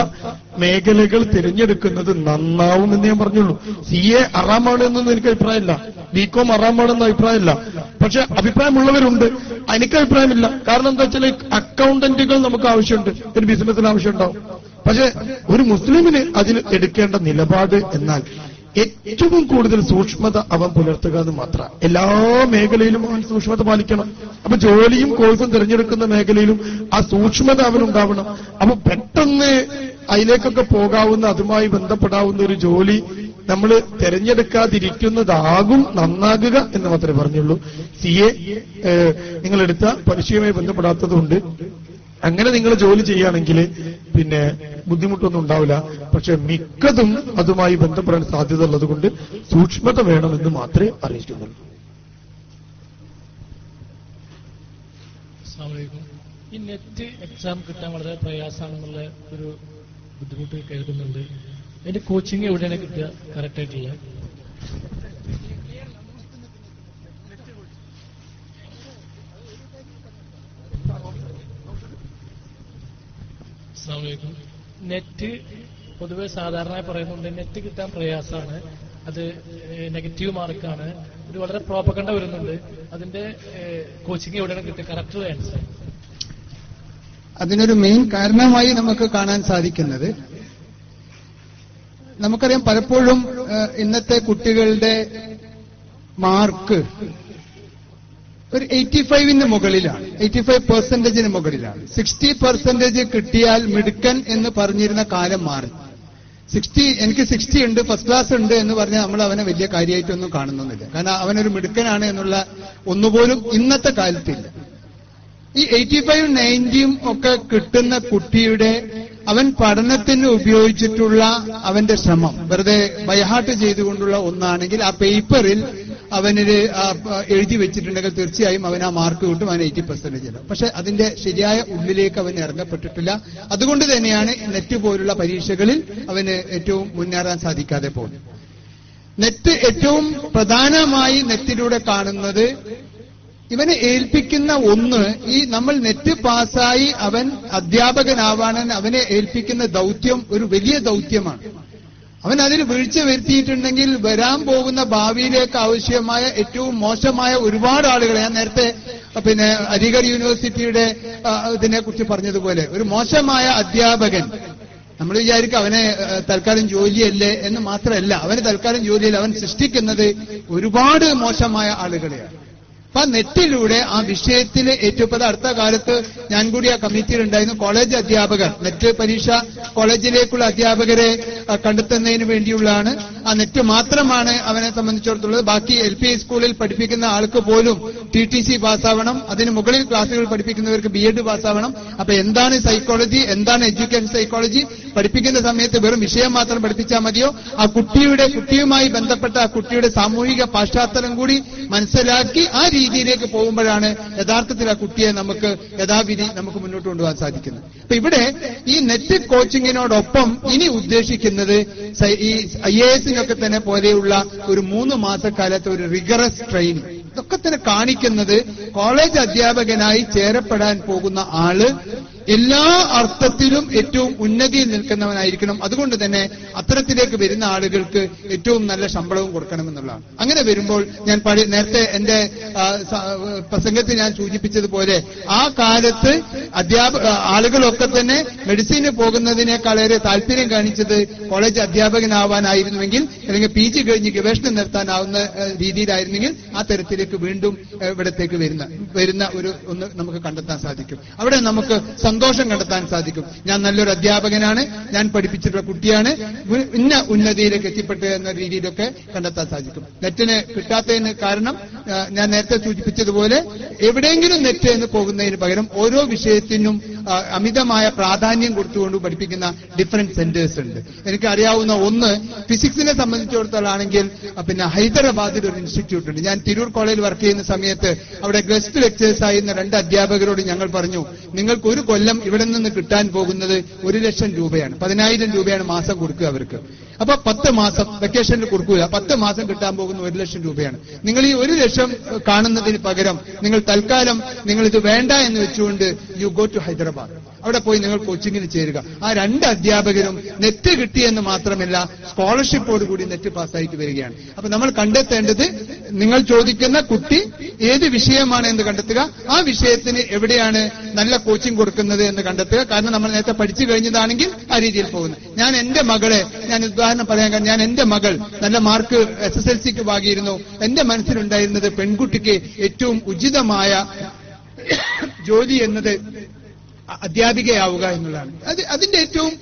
മേഖലകൾ തിരഞ്ഞെടുക്കുന്നത് നന്നാവുമെന്ന് ഞാൻ പറഞ്ഞുള്ളൂ. CA ഹറാമാണെന്നൊന്നും എനിക്ക് അഭിപ്രായമില്ല, BCom ഹറാമാണെന്ന അഭിപ്രായമില്ല. പക്ഷെ അഭിപ്രായമുള്ളവരുണ്ട്, എനിക്ക് അഭിപ്രായമില്ല. കാരണം എന്താ വെച്ചാൽ അക്കൗണ്ടന്റുകൾ നമുക്ക് ആവശ്യമുണ്ട്, ഒരു ബിസിനസ്സിന് ആവശ്യമുണ്ടാവും. പക്ഷെ ഒരു മുസ്ലിമിന് അതിൽ എടുക്കേണ്ട നിലപാട് എന്നാൽ ഏറ്റവും കൂടുതൽ സൂക്ഷ്മത അവൻ പുലർത്തുക എന്ന് മാത്രം. എല്ലാ മേഖലയിലും അവൻ സൂക്ഷ്മത പാലിക്കണം. അപ്പൊ ജോലിയും കോഴ്സും തിരഞ്ഞെടുക്കുന്ന മേഖലയിലും ആ സൂക്ഷ്മത അവനുണ്ടാവണം. അപ്പൊ പെട്ടെന്ന് അതിലേക്കൊക്കെ പോകാവുന്ന, അതുമായി ബന്ധപ്പെടാവുന്ന ഒരു ജോലി നമ്മൾ തിരഞ്ഞെടുക്കാതിരിക്കുന്നതാകും നന്നാകുക എന്ന് മാത്രമേ പറഞ്ഞുള്ളൂ. CA നിങ്ങളെടുത്ത പരീക്ഷയുമായി ബന്ധപ്പെടാത്തതുകൊണ്ട് അങ്ങനെ നിങ്ങൾ ജോലി ചെയ്യുകയാണെങ്കിൽ പിന്നെ ബുദ്ധിമുട്ടൊന്നും ഉണ്ടാവില്ല. പക്ഷെ മിക്കതും അതുമായി ബന്ധപ്പെടാൻ സാധ്യത ഉള്ളത് കൊണ്ട് സൂക്ഷ്മത വേണമെന്ന് മാത്രമേ അറിയിക്കുന്നുള്ളൂ. ഈ നെറ്റ് എക്സാം കിട്ടാൻ വളരെ പ്രയാസമാണെന്നുള്ള ഒരു ബുദ്ധിമുട്ട് കേൾക്കുന്നുണ്ട്. അതിന്റെ കോച്ചിങ് എവിടെയാണ് കിട്ടുക കറക്റ്റ് ആയിട്ടില്ല? നെറ്റ് പൊതുവെ സാധാരണ പറയുന്നുണ്ട് നെറ്റ് കിട്ടാൻ പ്രയാസമാണ്, അത് നെഗറ്റീവ് മാർക്കാണ്, ഒരു വളരെ പ്രോപ്പഗണ്ട വരുന്നുണ്ട്. അതിന്റെ കോച്ചിങ് എവിടെയാണ് കിട്ടുക കറക്റ്റ് ആൻസർ? അതിനൊരു മെയിൻ കാരണമായി നമുക്ക് കാണാൻ സാധിക്കുന്നത്, നമുക്കറിയാം പലപ്പോഴും ഇന്നത്തെ കുട്ടികളുടെ മാർക്ക് ഒരു 85-ന് മുകളിലാണ്, 85% മുകളിലാണ്. 60% കിട്ടിയാൽ മിടുക്കൻ എന്ന് പറഞ്ഞിരുന്ന കാലം മാറി. എനിക്ക് 60 ഉണ്ട്, ഫസ്റ്റ് ക്ലാസ് ഉണ്ട് എന്ന് പറഞ്ഞാൽ നമ്മൾ അവനെ വലിയ കാര്യമായിട്ടൊന്നും കാണുന്നൊന്നുമില്ല. കാരണം അവനൊരു മിടുക്കനാണ് എന്നുള്ള ഒന്നുപോലും ഇന്നത്തെ കാലത്തില്ല. ഈ 85, 90 ഒക്കെ കിട്ടുന്ന കുട്ടിയുടെ അവൻ പഠനത്തിന് ഉപയോഗിച്ചിട്ടുള്ള അവന്റെ ശ്രമം വെറുതെ ബൈഹാർട്ട് ചെയ്തുകൊണ്ടുള്ള ഒന്നാണെങ്കിൽ ആ പേപ്പറിൽ അവനൊരു എഴുതി വെച്ചിട്ടുണ്ടെങ്കിൽ തീർച്ചയായും അവൻ ആ മാർക്ക് കിട്ടും, അവൻ 80%. പക്ഷെ അതിന്റെ ശരിയായ ഉള്ളിലേക്ക് അവൻ ഇറങ്ങപ്പെട്ടിട്ടില്ല. അതുകൊണ്ട് തന്നെയാണ് നെറ്റ് പോലുള്ള പരീക്ഷകളിൽ അവന് ഏറ്റവും മുന്നേറാൻ സാധിക്കാതെ പോകുന്നത്. നെറ്റ് ഏറ്റവും പ്രധാനമായി നെറ്റിലൂടെ കാണുന്നത് ഇവനെ ഏൽപ്പിക്കുന്ന ഒന്ന്, ഈ നമ്മൾ നെറ്റ് പാസ്സായി അവൻ അധ്യാപകനാവാൻ അവനെ ഏൽപ്പിക്കുന്ന ദൗത്യം ഒരു വലിയ ദൗത്യമാണ്. അവൻ അതിൽ വീഴ്ച വരുത്തിയിട്ടുണ്ടെങ്കിൽ വരാൻ പോകുന്ന ഭാവിയിലേക്ക് ആവശ്യമായ ഏറ്റവും മോശമായ ഒരുപാട് ആളുകളെ, ഞാൻ നേരത്തെ അലിഗഡ് യൂണിവേഴ്സിറ്റിയുടെ ഇതിനെ കുറിച്ച് പറഞ്ഞതുപോലെ ഒരു മോശമായ അധ്യാപകൻ, നമ്മൾ വിചാരിക്കും അവനെ തൽക്കാലം ജോലിയല്ലേ എന്ന് മാത്രമല്ല, അവന് തൽക്കാലം ജോലിയല്ല, അവൻ സൃഷ്ടിക്കുന്നത് ഒരുപാട് മോശമായ ആളുകളെയാണ്. അപ്പൊ നെറ്റിലൂടെ ആ വിഷയത്തിൽ ഏറ്റവും അടുത്ത കാലത്ത് ഞാൻ കൂടി ആ കമ്മിറ്റിയിലുണ്ടായിരുന്നു. കോളേജ് അധ്യാപകർ, നെറ്റ് പരീക്ഷ കോളേജിലേക്കുള്ള അധ്യാപകരെ കണ്ടെത്തുന്നതിന് വേണ്ടിയുള്ളതാണ്. ആ നെറ്റ് മാത്രമാണ് അവനെ സംബന്ധിച്ചിടത്തോളം. ബാക്കി LP സ്കൂളിൽ പഠിപ്പിക്കുന്ന ആൾക്ക് പോലും TTC പാസ്സാവണം, അതിന് മുകളിൽ ക്ലാസ്സുകൾ പഠിപ്പിക്കുന്നവർക്ക് BEd പാസ്സാവണം. അപ്പൊ എന്താണ് സൈക്കോളജി, എന്താണ് എഡ്യൂക്കേഷൻ സൈക്കോളജി? പഠിപ്പിക്കുന്ന സമയത്ത് വെറും വിഷയം മാത്രം പഠിപ്പിച്ചാൽ മതിയോ? ആ കുട്ടിയുമായി ബന്ധപ്പെട്ട ആ കുട്ടിയുടെ സാമൂഹിക പശ്ചാത്തലം കൂടി മനസ്സിലാക്കി ആ രീതിയിലേക്ക് പോകുമ്പോഴാണ് യഥാർത്ഥത്തിൽ ആ കുട്ടിയെ നമുക്ക് യഥാവിധി നമുക്ക് മുന്നോട്ട് കൊണ്ടുപോകാൻ സാധിക്കുന്നത്. അപ്പൊ ഇവിടെ ഈ നെറ്റ് കോച്ചിങ്ങിനോടൊപ്പം ഇനി ഉദ്ദേശിക്കുന്നത് ഈ IAS-നൊക്കെ തന്നെ പോലെയുള്ള ഒരു 3 മാസക്കാലത്തെ ഒരു റിഗറസ് ട്രെയിനിങ്. ഇതൊക്കെ തന്നെ കാണിക്കുന്നത് കോളേജ് അധ്യാപകനായി ചേരപ്പെടാൻ പോകുന്ന ആള് എല്ലാ അർത്ഥത്തിലും ഏറ്റവും ഉന്നതിയിൽ നിൽക്കുന്നവനായിരിക്കണം. അതുകൊണ്ട് തന്നെ അത്തരത്തിലേക്ക് വരുന്ന ആളുകൾക്ക് ഏറ്റവും നല്ല ശമ്പളവും കൊടുക്കണമെന്നുള്ളതാണ്. അങ്ങനെ വരുമ്പോൾ ഞാൻ നേരത്തെ എന്റെ പ്രസംഗത്തിൽ ഞാൻ സൂചിപ്പിച്ചതുപോലെ ആ കാലത്ത് ആളുകളൊക്കെ തന്നെ മെഡിസിന് പോകുന്നതിനേക്കാളേറെ താല്പര്യം കാണിച്ചത് കോളേജ് അധ്യാപകനാവാനായിരുന്നുവെങ്കിൽ, അല്ലെങ്കിൽ PG കഴിഞ്ഞ് ഗവേഷണം നടത്താനാവുന്ന രീതിയിലായിരുന്നെങ്കിൽ ആ തരത്തിലേക്ക് വീണ്ടും ഇവിടത്തേക്ക് വരുന്ന ഒന്ന് നമുക്ക് കണ്ടെത്താൻ സാധിക്കും. അവിടെ നമുക്ക് സന്തോഷം കണ്ടെത്താൻ സാധിക്കും. ഞാൻ നല്ലൊരു അധ്യാപകനാണ്, ഞാൻ പഠിപ്പിച്ചിട്ടുള്ള കുട്ടിയാണ്, ഇന്ന ഉന്നതിയിലേക്ക് എത്തിപ്പെട്ടു എന്ന രീതിയിലൊക്കെ കണ്ടെത്താൻ സാധിക്കും. നെറ്റിന് കിട്ടാത്തതിന് കാരണം ഞാൻ നേരത്തെ സൂചിപ്പിച്ചതുപോലെ എവിടെയെങ്കിലും നെറ്റ് എന്ന് പോകുന്നതിന് പകരം ഓരോ വിഷയത്തിനും അമിതമായ പ്രാധാന്യം കൊടുത്തുകൊണ്ട് പഠിപ്പിക്കുന്ന ഡിഫറൻറ്റ് സെന്റേഴ്സ് ഉണ്ട്. എനിക്കറിയാവുന്ന ഒന്ന് ഫിസിക്സിനെ സംബന്ധിച്ചിടത്തോളാണെങ്കിൽ പിന്നെ ഹൈദരാബാദിൽ ഒരു ഇൻസ്റ്റിറ്റ്യൂട്ട് ഉണ്ട്. ഞാൻ തിരൂർ കോളേജിൽ വർക്ക് ചെയ്യുന്ന സമയത്ത് അവിടെ ഗസ്റ്റ് ലെക്ചേഴ്സ് ആയിരുന്ന 2 അധ്യാപകരോട് ഞങ്ങൾ പറഞ്ഞു, നിങ്ങൾക്ക് ഒരു കൊല്ലം ഇവിടെ നിന്ന് കിട്ടാൻ പോകുന്നത് 1 ലക്ഷം രൂപയാണ്, 10,000 രൂപയാണ് മാസം കൊടുക്കുക അവർക്ക്. അപ്പൊ 10 മാസം വെക്കേഷനിൽ കൊടുക്കുക, 10 മാസം കിട്ടാൻ പോകുന്ന 1 ലക്ഷം രൂപയാണ്. നിങ്ങൾ ഈ 1 ലക്ഷം കാണുന്നതിന് പകരം നിങ്ങൾ തൽക്കാലം നിങ്ങൾ ഇത് വേണ്ട എന്ന് വെച്ചുകൊണ്ട് യു ഗോ ടു ഹൈദരാബാദ്, അവിടെ പോയി നിങ്ങൾ കോച്ചിങ്ങിന് ചേരുക. ആ 2 അധ്യാപകരും നെറ്റ് കിട്ടിയെന്ന് മാത്രമല്ല സ്കോളർഷിപ്പോട് കൂടി നെറ്റ് പാസ്സായിട്ട് വരികയാണ്. അപ്പൊ നമ്മൾ കണ്ടെത്തേണ്ടത് നിങ്ങൾ ചോദിക്കുന്ന കുട്ടി ഏത് വിഷയമാണ് എന്ന് കണ്ടെത്തുക, ആ വിഷയത്തിന് എവിടെയാണ് നല്ല കോച്ചിങ് കൊടുക്കുന്നത് എന്ന് കണ്ടെത്തുക. കാരണം നമ്മൾ നേരത്തെ പഠിച്ചു കഴിഞ്ഞതാണെങ്കിൽ ആ രീതിയിൽ പോകുന്നു. ഞാൻ എന്റെ മകളെ ഉദാഹരണം പറയാൻ കാരണം ഞാൻ എന്റെ മകൾ നല്ല മാർക്ക് SSLC-ക്ക് വാങ്ങിയിരുന്നു. എന്റെ മനസ്സിലുണ്ടായിരുന്നത് പെൺകുട്ടിക്ക് ഏറ്റവും ഉചിതമായ ജോലി എന്നത് അധ്യാപികയാവുക എന്നുള്ളതാണ്. അതിന്റെ ഏറ്റവും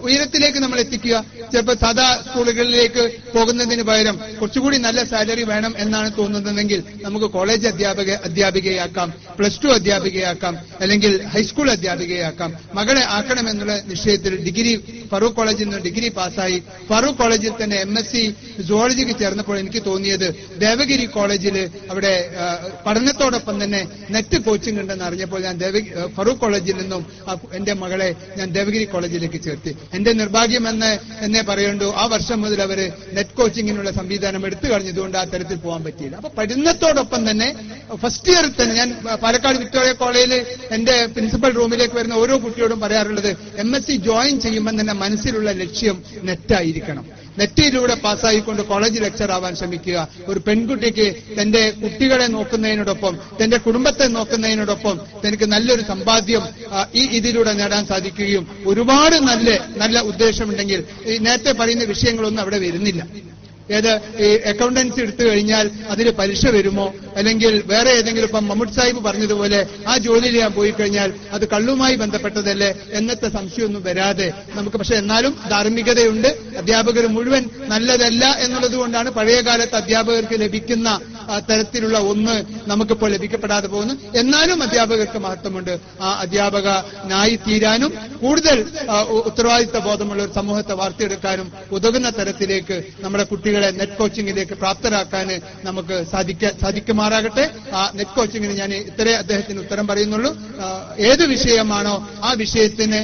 ഉയരത്തിലേക്ക് നമ്മൾ എത്തിക്കുക. ചിലപ്പോൾ സാധാ സ്കൂളുകളിലേക്ക് പോകുന്നതിന് പകരം കുറച്ചുകൂടി നല്ല സാലറി വേണം എന്നാണ് തോന്നുന്നതെങ്കിൽ നമുക്ക് കോളേജ് അധ്യാപികയാക്കാം, +2 അധ്യാപികയാക്കാം, അല്ലെങ്കിൽ ഹൈസ്കൂൾ അധ്യാപികയാക്കാം. മകളെ ആക്കണമെന്നുള്ള നിശ്ചയത്തിൽ ഫറൂഖ് കോളേജിൽ നിന്ന് ഡിഗ്രി പാസ്സായി ഫറൂഖ് കോളേജിൽ തന്നെ MSc സുവോളജിക്ക് ചേർന്നപ്പോൾ എനിക്ക് തോന്നിയത് ദേവഗിരി കോളേജിൽ അവിടെ പഠനത്തോടൊപ്പം തന്നെ നെറ്റ് കോച്ചിങ് ഉണ്ടെന്ന് അറിഞ്ഞപ്പോൾ ഞാൻ ഫറൂഖ് കോളേജിൽ നിന്നും എന്റെ മകളെ ഞാൻ ദേവഗിരി കോളേജിലേക്ക് ചേർത്തി. എന്റെ നിർഭാഗ്യം എന്നേ പറയണ്ടു. ആ വർഷം മുതൽ അവര് നെറ്റ് കോച്ചിങ്ങിനുള്ള സംവിധാനം എടുത്തു കഴിഞ്ഞതുകൊണ്ട് ആ തരത്തിൽ പോകാൻ പറ്റിയില്ല. അപ്പൊ പഠനത്തോടൊപ്പം തന്നെ ഫസ്റ്റ് ഇയറിൽ തന്നെ ഞാൻ പാലക്കാട് വിക്ടോറിയ കോളേജിൽ എന്റെ പ്രിൻസിപ്പൽ റൂമിലേക്ക് വരുന്ന ഓരോ കുട്ടിയോടും പറയാറുള്ളത് MSc ജോയിൻ ചെയ്യുമ്പോൾ തന്നെ മനസ്സിലുള്ള ലക്ഷ്യം നെറ്റായിരിക്കണം. നെറ്റിലൂടെ പാസ്സായിക്കൊണ്ട് കോളേജ് ലെക്ചർ ആവാൻ ശ്രമിക്കുക. ഒരു പെൺകുട്ടിക്ക് തന്റെ കുട്ടികളെ നോക്കുന്നതിനോടൊപ്പം തന്റെ കുടുംബത്തെ നോക്കുന്നതിനോടൊപ്പം തനിക്ക് നല്ലൊരു സമ്പാദ്യം ഇതിലൂടെ നേടാൻ സാധിക്കുകയും ഒരുപാട് നല്ല ഉദ്ദേശമുണ്ടെങ്കിൽ ഈ നേരത്തെ പറയുന്ന വിഷയങ്ങളൊന്നും അവിടെ വരുന്നില്ല. ഏത് ഈ അക്കൗണ്ടൻസി എടുത്തു കഴിഞ്ഞാൽ അതിന് പലിശ വരുമോ, അല്ലെങ്കിൽ വേറെ ഏതെങ്കിലും ഇപ്പം മമ്മൂട്ടി സാഹിബ് പറഞ്ഞതുപോലെ ആ ജോലിയിൽ ഞാൻ പോയി കഴിഞ്ഞാൽ അത് കള്ളുമായി ബന്ധപ്പെട്ടതല്ലേ എന്നത്തെ സംശയമൊന്നും വരാതെ നമുക്ക്. പക്ഷെ എന്നാലും ധാർമ്മികതയുണ്ട്. അധ്യാപകർ മുഴുവൻ നല്ലതല്ല എന്നുള്ളത് കൊണ്ടാണ് പഴയകാലത്ത് അധ്യാപകർക്ക് ലഭിക്കുന്ന തരത്തിലുള്ള ഒന്ന് നമുക്കിപ്പോൾ ലഭിക്കപ്പെടാതെ പോകുന്നു. എന്നാലും അധ്യാപകർക്ക് മഹത്വമുണ്ട്. ആ അധ്യാപകനായി തീരാനും കൂടുതൽ ഉത്തരവാദിത്ത ബോധമുള്ള ഒരു സമൂഹത്തെ വാർത്തെടുക്കാനും ഉതകുന്ന തരത്തിലേക്ക് നമ്മുടെ കുട്ടികളെ നെറ്റ് കോച്ചിങ്ങിലേക്ക് പ്രാപ്തരാക്കാൻ നമുക്ക് സാധിക്കുമാറാകട്ടെ. ആ നെറ്റ് കോച്ചിങ്ങിന് ഞാൻ ഇത്രേ അദ്ദേഹത്തിന് ഉത്തരം പറയുന്നുള്ളൂ. ഏത് വിഷയമാണോ ആ വിഷയത്തിന്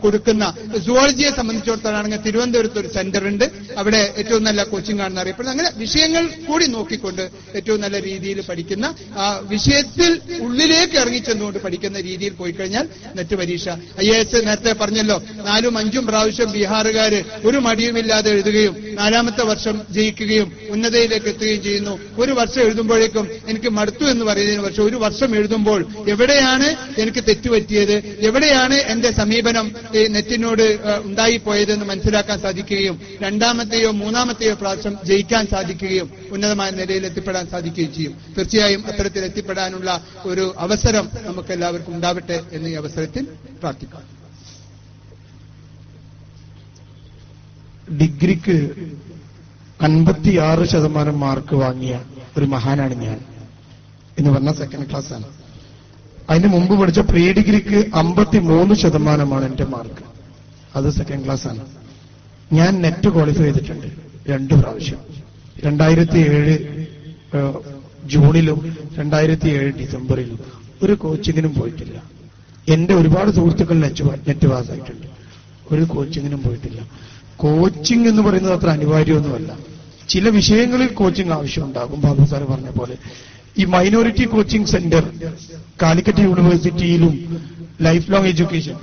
കൊടുക്കുന്ന സുവോളജിയെ സംബന്ധിച്ചിടത്തോളാണെങ്കിൽ തിരുവനന്തപുരത്ത് ഒരു സെന്റർ ഉണ്ട്. അവിടെ ഏറ്റവും നല്ല കോച്ചിങ് ആണെന്ന് അറിയപ്പെടുന്നത്. അങ്ങനെ വിഷയങ്ങൾ കൂടി നോക്കിക്കൊണ്ട് ഏറ്റവും നല്ല രീതിയിൽ പഠിക്കുന്ന വിഷയത്തിൽ ഉള്ളിലേക്ക് ഇറങ്ങിച്ചെന്നുകൊണ്ട് പഠിക്കുന്ന രീതിയിൽ പോയി കഴിഞ്ഞാൽ നെറ്റ് പരീക്ഷ IAS നേരത്തെ പറഞ്ഞല്ലോ 4ഉം 5ഉം പ്രാവശ്യം ബീഹാറുകാര് ഒരു മടിയുമില്ലാതെ എഴുതുകയും 4ാമത്തെ വർഷം ജയിക്കുകയും ഉന്നതയിലേക്ക് എത്തുകയും ചെയ്യുന്നു. ഒരു വർഷം എഴുതുമ്പോഴേക്കും എനിക്ക് മടുത്തു എന്ന് പറയുന്നതിന് പക്ഷെ ഒരു വർഷം എഴുതുമ്പോൾ എവിടെയാണ് എനിക്ക് തെറ്റുപറ്റിയത്, എവിടെയാണ് എന്റെ സമീപനം നെറ്റിനോട് ഉണ്ടായിപ്പോയതെന്ന് മനസ്സിലാക്കാൻ സാധിക്കുകയും 2ാമത്തെയോ 3ാമത്തെയോ പ്രാവശ്യം ജയിക്കാൻ സാധിക്കുകയും ഉന്നതമായ നിലയിൽ എത്തിപ്പെടാൻ സാധിക്കുകയും ചെയ്യും. തീർച്ചയായും അത്തരത്തിൽ എത്തിപ്പെടാനുള്ള ഒരു അവസരം നമുക്ക് എല്ലാവർക്കും ഉണ്ടാവട്ടെ എന്ന് ഈ അവസരത്തിൽ പ്രാർത്ഥിക്കാം. ഡിഗ്രിക്ക് 56% മാർക്ക് വാങ്ങിയ ഒരു മഹാനാണ് ഞാൻ എന്ന് പറഞ്ഞ സെക്കൻഡ് ക്ലാസ് ആണ്. അതിന് മുമ്പ് പഠിച്ച പ്രീ ഡിഗ്രിക്ക് 53% എന്റെ മാർക്ക്. അത് സെക്കൻഡ് ക്ലാസ് ആണ്. ഞാൻ നെറ്റ് ക്വാളിഫൈ ചെയ്തിട്ടുണ്ട് 2 പ്രാവശ്യം. 2007 ജൂണിലും 2007 ഡിസംബറിലും. ഒരു കോച്ചിങ്ങിനും പോയിട്ടില്ല. എന്റെ ഒരുപാട് സുഹൃത്തുക്കൾ നെറ്റ് പാസ്സായിട്ടുണ്ട്. ഒരു കോച്ചിങ്ങിനും പോയിട്ടില്ല. കോച്ചിങ് എന്ന് പറയുന്നത് അത്ര അനിവാര്യമൊന്നുമല്ല. ചില വിഷയങ്ങളിൽ കോച്ചിങ് ആവശ്യമുണ്ടാകും. ബാബു സാർ പറഞ്ഞ പോലെ ഈ മൈനോറിറ്റി കോച്ചിങ് സെന്റർ കാലിക്കറ്റ് യൂണിവേഴ്സിറ്റിയിലും ലൈഫ് ലോങ് എഡ്യൂക്കേഷൻ,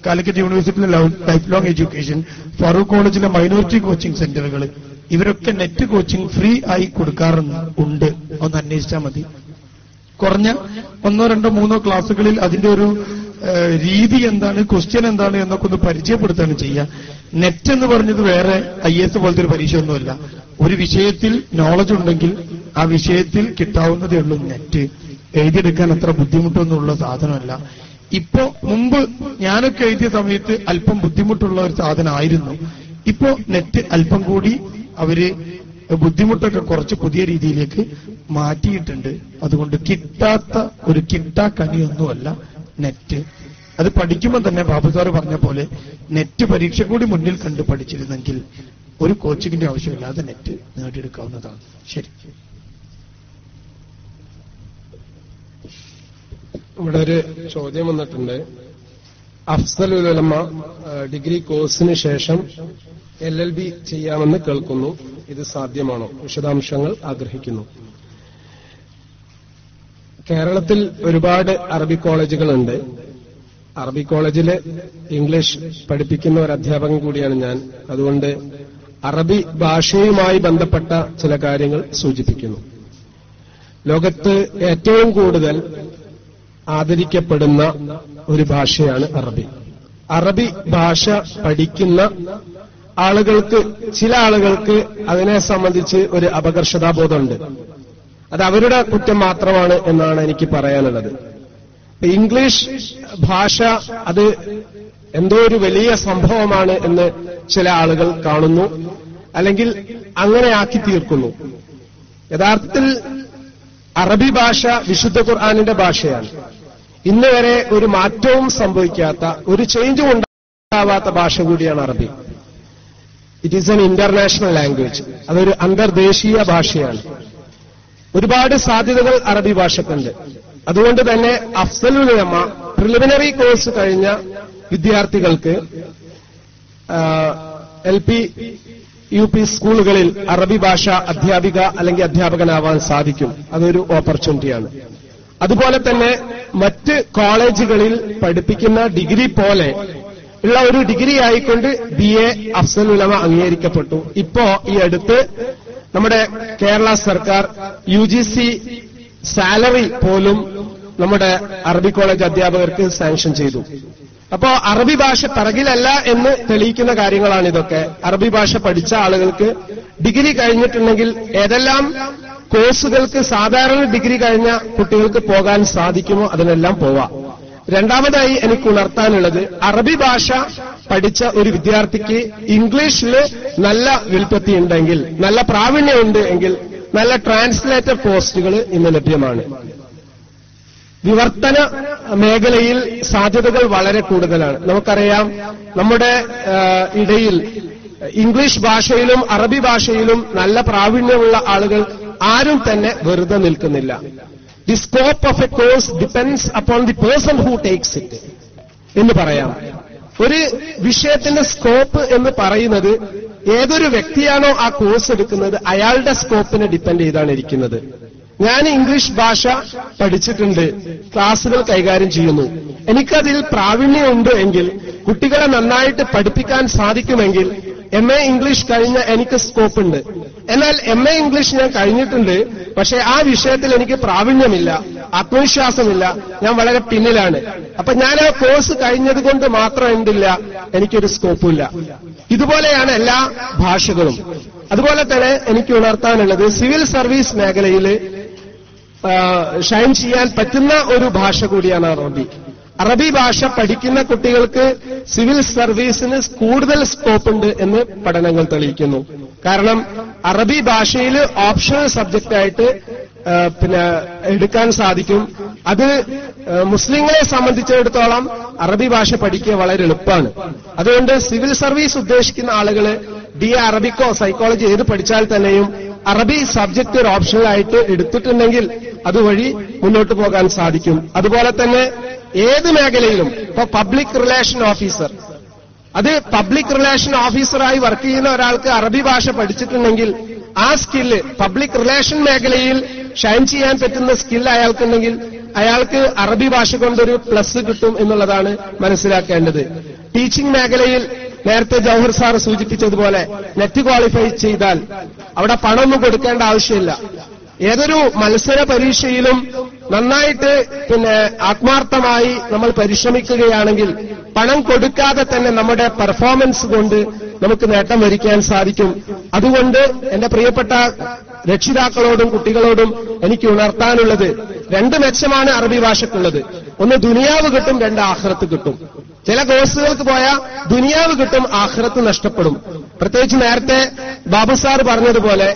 കാലിക്കറ്റ് യൂണിവേഴ്സിറ്റിയിലെ ലൈഫ് ലോങ് എഡ്യൂക്കേഷൻ, ഫറൂഖ് കോളേജിലെ മൈനോറിറ്റി കോച്ചിങ് സെന്ററുകൾ, ഇവരൊക്കെ നെറ്റ് കോച്ചിങ് ഫ്രീ ആയി കൊടുക്കാറുണ്ട്. ഒന്ന് അന്വേഷിച്ചാൽ മതി. കുറഞ്ഞ 1, 2, 3 ക്ലാസ്സുകളിൽ അതിന്റെ ഒരു രീതി എന്താണ്, ക്വസ്റ്റ്യൻ എന്താണ് എന്നൊക്കെ ഒന്ന് പരിചയപ്പെടുത്താണ് ചെയ്യുക. നെറ്റ് എന്ന് പറഞ്ഞത് വേറെ IAS പോലത്തെ ഒരു പരീക്ഷ ഒന്നുമല്ല. ഒരു വിഷയത്തിൽ നോളജ് ഉണ്ടെങ്കിൽ ആ വിഷയത്തിൽ കിട്ടാവുന്നതേ ഉള്ളൂ. നെറ്റ് എഴുതിയെടുക്കാൻ അത്ര ബുദ്ധിമുട്ടൊന്നുമുള്ള സാധനമല്ല. ഇപ്പോ മുമ്പ് ഞാനൊക്കെ എഴുതിയ സമയത്ത് അല്പം ബുദ്ധിമുട്ടുള്ള ഒരു സാധനമായിരുന്നു. ഇപ്പോ നെറ്റ് അല്പം കൂടി അവര് ബുദ്ധിമുട്ടൊക്കെ കുറച്ച് പുതിയ രീതിയിലേക്ക് മാറ്റിയിട്ടുണ്ട്. അതുകൊണ്ട് കിട്ടാത്ത ഒരു കിട്ടാക്കനിയൊന്നുമല്ല നെറ്റ്. അത് പഠിക്കുമ്പോൾ തന്നെ ബാബു സാറ് പറഞ്ഞ പോലെ നെറ്റ് പരീക്ഷ കൂടി മുന്നിൽ കണ്ട് പഠിച്ചിരുന്നെങ്കിൽ ഒരു കോച്ചിങ്ങിന്റെ ആവശ്യമില്ലാതെ നെറ്റ് നേടിയെടുക്കാവുന്നതാണ്. ശരി. ഇവിടെ ഒരു ചോദ്യം വന്നിട്ടുണ്ട്. അഫ്സൽ ഉലമ ഡിഗ്രി കോഴ്സിന് ശേഷം LLB ചെയ്യാമെന്ന് കേൾക്കുന്നു. ഇത് സാധ്യമാണോ? വിശദാംശങ്ങൾ ആഗ്രഹിക്കുന്നു. കേരളത്തിൽ ഒരുപാട് അറബി കോളേജുകളുണ്ട്. അറബി കോളേജിൽ ഇംഗ്ലീഷ് പഠിപ്പിക്കുന്ന ഒരു അധ്യാപകൻ കൂടിയാണ് ഞാൻ. അതുകൊണ്ട് അറബി ഭാഷയുമായി ബന്ധപ്പെട്ട ചില കാര്യങ്ങൾ സൂചിപ്പിക്കുന്നു. ലോകത്ത് ഏറ്റവും കൂടുതൽ ആദരിക്കപ്പെടുന്ന ഒരു ഭാഷയാണ് അറബി. അറബി ഭാഷ പഠിക്കുന്ന ആളുകൾക്ക്, ചില ആളുകൾക്ക് അതിനെ സംബന്ധിച്ച് ഒരു അപകർഷതാബോധമുണ്ട്. അത് അവരുടെ കുറ്റം മാത്രമാണ് എന്നാണ് എനിക്ക് പറയാനുള്ളത്. ഇംഗ്ലീഷ് ഭാഷ അത് എന്തോ ഒരു വലിയ സംഭവമാണ് എന്ന് ചില ആളുകൾ കാണുന്നു, അല്ലെങ്കിൽ അങ്ങനെ ആക്കി തീർക്കുന്നു. യഥാർത്ഥത്തിൽ അറബി ഭാഷ വിശുദ്ധ ഖുർആനിന്റെ ഭാഷയാണ്. ഇന്ന് വരെ ഒരു മാറ്റവും സംഭവിക്കാത്ത, ഒരു ചേഞ്ചും ഉണ്ടാവാത്ത ഭാഷ കൂടിയാണ് അറബി. It is N international language. അതൊരു അന്തർദേശീയ ഭാഷയാണ്. ഒരുപാട് സാധ്യതകൾ അറബി ഭാഷക്കുണ്ട്. അതുകൊണ്ട് തന്നെ അഫ്സലുൽ ഉലമ പ്രിലിമിനറി കോഴ്സ് കഴിഞ്ഞ വിദ്യാർത്ഥികൾക്ക് LP UP സ്കൂളുകളിൽ അറബി ഭാഷ അധ്യാപിക അല്ലെങ്കിൽ അധ്യാപകനാവാൻ സാധിക്കും. അതൊരു ഓപ്പർച്യൂണിറ്റിയാണ്. അതുപോലെ തന്നെ മറ്റ് കോളേജുകളിൽ പഠിപ്പിക്കുന്ന ഡിഗ്രി പോലെ ഉള്ള ഒരു ഡിഗ്രി ആയിക്കൊണ്ട് BA അഫ്സൽ ഉലമ അംഗീകരിക്കപ്പെട്ടു. ഇപ്പോ ഈ അടുത്ത് നമ്മുടെ കേരള സർക്കാർ UGC സാലറി പോലും നമ്മുടെ അറബി കോളേജ് അധ്യാപകർക്ക് സാങ്ഷൻ ചെയ്തു. അപ്പോ അറബി ഭാഷ പിറകിലല്ല എന്ന് തെളിയിക്കുന്ന കാര്യങ്ങളാണ് ഇതൊക്കെ. അറബി ഭാഷ പഠിച്ച ആളുകൾക്ക് ഡിഗ്രി കഴിഞ്ഞിട്ടുണ്ടെങ്കിൽ ഏതെല്ലാം കോഴ്സുകൾക്ക് സാധാരണ ഡിഗ്രി കഴിഞ്ഞ കുട്ടികൾക്ക് പോകാൻ സാധിക്കുമോ അതിനെല്ലാം പോവാം. രണ്ടാമതായി എനിക്ക് ഉണർത്താനുള്ളത്, അറബി ഭാഷ പഠിച്ച ഒരു വിദ്യാർത്ഥിക്ക് ഇംഗ്ലീഷിൽ നല്ല വിൽപ്പത്തി ഉണ്ടെങ്കിൽ, നല്ല പ്രാവീണ്യമുണ്ട് എങ്കിൽ നല്ല ട്രാൻസ്ലേറ്റർ പോസ്റ്റുകൾ ഇന്ന് ലഭ്യമാണ്. വിവർത്തന മേഖലയിൽ സാധ്യതകൾ വളരെ കൂടുതലാണ്. നമുക്കറിയാം, നമ്മുടെ ഇടയിൽ ഇംഗ്ലീഷ് ഭാഷയിലും അറബി ഭാഷയിലും നല്ല പ്രാവീണ്യമുള്ള ആളുകൾ ആരും തന്നെ വെറുതെ നിൽക്കുന്നില്ല. The scope of A course depends upon the person who takes it എന്ന് പറയാം. ഒരു വിഷയത്തിന്റെ സ്കോപ്പ് എന്ന് പറയുന്നത് ഏതൊരു വ്യക്തിയാണോ ആ കോഴ്സ് എടുക്കുന്നത് അയാളുടെ സ്കോപ്പിനെ ഡിപ്പെൻഡ് ചെയ്താണ് ഇരിക്കുന്നത്. ഞാൻ ഇംഗ്ലീഷ് ഭാഷ പഠിച്ചിട്ടുണ്ട്, ക്ലാസുകൾ കൈകാര്യം ചെയ്യുന്നു, എനിക്കതിൽ പ്രാവീണ്യമുണ്ട് എങ്കിൽ, കുട്ടികളെ നന്നായിട്ട് പഠിപ്പിക്കാൻ സാധിക്കുമെങ്കിൽ MA ഇംഗ്ലീഷ് കഴിഞ്ഞ എനിക്ക് സ്കോപ്പുണ്ട്. എന്നാൽ MA ഇംഗ്ലീഷ് ഞാൻ കഴിഞ്ഞിട്ടുണ്ട്, പക്ഷേ ആ വിഷയത്തിൽ എനിക്ക് പ്രാവീണ്യമില്ല, ആത്മവിശ്വാസമില്ല, ഞാൻ വളരെ പിന്നിലാണ്. അപ്പൊ ഞാൻ ആ കോഴ്സ് കഴിഞ്ഞത് കൊണ്ട് മാത്രം എന്തില്ല, എനിക്കൊരു സ്കോപ്പില്ല. ഇതുപോലെയാണ് എല്ലാ ഭാഷകളും. അതുപോലെ തന്നെ എനിക്ക് ഉണർത്താനുള്ളത്, സിവിൽ സർവീസ് മേഖലയിൽ ഷൈൻ ചെയ്യാൻ പറ്റുന്ന ഒരു ഭാഷ കൂടിയാണ് അറബി. അറബി ഭാഷ പഠിക്കുന്ന കുട്ടികൾക്ക് സിവിൽ സർവീസിന് കൂടുതൽ സ്കോപ്പ് ഉണ്ട് എന്ന് പഠനങ്ങൾ തെളിയിക്കുന്നു. കാരണം അറബി ഭാഷയിൽ ഓപ്ഷണൽ സബ്ജക്റ്റായിട്ട് പിന്നെ എടുക്കാൻ സാധിക്കും. അത് മുസ്ലിങ്ങളെ സംബന്ധിച്ചിടത്തോളം അറബി ഭാഷ പഠിക്കുക വളരെ എളുപ്പമാണ്. അതുകൊണ്ട് സിവിൽ സർവീസ് ഉദ്ദേശിക്കുന്ന ആളുകൾ BA അറബിക്കോ സൈക്കോളജി ഏത് പഠിച്ചാൽ തന്നെയും അറബി സബ്ജക്ട് ഒരു ഓപ്ഷണലായിട്ട് എടുത്തിട്ടുണ്ടെങ്കിൽ അതുവഴി മുന്നോട്ട് പോകാൻ സാധിക്കും. അതുപോലെ തന്നെ ഏത് മേഖലയിലും ഇപ്പൊ പബ്ലിക് റിലേഷൻ ഓഫീസർ, അത് പബ്ലിക് റിലേഷൻ ഓഫീസറായി വർക്ക് ചെയ്യുന്ന ഒരാൾക്ക് അറബി ഭാഷ പഠിച്ചിട്ടുണ്ടെങ്കിൽ ആ സ്കില്ല് പബ്ലിക് റിലേഷൻ മേഖലയിൽ ഷൈൻ ചെയ്യാൻ പറ്റുന്ന സ്കിൽ അയാൾക്കുണ്ടെങ്കിൽ അയാൾക്ക് അറബി ഭാഷ കൊണ്ടൊരു പ്ലസ് കിട്ടും എന്നുള്ളതാണ് മനസ്സിലാക്കേണ്ടത്. ടീച്ചിങ് മേഖലയിൽ നേരത്തെ ജൗഹർ സാർ സൂചിപ്പിച്ചതുപോലെ നെറ്റ് ക്വാളിഫൈ ചെയ്താൽ അവിടെ പണമൊന്നും കൊടുക്കേണ്ട ആവശ്യമില്ല. ഏതൊരു മത്സര പരീക്ഷയിലും നന്നായിട്ട് ആത്മാർത്ഥമായി നമ്മൾ പരിശ്രമിക്കുകയാണെങ്കിൽ പണം കൊടുക്കാതെ തന്നെ നമ്മുടെ പെർഫോമൻസ് കൊണ്ട് നമുക്ക് നേട്ടം വരിക്കാൻ സാധിക്കും. അതുകൊണ്ട് എന്റെ പ്രിയപ്പെട്ട രക്ഷിതാക്കളോടും കുട്ടികളോടും എനിക്ക് ഉണർത്താനുള്ളത്, രണ്ട് മെച്ചമാണ് അറബി ഭാഷക്കുള്ളത്. ഒന്ന് ദുനിയാവ് കിട്ടും, രണ്ട് ആഖിറത്ത് കിട്ടും. ചില കോഴ്സുകൾക്ക് പോയാൽ ദുനിയാവ് കിട്ടും, ആഖിറത്ത് നഷ്ടപ്പെടും. പ്രത്യേകിച്ച് നേരത്തെ ബാബു സാർ പറഞ്ഞതുപോലെ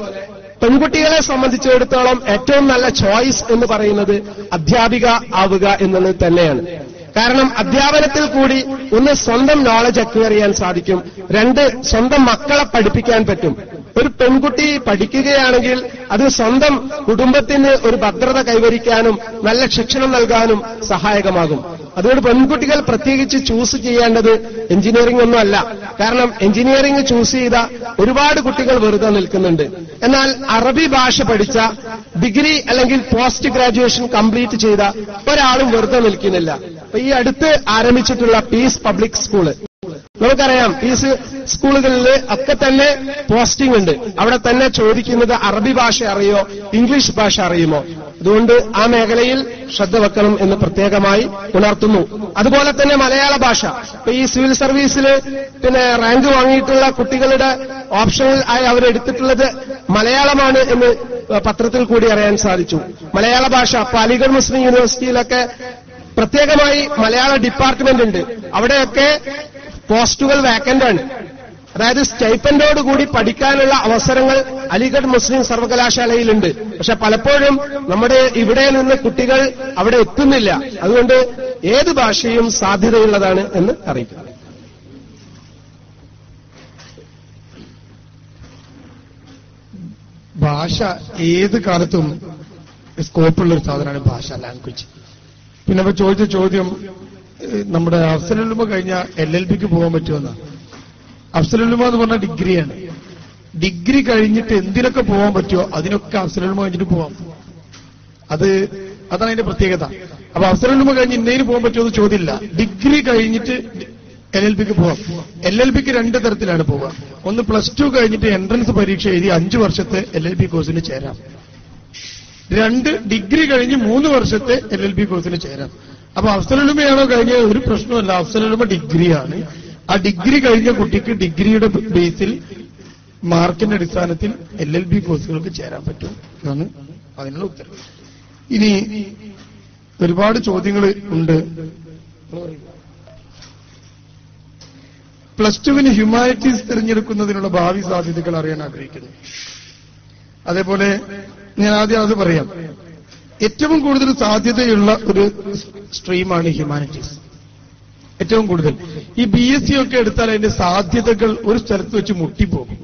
പെൺകുട്ടികളെ സംബന്ധിച്ചിടത്തോളം ഏറ്റവും നല്ല ചോയ്സ് എന്ന് പറയുന്നത് അധ്യാപിക ആവുക എന്നുള്ളത് തന്നെയാണ്. കാരണം അധ്യാപനത്തിൽ കൂടി ഒന്ന് സ്വന്തം നോളജ് അക്വയർ ചെയ്യാൻ സാധിക്കും, രണ്ട് സ്വന്തം മക്കളെ പഠിപ്പിക്കാൻ പറ്റും. ഒരു പെൺകുട്ടി പഠിക്കുകയാണെങ്കിൽ അത് സ്വന്തം കുടുംബത്തിന് ഒരു ഭദ്രത കൈവരിക്കാനും നല്ല ശിക്ഷണം നൽകാനും സഹായകമാകും. അതുകൊണ്ട് പെൺകുട്ടികൾ പ്രത്യേകിച്ച് ചൂസ് ചെയ്യേണ്ടത് എഞ്ചിനീയറിംഗ് ഒന്നുമല്ല. കാരണം എഞ്ചിനീയറിംഗ് ചൂസ് ചെയ്ത ഒരുപാട് കുട്ടികൾ വെറുതെ നിൽക്കുന്നുണ്ട്. എന്നാൽ അറബി ഭാഷ പഠിച്ച ഡിഗ്രി അല്ലെങ്കിൽ പോസ്റ്റ് ഗ്രാജുവേഷൻ കംപ്ലീറ്റ് ചെയ്ത ഒരാളും വെറുതെ നിൽക്കുന്നില്ല. അപ്പൊ ഈ അടുത്ത് ആരംഭിച്ചിട്ടുള്ള പീസ് പബ്ലിക് സ്കൂള്, നമുക്കറിയാം പീസ് സ്കൂളുകളിൽ ഒക്കെ തന്നെ പോസ്റ്റിംഗ് ഉണ്ട്. അവിടെ തന്നെ ചോദിക്കുന്നത് അറബി ഭാഷ അറിയോ, ഇംഗ്ലീഷ് ഭാഷ അറിയുമോ. അതുകൊണ്ട് ആ മേഖലയിൽ ശ്രദ്ധ വെക്കണം എന്ന് പ്രത്യേകമായി ഉണർത്തുന്നു. അതുപോലെ തന്നെ മലയാള ഭാഷ, ഇപ്പൊ ഈ സിവിൽ സർവീസിൽ റാങ്ക് വാങ്ങിയിട്ടുള്ള കുട്ടികളുടെ ഓപ്ഷനിൽ ആയി അവരെടുത്തിട്ടുള്ളത് മലയാളമാണ് എന്ന് പത്രത്തിൽ കൂടി അറിയാൻ സാധിച്ചു. മലയാള ഭാഷ ഇപ്പൊ അലിഗഡ് മുസ്ലിം യൂണിവേഴ്സിറ്റിയിലൊക്കെ പ്രത്യേകമായി മലയാള ഡിപ്പാർട്ട്മെന്റ് ഉണ്ട്. അവിടെയൊക്കെ പോസ്റ്റുകൾ വാക്കന്റ് ആണ്. അതായത് സ്റ്റൈപ്പൻഡോടുകൂടി പഠിക്കാനുള്ള അവസരങ്ങൾ അലിഗഡ് മുസ്ലിം സർവകലാശാലയിലുണ്ട്. പക്ഷെ പലപ്പോഴും നമ്മുടെ ഇവിടെ നിന്ന് കുട്ടികൾ അവിടെ എത്തുന്നില്ല. അതുകൊണ്ട് ഏത് ഭാഷയും സാധ്യതയുള്ളതാണ് എന്ന് അറിയിക്കുന്നു. ഭാഷ ഏത് കാലത്തും സ്കോപ്പുള്ളൊരു സാധനമാണ് ഭാഷ, ലാംഗ്വേജ്. പിന്നെ ഇപ്പൊ ചോദിച്ച ചോദ്യം നമ്മുടെ അഫ്സലുലുമ കഴിഞ്ഞ LLBക്ക് പോകാൻ പറ്റുമെന്ന. അഫ്സലുലുമ എന്ന് പറഞ്ഞ ഡിഗ്രിയാണ്. ഡിഗ്രി കഴിഞ്ഞിട്ട് എന്തിനൊക്കെ പോകാൻ പറ്റുമോ അതിനൊക്കെ അഫ്സലുലുമ കഴിഞ്ഞിട്ട് പോവാം. അതാണ് അതിന്റെ പ്രത്യേകത. അപ്പൊ അഫ്സലുലുമ കഴിഞ്ഞ് ഇന്നതിന് പോകാൻ പറ്റുമോ എന്ന് ചോദ്യമില്ല. ഡിഗ്രി കഴിഞ്ഞിട്ട് LLBക്ക് പോവാം. LLBക്ക് രണ്ട് തരത്തിലാണ് പോവുക. ഒന്ന് +2 കഴിഞ്ഞിട്ട് എൻട്രൻസ് പരീക്ഷ എഴുതി 5 വർഷത്തെ LLB കോഴ്സിന് ചേരാം. രണ്ട് ഡിഗ്രി കഴിഞ്ഞ് 3 വർഷത്തെ LLB കോഴ്സിന് ചേരാം. അപ്പൊ അഫ്സലുലുമയാണോ കഴിഞ്ഞ ഒരു പ്രശ്നമല്ല, അഫ്സലുലുമ ഡിഗ്രിയാണ്. ആ ഡിഗ്രി കഴിഞ്ഞ കുട്ടിക്ക് ഡിഗ്രിയുടെ ബേസിൽ മാർക്കിന്റെ അടിസ്ഥാനത്തിൽ LLB കോഴ്സുകൾക്ക് ചേരാൻ പറ്റും എന്നാണ് അതിനുള്ള ഉത്തരം. ഇനി ഒരുപാട് ചോദ്യങ്ങൾ ഉണ്ട്. +2 ഹ്യൂമാനിറ്റീസ് തിരഞ്ഞെടുക്കുന്നതിനുള്ള ഭാവി സാധ്യതകൾ അറിയാൻ ആഗ്രഹിക്കുന്നു. അതേപോലെ ഞാൻ ആദ്യം അത് പറയാം. ഏറ്റവും കൂടുതൽ സാധ്യതയുള്ള ഒരു സ്ട്രീമാണ് ഹ്യൂമാനിറ്റീസ്. ഏറ്റവും കൂടുതൽ ഈ BSc ഒക്കെ എടുത്താൽ അതിന്റെ സാധ്യതകൾ ഒരു സ്ഥലത്ത് വെച്ച് മുട്ടിപ്പോകും,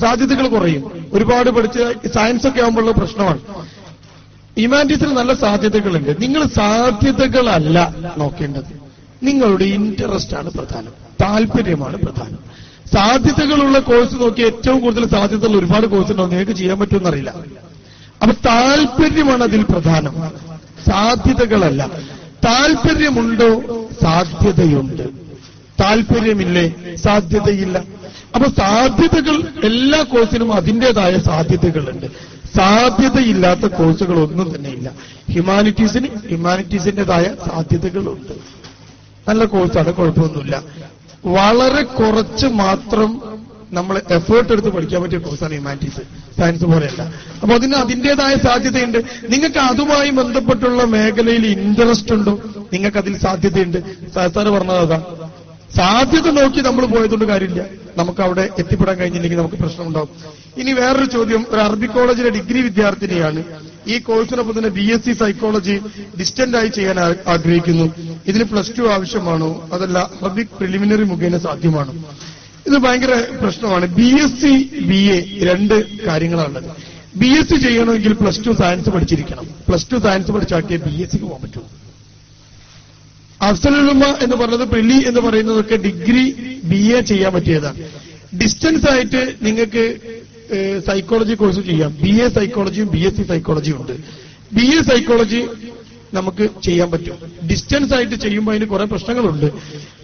സാധ്യതകൾ കുറയും. ഒരുപാട് പഠിച്ച സയൻസ് ഒക്കെ ആകുമ്പോഴുള്ള പ്രശ്നമാണ്. ഹ്യൂമാനിറ്റീസിൽ നല്ല സാധ്യതകളുണ്ട്. നിങ്ങൾ സാധ്യതകളല്ല നോക്കേണ്ടത്, നിങ്ങളുടെ ഇൻട്രസ്റ്റ് ആണ് പ്രധാനം, താല്പര്യമാണ് പ്രധാനം. സാധ്യതകളുള്ള കോഴ്സ് നോക്കി ഏറ്റവും കൂടുതൽ സാധ്യതയുള്ള ഒരുപാട് കോഴ്സ് ഉണ്ടോ നിങ്ങൾക്ക് ചെയ്യാൻ പറ്റുമെന്നറിയില്ല. അപ്പൊ താല്പര്യമാണ് അതിൽ പ്രധാനം, സാധ്യതകളല്ല. താല്പര്യമുണ്ടോ സാധ്യതയുണ്ട്, താല്പര്യമില്ലേ സാധ്യതയില്ല. അപ്പൊ സാധ്യതകൾ എല്ലാ കോഴ്സിനും അതിൻ്റെതായ സാധ്യതകളുണ്ട്. സാധ്യതയില്ലാത്ത കോഴ്സുകളൊന്നും തന്നെയില്ല. ഹ്യൂമാനിറ്റീസിന്റേതായ സാധ്യതകളുണ്ട്. നല്ല കോഴ്സാണ്, കുഴപ്പമൊന്നുമില്ല. വളരെ കുറച്ച് മാത്രം നമ്മൾ എഫേർട്ട് എടുത്ത് പഠിക്കാൻ പറ്റിയ കോഴ്സാണ് ഹ്യൂമാനിറ്റീസ്, സയൻസ് പോലെയല്ല. അപ്പൊ അതിൻ്റെതായ സാധ്യതയുണ്ട്. നിങ്ങൾക്ക് അതുമായി ബന്ധപ്പെട്ടുള്ള മേഖലയിൽ ഇൻട്രസ്റ്റ് ഉണ്ടോ, നിങ്ങൾക്ക് അതിൽ സാധ്യതയുണ്ട്. സാറ് പറഞ്ഞതാ, സാധ്യത നോക്കി നമ്മൾ പോയതുകൊണ്ട് കാര്യമില്ല. നമുക്ക് അവിടെ എത്തിപ്പെടാൻ കഴിഞ്ഞില്ലെങ്കിൽ നമുക്ക് പ്രശ്നമുണ്ടാവും. ഇനി വേറൊരു ചോദ്യം, ഒരു അറബി കോളേജിലെ ഡിഗ്രി വിദ്യാർത്ഥിനിയാണ്. ഈ കോഴ്സിനൊപ്പം തന്നെ BSc സൈക്കോളജി ഡിസ്റ്റന്റ് ആയി ചെയ്യാൻ ആഗ്രഹിക്കുന്നു. ഇതിന് +2 ആവശ്യമാണോ, അതല്ല അറബിക് പ്രിലിമിനറി മുഖേന സാധ്യമാണോ? ഇത് ഭയങ്കര പ്രശ്നമാണ്. BSc BA രണ്ട് കാര്യങ്ങളാണുള്ളത്. BSc ചെയ്യണമെങ്കിൽ +2 സയൻസ് പഠിച്ചിരിക്കണം. +2 സയൻസ് പഠിച്ചാക്കിയേ BScക്ക് പോകാൻ പറ്റൂ. അഫ്സലുൽ ഉലമ എന്ന് പറഞ്ഞത്, പ്രിലി എന്ന് പറയുന്നതൊക്കെ ഡിഗ്രി BA ചെയ്യാൻ പറ്റിയതാണ്. ഡിസ്റ്റൻസ് ആയിട്ട് നിങ്ങൾക്ക് സൈക്കോളജി കോഴ്സ് ചെയ്യാം. BA സൈക്കോളജിയും BSc സൈക്കോളജിയും ഉണ്ട്. BA സൈക്കോളജി നമുക്ക് ചെയ്യാൻ പറ്റും. ഡിസ്റ്റൻസ് ആയിട്ട് ചെയ്യുമ്പോൾ അതിന് കുറെ പ്രശ്നങ്ങളുണ്ട്.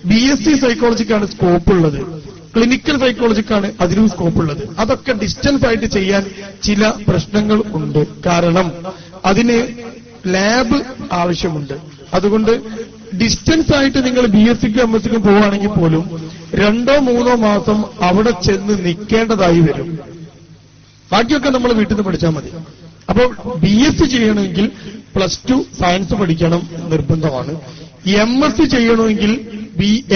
BSc സൈക്കോളജിക്കാണ് സ്കോപ്പ് ഉള്ളത്, ക്ലിനിക്കൽ സൈക്കോളജിക്കാണ് അതിനും സ്കോപ്പ് ഉള്ളത്. അതൊക്കെ ഡിസ്റ്റൻസ് ആയിട്ട് ചെയ്യാൻ ചില പ്രശ്നങ്ങൾ ഉണ്ട്. കാരണം അതിന് ലാബ് ആവശ്യമുണ്ട്. അതുകൊണ്ട് ഡിസ്റ്റൻസ് ആയിട്ട് നിങ്ങൾ BScക്കും MScക്കും പോവുകയാണെങ്കിൽ പോലും 2-3 മാസം അവിടെ ചെന്ന് നിൽക്കേണ്ടതായി വരും. ബാക്കിയൊക്കെ നമ്മൾ വീട്ടിൽ നിന്ന് പഠിച്ചാൽ മതി. അപ്പോൾ BSc ചെയ്യണമെങ്കിൽ +2 സയൻസ് പഠിക്കണം നിർബന്ധമാണ്. MSc ചെയ്യണമെങ്കിൽ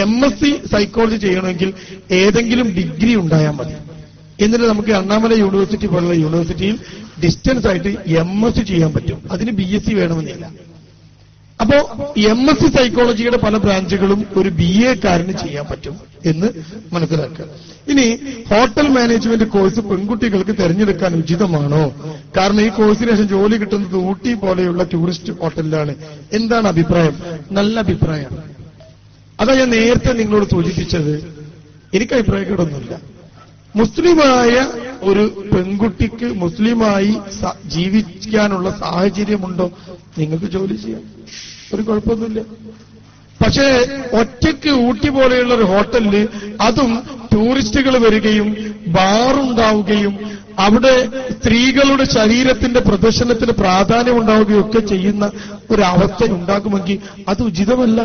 MSc സൈക്കോളജി ചെയ്യണമെങ്കിൽ ഏതെങ്കിലും ഡിഗ്രി ഉണ്ടായാൽ മതി. എന്നിട്ട് നമുക്ക് അണ്ണാമല യൂണിവേഴ്സിറ്റി പോലുള്ള യൂണിവേഴ്സിറ്റിയിൽ ഡിസ്റ്റൻസ് ആയിട്ട് MSc ചെയ്യാൻ പറ്റും. അതിന് BSc വേണമെന്നില്ല. അപ്പോ MSc സൈക്കോളജിയുടെ പല ബ്രാഞ്ചുകളും ഒരു BA കാരന് ചെയ്യാൻ പറ്റും എന്ന് മനസ്സിലാക്കുക. ഇനി ഹോട്ടൽ മാനേജ്മെന്റ് കോഴ്സ് പെൺകുട്ടികൾക്ക് തെരഞ്ഞെടുക്കാൻ ഉചിതമാണോ? കാരണം ഈ കോഴ്സിന് ശേഷം ജോലി കിട്ടുന്നത് ഊട്ടി പോലെയുള്ള ടൂറിസ്റ്റ് ഹോട്ടലിലാണ്. എന്താണ് അഭിപ്രായം? നല്ല അഭിപ്രായമാണ്. അതാ ഞാൻ നേരത്തെ നിങ്ങളോട് സൂചിപ്പിച്ചത്. എനിക്ക് അഭിപ്രായക്കേടൊന്നുമില്ല. മുസ്ലിമായ ഒരു പെൺകുട്ടിക്ക് മുസ്ലിമായി ജീവിക്കാനുള്ള സാഹചര്യമുണ്ടോ? നിങ്ങൾക്ക് ജോലി ചെയ്യാം, ഒരു കുഴപ്പമൊന്നുമില്ല. പക്ഷേ ഒറ്റയ്ക്ക് ഊട്ടി പോലെയുള്ള ഒരു ഹോട്ടലില്, അതും ടൂറിസ്റ്റുകൾ വരികയും ബാറുണ്ടാവുകയും അവിടെ സ്ത്രീകളുടെ ശരീരത്തിന്റെ പ്രദർശനത്തിന് പ്രാധാന്യം ഉണ്ടാവുകയും ഒക്കെ ചെയ്യുന്ന ഒരവസ്ഥ ഉണ്ടാകുമെങ്കിൽ അത് ഉചിതമല്ല.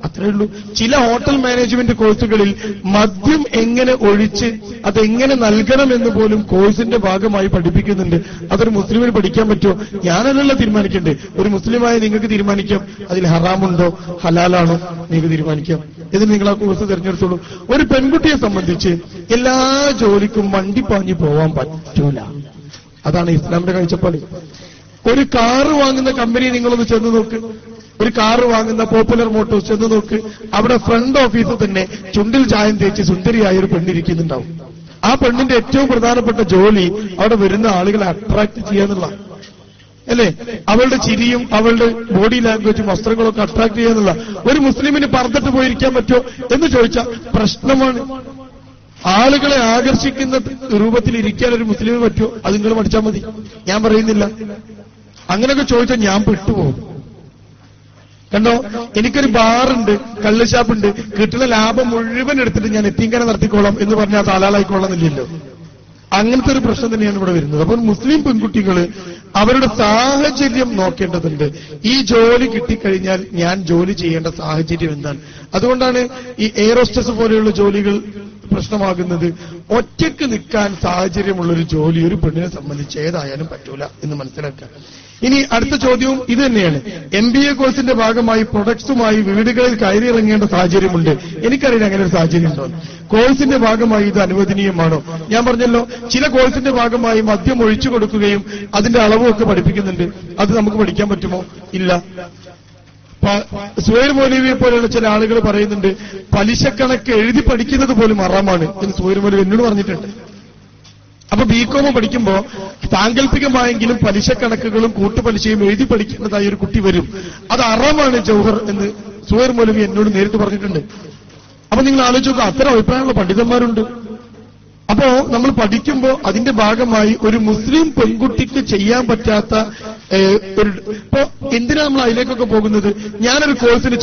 അത്രയേ ഉള്ളൂ. ചില ഹോട്ടൽ മാനേജ്മെന്റ് കോഴ്സുകളിൽ മദ്യം എങ്ങനെ ഒഴിച്ച് അതെങ്ങനെ നൽകണമെന്ന് പോലും കോഴ്സിന്റെ ഭാഗമായി പഠിപ്പിക്കുന്നുണ്ട്. അതൊരു മുസ്ലിമിന് പഠിക്കാൻ പറ്റുമോ? ഞാനല്ല തീരുമാനിക്കണ്ടേ. ഒരു മുസ്ലിമായി നിങ്ങൾക്ക് തീരുമാനിക്കാം അതിൽ ഹറാമുണ്ടോ ഹലാലാണോ നിങ്ങൾക്ക് തീരുമാനിക്കാം. ഇതിന് നിങ്ങൾ ആ കോഴ്സ് തിരഞ്ഞെടുത്തോളൂ. ഒരു പെൺകുട്ടിയെ സംബന്ധിച്ച് എല്ലാ ജോലിക്കും വണ്ടിപ്പാഞ്ഞു പോവാൻ പറ്റൂല. അതാണ് ഇസ്ലാമിന്റെ കാഴ്ചപ്പാട്. ഒരു കാറ് വാങ്ങുന്ന കമ്പനി നിങ്ങളൊന്ന് ചെന്ന് നോക്ക്. ഒരു കാറ് വാങ്ങുന്ന പോപ്പുലർ മോട്ടോഴ്സ് ചെന്ന് നോക്ക്. അവിടെ ഫ്രണ്ട് ഓഫീസിൽ തന്നെ ചുണ്ടിൽ ചായം തേച്ച് സുന്ദരിയായ ഒരു പെണ്ണിരിക്കുന്നുണ്ടാവും. ആ പെണ്ണിന്റെ ഏറ്റവും പ്രധാനപ്പെട്ട ജോലി അവിടെ വരുന്ന ആളുകളെ അട്രാക്ട് ചെയ്യാന്നുള്ള, അല്ലേ? അവളുടെ ചിരിയും അവളുടെ ബോഡി ലാംഗ്വേജും വസ്ത്രങ്ങളൊക്കെ അട്രാക്ട് ചെയ്യാന്നുള്ള. ഒരു മുസ്ലിമിന് പറഞ്ഞിട്ട് പോയിരിക്കാൻ പറ്റുമോ എന്ന് ചോദിച്ചാൽ പ്രശ്നമാണ്. ആളുകളെ ആകർഷിക്കുന്ന രൂപത്തിൽ ഇരിക്കാൻ ഒരു മുസ്ലിമിന് പറ്റുമോ? അത് നിങ്ങൾ പഠിച്ചാൽ മതി. ഞാൻ പറയുന്നില്ല. അങ്ങനെയൊക്കെ ചോദിച്ചാൽ ഞാൻ പെട്ടുപോകും. കണ്ടോ, എനിക്കൊരു ബാറുണ്ട്, കള്ളുഷാപ്പുണ്ട്, കിട്ടുന്ന ലാഭം മുഴുവൻ എടുത്തിട്ട് ഞാൻ എത്തിങ്കനെ നടത്തിക്കോളാം എന്ന് പറഞ്ഞാൽ അത് ഹലാലായിക്കോളാന്നില്ലല്ലോ. അങ്ങനത്തെ ഒരു പ്രശ്നം തന്നെയാണ് ഇവിടെ വരുന്നത്. അപ്പോൾ മുസ്ലിം പെൺകുട്ടികൾ അവരുടെ സാഹചര്യം നോക്കേണ്ടതുണ്ട്. ഈ ജോലി കിട്ടിക്കഴിഞ്ഞാൽ ഞാൻ ജോലി ചെയ്യേണ്ട സാഹചര്യം എന്താണ്? അതുകൊണ്ടാണ് ഈ എയറോസ്റ്റസ് പോലെയുള്ള ജോലികൾ പ്രശ്നമാകുന്നത്. ഒറ്റയ്ക്ക് നിൽക്കാൻ സാഹചര്യമുള്ളൊരു ജോലി ഒരു പെണ്ണിനെ സംബന്ധിച്ച് ഏതായാലും പറ്റൂല എന്ന് മനസ്സിലാക്കുക. ഇനി അടുത്ത ചോദ്യവും ഇത് തന്നെയാണ്. MBA കോഴ്സിന്റെ ഭാഗമായി പ്രൊഡക്ട്സുമായി വീടുകളിൽ കയറിയിറങ്ങേണ്ട സാഹചര്യമുണ്ട്. എനിക്കറിയില്ല അങ്ങനെ ഒരു സാഹചര്യം ഉണ്ടോ. കോഴ്സിന്റെ ഭാഗമായി ഇത് അനുവദനീയമാണോ? ഞാൻ പറഞ്ഞല്ലോ, ചില കോഴ്സിന്റെ ഭാഗമായി മദ്യം ഒഴിച്ചു കൊടുക്കുകയും അതിന്റെ അളവും ഒക്കെ പഠിപ്പിക്കുന്നുണ്ട്. അത് നമുക്ക് പഠിക്കാൻ പറ്റുമോ? ഇല്ല. സുഹൈർ മൗലവിയെ പോലെയുള്ള ചില ആളുകൾ പറയുന്നുണ്ട് പലിശക്കണക്ക് എഴുതി പഠിക്കുന്നത് പോലും ഹറാമാണ് എന്ന് സുഹൈർ മൗലവി എന്നോട് പറഞ്ഞിട്ടുണ്ട്. അപ്പൊ ബികോം പഠിക്കുമ്പോ സാങ്കല്പികമായെങ്കിലും പലിശക്കണക്കുകളും കൂട്ടുപലിശയും എഴുതി പഠിക്കേണ്ടതായി ഒരു കുട്ടി വരും. അത് ഹറാമാണ് ജൗഹർ എന്ന് സുഹൈർ മൗലവി എന്നോട് നേരിട്ട് പറഞ്ഞിട്ടുണ്ട്. അപ്പൊ നിങ്ങൾ ആലോചിച്ച് നോക്കുക, അത്തരം അഭിപ്രായമുള്ള പണ്ഡിതന്മാരുണ്ട്. അപ്പോ നമ്മൾ പഠിക്കുമ്പോൾ അതിന്റെ ഭാഗമായി ഒരു മുസ്ലിം പെൺകുട്ടിക്ക് ചെയ്യാൻ പറ്റാത്ത ഇപ്പോ എന്തിനാ നമ്മൾ അതിലേക്കൊക്കെ പോകുന്നത്? ഞാനൊരു കോഴ്സിന്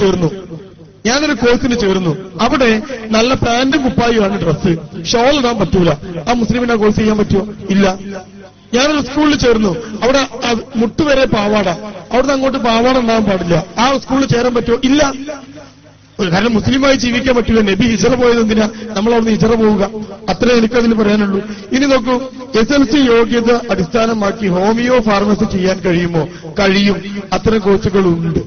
ചേർന്നു. അവിടെ നല്ല പാന്റും കുപ്പായുമാണ് ഡ്രസ്സ്, ഷോൾ ഇടാൻ പറ്റൂല. ആ മുസ്ലിമിന് ആ കോഴ്സ് ചെയ്യാൻ പറ്റുമോ? ഇല്ല. ഞാനൊരു സ്കൂളിൽ ചേർന്നു. അവിടെ മുട്ടുവരെ പാവാട, അവിടുന്ന് അങ്ങോട്ട് പാവാട ഉണ്ടാകാൻ പാടില്ല. ആ സ്കൂളിൽ ചേരാൻ പറ്റുമോ? ഇല്ല. കാരണം മുസ്ലിമായി ജീവിക്കാൻ പറ്റില്ല. നബി ഹിജറ പോയത് എന്തിനാ? നമ്മൾ അവിടുന്ന് ഹിജറ പോവുക. അത്രേ എനിക്കതിൽ പറയാനുള്ളൂ. ഇനി നോക്കൂ, SLC യോഗ്യത അടിസ്ഥാനമാക്കി ഹോമിയോ ഫാർമസി ചെയ്യാൻ കഴിയുമോ? കഴിയും. അത്തരം കോഴ്സുകളുണ്ട്.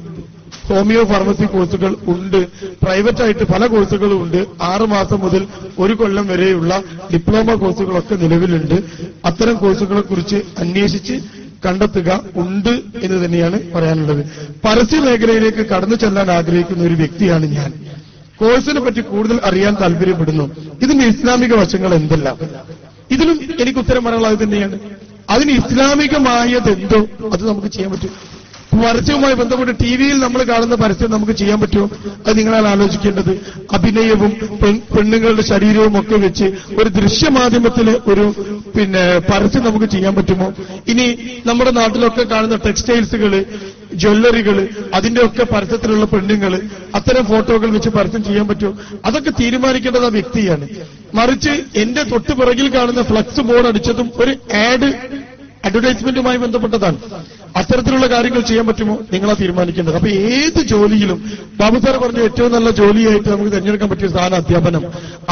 ഹോമിയോ ഫാർമസി കോഴ്സുകൾ ഉണ്ട്, പ്രൈവറ്റ് ആയിട്ട് പല കോഴ്സുകളും ഉണ്ട്. 6 മാസം മുതൽ 1 കൊല്ലം വരെയുള്ള ഡിപ്ലോമ കോഴ്സുകളൊക്കെ നിലവിലുണ്ട്. അത്തരം കോഴ്സുകളെ കുറിച്ച് അന്വേഷിച്ച് കണ്ടെത്തുക ഉണ്ട് എന്ന് തന്നെയാണ് പറയാനുള്ളത്. പരസ്യ മേഖലയിലേക്ക് കടന്നു ചെല്ലാൻ ആഗ്രഹിക്കുന്ന ഒരു വ്യക്തിയാണ് ഞാൻ. കോഴ്സിനെ പറ്റി കൂടുതൽ അറിയാൻ താല്പര്യപ്പെടുന്നു. ഇതിന്റെ ഇസ്ലാമിക വശങ്ങൾ എന്തെല്ലാം? ഇതിലും എനിക്ക് ഉത്തരം പറയാനുള്ളത് തന്നെയാണ്. അതിന് ഇസ്ലാമികമായതെന്തോ അത് നമുക്ക് ചെയ്യാൻ പറ്റും. പരസ്യവുമായി ബന്ധപ്പെട്ട് ടിവിയിൽ നമ്മൾ കാണുന്ന പരസ്യം നമുക്ക് ചെയ്യാൻ പറ്റുമോ? അത് നിങ്ങളാണ് ആലോചിക്കേണ്ടത്. അഭിനയവും പെണ്ണുങ്ങളുടെ ശരീരവും ഒക്കെ വെച്ച് ഒരു ദൃശ്യമാധ്യമത്തിലെ ഒരു പരസ്യം നമുക്ക് ചെയ്യാൻ പറ്റുമോ? ഇനി നമ്മുടെ നാട്ടിലൊക്കെ കാണുന്ന ടെക്സ്റ്റൈൽസുകള്, ജ്വല്ലറികള്, അതിന്റെയൊക്കെ പരസ്യത്തിലുള്ള പെണ്ണുങ്ങള്, അത്തരം ഫോട്ടോകൾ വെച്ച് പരസ്യം ചെയ്യാൻ പറ്റുമോ? അതൊക്കെ തീരുമാനിക്കേണ്ടത് ആ വ്യക്തിയാണ്. മറിച്ച് എന്റെ തൊട്ട് പിറകിൽ കാണുന്ന ഫ്ലക്സ് ബോർഡ് അടിച്ചതും ഒരു അഡ്വർടൈസ്മെന്റുമായി ബന്ധപ്പെട്ടതാണ്. അത്തരത്തിലുള്ള കാര്യങ്ങൾ ചെയ്യാൻ പറ്റുമോ? നിങ്ങളാ തീരുമാനിക്കേണ്ടത്. അപ്പൊ ഏത് ജോലിയിലും ബാബു സാർ പറഞ്ഞ ഏറ്റവും നല്ല ജോലിയായിട്ട് നമുക്ക് തിരഞ്ഞെടുക്കാൻ പറ്റിയ സാധനം അധ്യാപനം.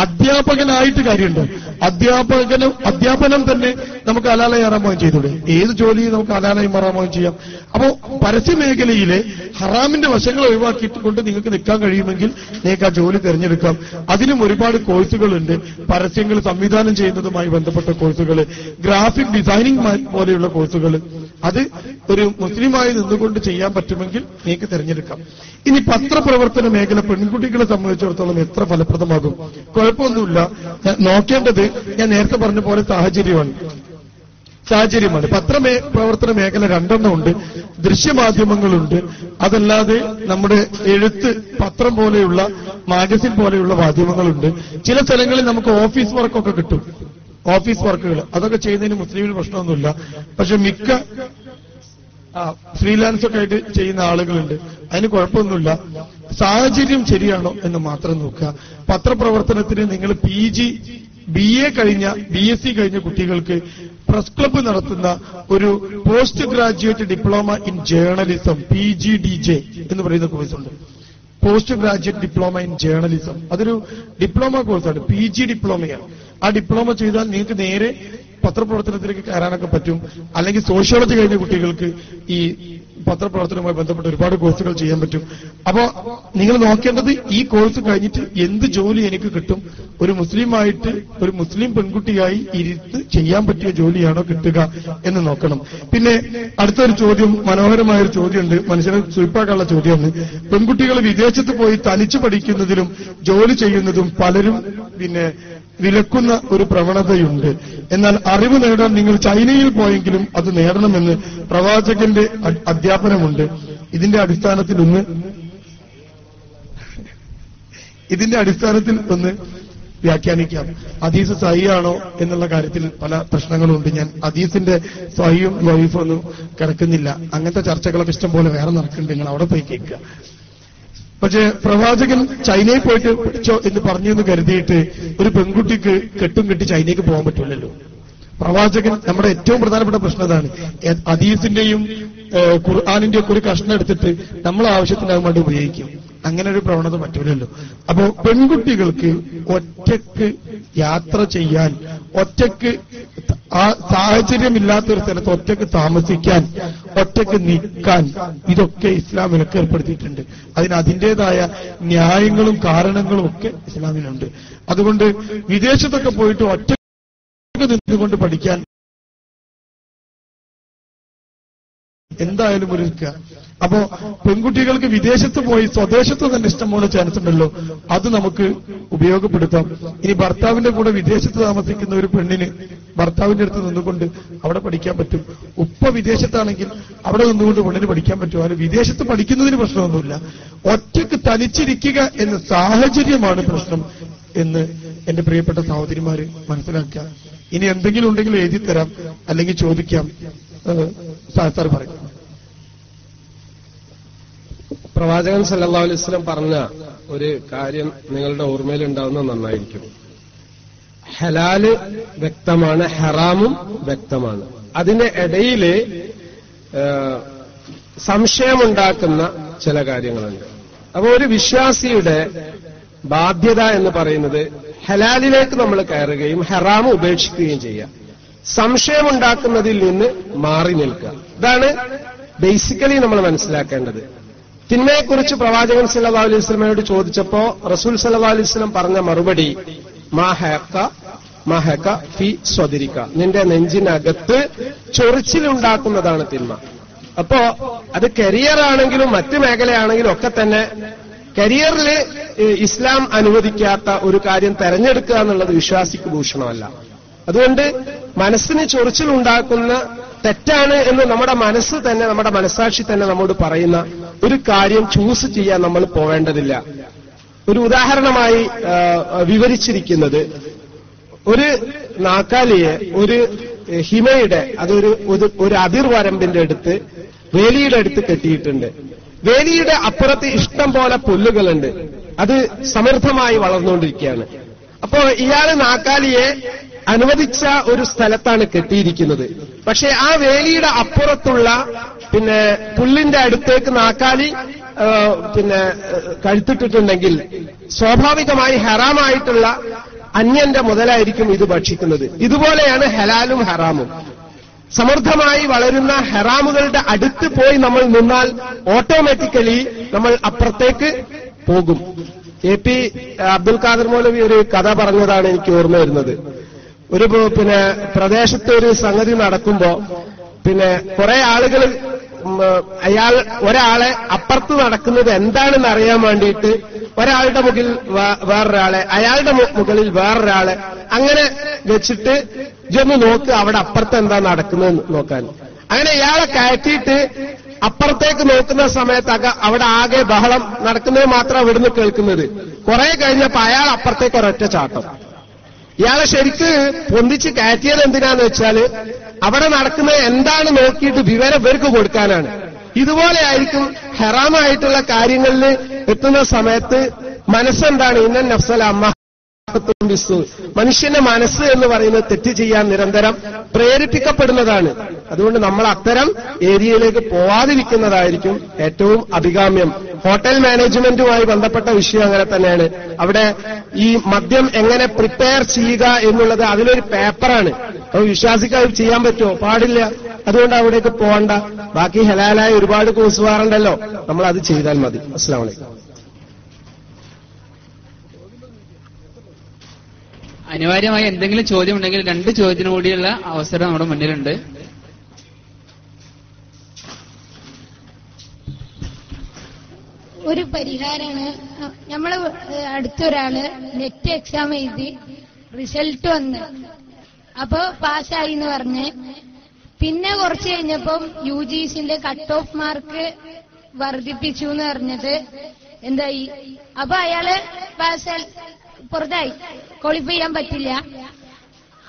അധ്യാപകനായിട്ട് കാര്യമുണ്ട്. അധ്യാപനം തന്നെ നമുക്ക് ഹലാലായി ഹറാമോയും ചെയ്തൂടെ? ഏത് ജോലിയും നമുക്ക് ഹലാലായി ഹറാമോയും ചെയ്യാം. അപ്പോ പരസ്യ മേഖലയിലെ ഹറാമിന്റെ വശങ്ങൾ ഒഴിവാക്കിയിട്ട് നിങ്ങൾക്ക് നിൽക്കാൻ കഴിയുമെങ്കിൽ നിങ്ങൾക്ക് ആ ജോലി തിരഞ്ഞെടുക്കാം. അതിനും ഒരുപാട് കോഴ്സുകളുണ്ട്. പരസ്യങ്ങൾ സംവിധാനം ചെയ്യുന്നതുമായി ബന്ധപ്പെട്ട കോഴ്സുകൾ, ഗ്രാഫിക് ഡിസൈനിങ് പോലെയുള്ള കോഴ്സുകൾ. അത് ഒരു മുസ്ലിമായി നിന്നുകൊണ്ട് ചെയ്യാൻ പറ്റുമെങ്കിൽ നിങ്ങൾക്ക് തിരഞ്ഞെടുക്കാം. ഇനി പത്രപ്രവർത്തന മേഖല പെൺകുട്ടികളെ സംബന്ധിച്ചിടത്തോളം എത്ര ഫലപ്രദമാകും? കുഴപ്പമൊന്നുമില്ല. നോക്കേണ്ടത് ഞാൻ നേരത്തെ പറഞ്ഞ പോലെ സാഹചര്യമാണ്. പത്രപ്രവർത്തന മേഖല 2 ഉണ്ട്. ദൃശ്യമാധ്യമങ്ങളുണ്ട്. അതല്ലാതെ നമ്മുടെ എഴുത്ത് പത്രം പോലെയുള്ള മാഗസിൻ പോലെയുള്ള മാധ്യമങ്ങളുണ്ട്. ചില സ്ഥലങ്ങളിൽ നമുക്ക് ഓഫീസ് വർക്കൊക്കെ കിട്ടും. ഓഫീസ് വർക്കുകൾ അതൊക്കെ ചെയ്യുന്നതിന് മുസ്ലിമിന് പ്രശ്നമൊന്നുമില്ല. പക്ഷെ മിക്ക ഫ്രീലാൻസ് ഒക്കെ ആയിട്ട് ചെയ്യുന്ന ആളുകളുണ്ട്. അതിന് കുഴപ്പമൊന്നുമില്ല. സാഹചര്യം ശരിയാണോ എന്ന് മാത്രം നോക്കുക. പത്രപ്രവർത്തനത്തിന് നിങ്ങൾ PG, BA കഴിഞ്ഞ, BSc കഴിഞ്ഞ കുട്ടികൾക്ക് പ്രസ് ക്ലബ്ബ് നടത്തുന്ന ഒരു post graduate diploma in journalism, PGDJ എന്ന് പറയുന്ന കോഴ്സുണ്ട്. Post graduate diploma in journalism. അതൊരു ഡിപ്ലോമ കോഴ്സാണ്, PG ഡിപ്ലോമയാണ്. ആ ഡിപ്ലോമ ചെയ്താൽ നിങ്ങൾക്ക് നേരെ പത്രപ്രവർത്തനത്തിലേക്ക് കയറാനൊക്കെ പറ്റും. അല്ലെങ്കിൽ സോഷ്യോളജി കഴിഞ്ഞ കുട്ടികൾക്ക് ഈ പത്രപ്രവർത്തനവുമായി ബന്ധപ്പെട്ട് ഒരുപാട് കോഴ്സുകൾ ചെയ്യാൻ പറ്റും. അപ്പോ നിങ്ങൾ നോക്കേണ്ടത് ഈ കോഴ്സ് കഴിഞ്ഞിട്ട് എന്ത് ജോലി എനിക്ക് കിട്ടും, ഒരു മുസ്ലിമായിട്ട് ഒരു മുസ്ലിം പെൺകുട്ടിയായി ഇരുത്ത് ചെയ്യാൻ പറ്റിയ ജോലിയാണോ കിട്ടുക എന്ന് നോക്കണം. പിന്നെ അടുത്തൊരു ചോദ്യം, മനോഹരമായൊരു ചോദ്യമുണ്ട്, മനുഷ്യനെ സുയിപ്പാക്കാനുള്ള ചോദ്യമാണ്. പെൺകുട്ടികൾ വിദേശത്ത് പോയി തനിച്ചു പഠിക്കുന്നതിലും ജോലി ചെയ്യുന്നതും പലരും വിലക്കുന്ന ഒരു പ്രവണതയുണ്ട്. എന്നാൽ അറിവ് നേടാൻ നിങ്ങൾ ചൈനയിൽ പോയെങ്കിലും അത് നേടണമെന്ന് പ്രവാചകന്റെ അധ്യാപനമുണ്ട്. ഇതിന്റെ അടിസ്ഥാനത്തിൽ ഒന്ന് വ്യാഖ്യാനിക്കാം. ഹദീസ് സഹിയാണോ എന്നുള്ള കാര്യത്തിൽ പല പ്രശ്നങ്ങളുണ്ട്. ഞാൻ ഹദീസിന്റെ സഹിയും വൈഫും ഒന്നും കിടക്കുന്നില്ല. അങ്ങനത്തെ ചർച്ചകളൊക്കെ ഇഷ്ടം പോലെ വേറെ നടക്കുന്നുണ്ട്. നിങ്ങൾ അവിടെ പോയി കേൾക്കുക. പക്ഷേ പ്രവാചകൻ ചൈനയിൽ പോയിട്ട് പഠിച്ചോ എന്ന് പറഞ്ഞു എന്ന് കരുതിയിട്ട് ഒരു പെൺകുട്ടിക്ക് കെട്ടും കെട്ടി ചൈനയ്ക്ക് പോകാൻ പറ്റില്ലല്ലോ. പ്രവാചകൻ, നമ്മുടെ ഏറ്റവും പ്രധാനപ്പെട്ട പ്രശ്നം അതാണ്. ഹദീസിന്റെയും ഖുർആാനിന്റെ ഒക്കെ ഒരു കഷ്ണം എടുത്തിട്ട് നമ്മൾ ആവശ്യത്തിനാകും വേണ്ടി ഉപയോഗിക്കും. അങ്ങനെ ഒരു പ്രവണത പറ്റൂലല്ലോ. അപ്പോ പെൺകുട്ടികൾക്ക് ഒറ്റയ്ക്ക് യാത്ര ചെയ്യാൻ, ഒറ്റയ്ക്ക് ആ സാഹചര്യമില്ലാത്തൊരു സ്ഥലത്ത് ഒറ്റയ്ക്ക് താമസിക്കാൻ, ഒറ്റയ്ക്ക് നിൽക്കാൻ, ഇതൊക്കെ ഇസ്ലാം വിലക്ക് ഏർപ്പെടുത്തിയിട്ടുണ്ട്. അതിൻ്റെതായ ന്യായങ്ങളും കാരണങ്ങളും ഒക്കെ ഇസ്ലാമിലുണ്ട്. അതുകൊണ്ട് വിദേശത്തൊക്കെ പോയിട്ട് ഒറ്റയ്ക്ക് നിന്നുകൊണ്ട് പഠിക്കാൻ എന്തായാലും ഒരുക്കുക. അപ്പോ പെൺകുട്ടികൾക്ക് വിദേശത്ത് പോയി സ്വദേശത്ത് തന്നെ ഇഷ്ടംപോലെ ചാൻസ് ഉണ്ടല്ലോ, അത് നമുക്ക് ഉപയോഗപ്പെടുത്താം. ഇനി ഭർത്താവിന്റെ കൂടെ വിദേശത്ത് താമസിക്കുന്ന ഒരു പെണ്ണിന് ഭർത്താവിന്റെ അടുത്ത് നിന്നുകൊണ്ട് അവിടെ പഠിക്കാൻ പറ്റും. ഉപ്പ വിദേശത്താണെങ്കിൽ അവിടെ നിന്നുകൊണ്ട് പെണ്ണിന് പഠിക്കാൻ പറ്റും. അതിന് വിദേശത്ത് പഠിക്കുന്നതിന് പ്രശ്നമൊന്നുമില്ല. ഒറ്റയ്ക്ക് തനിച്ചിരിക്കുക എന്ന സാഹചര്യമാണ് പ്രശ്നം എന്ന് എന്റെ പ്രിയപ്പെട്ട സഹോദരിമാര് മനസ്സിലാക്കുക. ഇനി എന്തെങ്കിലും ഉണ്ടെങ്കിൽ എഴുതി തരാം, അല്ലെങ്കിൽ ചോദിക്കാം. സാർ പറയും. പ്രവാചകൻ സല്ലല്ലാഹു അലൈഹി വസല്ലം പറഞ്ഞ ഒരു കാര്യം നിങ്ങളുടെ ഓർമ്മയിൽ ഉണ്ടാവുന്നത് നന്നായിരിക്കും. ഹലാല് വ്യക്തമാണ്, ഹറാമും വ്യക്തമാണ്. അതിന്റെ ഇടയില് സംശയമുണ്ടാക്കുന്ന ചില കാര്യങ്ങളുണ്ട്. അപ്പൊ ഒരു വിശ്വാസിയുടെ ബാധ്യത എന്ന് പറയുന്നത് ഹലാലിലേക്ക് നമ്മൾ കയറുകയും ഹറാം ഉപേക്ഷിക്കുകയും ചെയ്യുക, സംശയമുണ്ടാക്കുന്നതിൽ നിന്ന് മാറി നിൽക്കുക. ഇതാണ് ബേസിക്കലി നമ്മൾ മനസ്സിലാക്കേണ്ടത്. തിന്മയെക്കുറിച്ച് പ്രവാചകൻ സല്ലല്ലാഹു അലൈഹി വസല്ലമയോട് ചോദിച്ചപ്പോ റസൂൽ സല്ലല്ലാഹു അലൈഹി വസല്ലം പറഞ്ഞ മറുപടി മാഹക ഫി സ്വദരിക, നിന്റെ നെഞ്ചിനകത്ത് ചൊറിച്ചിലുണ്ടാക്കുന്നതാണ് തിന്മ. അപ്പോ അത് കരിയർ ആണെങ്കിലും മറ്റു മേഖലയാണെങ്കിലും ഒക്കെ തന്നെ കരിയറിൽ ഇസ്ലാം അനുവദിക്കാത്ത ഒരു കാര്യം തെരഞ്ഞെടുക്കുക എന്നുള്ളത് വിശ്വാസിക്ക് ഭൂഷണമല്ല. അതുകൊണ്ട് മനസ്സിന് ചൊറിച്ചിലുണ്ടാക്കുന്ന തെറ്റാണ് എന്ന് നമ്മുടെ മനസ്സ് തന്നെ, നമ്മുടെ മനസ്സാക്ഷി തന്നെ നമ്മോട് പറയുന്ന ഒരു കാര്യം ചൂസ് ചെയ്യാൻ നമ്മൾ പോവേണ്ടതില്ല. ഒരു ഉദാഹരണമായി വിവരിച്ചിരിക്കുന്നത്, ഒരു നാക്കാലിയെ ഒരു ഹിമയുടെ ഒരു അതിർവരമ്പിന്റെ അടുത്ത് വേലിയുടെ അടുത്ത് കെട്ടിയിട്ടുണ്ട്. വേലിയുടെ അപ്പുറത്ത് ഇഷ്ടം പോലെ പുല്ലുകളുണ്ട്, അത് സമൃദ്ധമായി വളർന്നുകൊണ്ടിരിക്കുകയാണ്. അപ്പോ ഇയാള് നാക്കാലിയെ അനുവദിച്ച ഒരു സ്ഥലത്താണ് കെട്ടിയിരിക്കുന്നത്. പക്ഷെ ആ വേലിയുടെ അപ്പുറത്തുള്ള പുല്ലിന്റെ അടുത്തേക്ക് നാക്കാലി കഴുത്തിട്ടിട്ടുണ്ടെങ്കിൽ സ്വാഭാവികമായി ഹറാമായിട്ടുള്ള അന്യന്റെ മുതലായിരിക്കും ഇത് ഭക്ഷിക്കുന്നത്. ഇതുപോലെയാണ് ഹലാലും ഹറാമും. സമൃദ്ധമായി വളരുന്ന ഹറാമുകളുടെ അടുത്ത് പോയി നമ്മൾ നിന്നാൽ ഓട്ടോമാറ്റിക്കലി നമ്മൾ അപ്പുറത്തേക്ക് പോകും. AP അബ്ദുൽ ഖാദർ മൗലവി ഒരു കഥ പറഞ്ഞതാണ് എനിക്ക് ഓർമ്മ വരുന്നത്. ഒരു പ്രദേശത്ത് ഒരു സംഗതി നടക്കുമ്പോ കുറെ ആളുകൾ ഒരാളെ അപ്പുറത്ത് നടക്കുന്നത് എന്താണെന്ന് അറിയാൻ വേണ്ടിയിട്ട് ഒരാളുടെ മുകളിൽ വേറൊരാളെ, അയാളുടെ മുകളിൽ വേറൊരാളെ അങ്ങനെ വെച്ചിട്ട് ഇതൊന്ന് നോക്ക് അവിടെ അപ്പുറത്ത് എന്താ നടക്കുന്നത് നോക്കാൻ. അങ്ങനെ ഇയാളെ കയറ്റിയിട്ട് അപ്പുറത്തേക്ക് നോക്കുന്ന സമയത്ത് അവിടെ ആകെ ബഹളം നടക്കുന്നത് മാത്രം ഇവിടുന്ന് കേൾക്കുന്നത്. കുറെ കഴിഞ്ഞപ്പോ അയാൾ അപ്പുറത്തേക്ക് ഒരൊറ്റ ചാട്ടം. ഇയാളെ ശരിക്ക് പൊന്തിച്ച് കയറ്റിയത് എന്തിനാന്ന് വെച്ചാല് അവിടെ നടക്കുന്നത് എന്താണ് നോക്കിയിട്ട് വിവരം ഇവർക്ക് കൊടുക്കാനാണ്. ഇതുപോലെ ആയിരിക്കും ഹറാമായിട്ടുള്ള കാര്യങ്ങളിൽ എത്തുന്ന സമയത്ത് മനസ്സെന്താണ് ഇന്നൻ നഫ്സല അമ്മ മനുഷ്യന്റെ മനസ്സ് എന്ന് പറയുന്നത് തെറ്റ് ചെയ്യാൻ നിരന്തരം പ്രേരിപ്പിക്കപ്പെടുന്നതാണ്. അതുകൊണ്ട് നമ്മൾ അത്തരം ഏരിയയിലേക്ക് പോവാതിരിക്കുന്നതായിരിക്കും ഏറ്റവും അഭികാമ്യം. ഹോട്ടൽ മാനേജ്മെന്റുമായി ബന്ധപ്പെട്ട വിഷയം അങ്ങനെ തന്നെയാണ്. അവിടെ ഈ മദ്യം എങ്ങനെ പ്രിപ്പയർ ചെയ്യുക എന്നുള്ളത് അതിലൊരു പേപ്പറാണ്. അത് വിശ്വാസിക്ക് ചെയ്യാൻ പറ്റുമോ? പാടില്ല. അതുകൊണ്ട് അവിടേക്ക് പോകണ്ട. ബാക്കി ഹലാലായ ഒരുപാട് കോഴ്സ് വേറുണ്ടല്ലോ, നമ്മൾ അത് ചെയ്താൽ മതി. അസ്സലാമു അലൈക്കും. അനിവാര്യമായി എന്തെങ്കിലും ചോദ്യം ഉണ്ടെങ്കിൽ 2 ചോദ്യത്തിന് കൂടിയുള്ള അവസരം നമ്മുടെ മുന്നിലുണ്ട്. ഒരു പരിഹാരമാണ്. നമ്മള് അടുത്തൊരാള് നെറ്റ് എക്സാം എഴുതി റിസൾട്ട് വന്ന് അപ്പൊ പാസ്സായി എന്ന് പറഞ്ഞ് പിന്നെ കുറച്ച് കഴിഞ്ഞപ്പം UGCന്റെ കട്ട് ഓഫ് മാർക്ക് വർദ്ധിപ്പിച്ചു എന്ന് പറഞ്ഞത് എന്തായി? അപ്പൊ അയാള് പുറത്തായി, ക്വാളിഫൈ ചെയ്യാൻ പറ്റില്ല.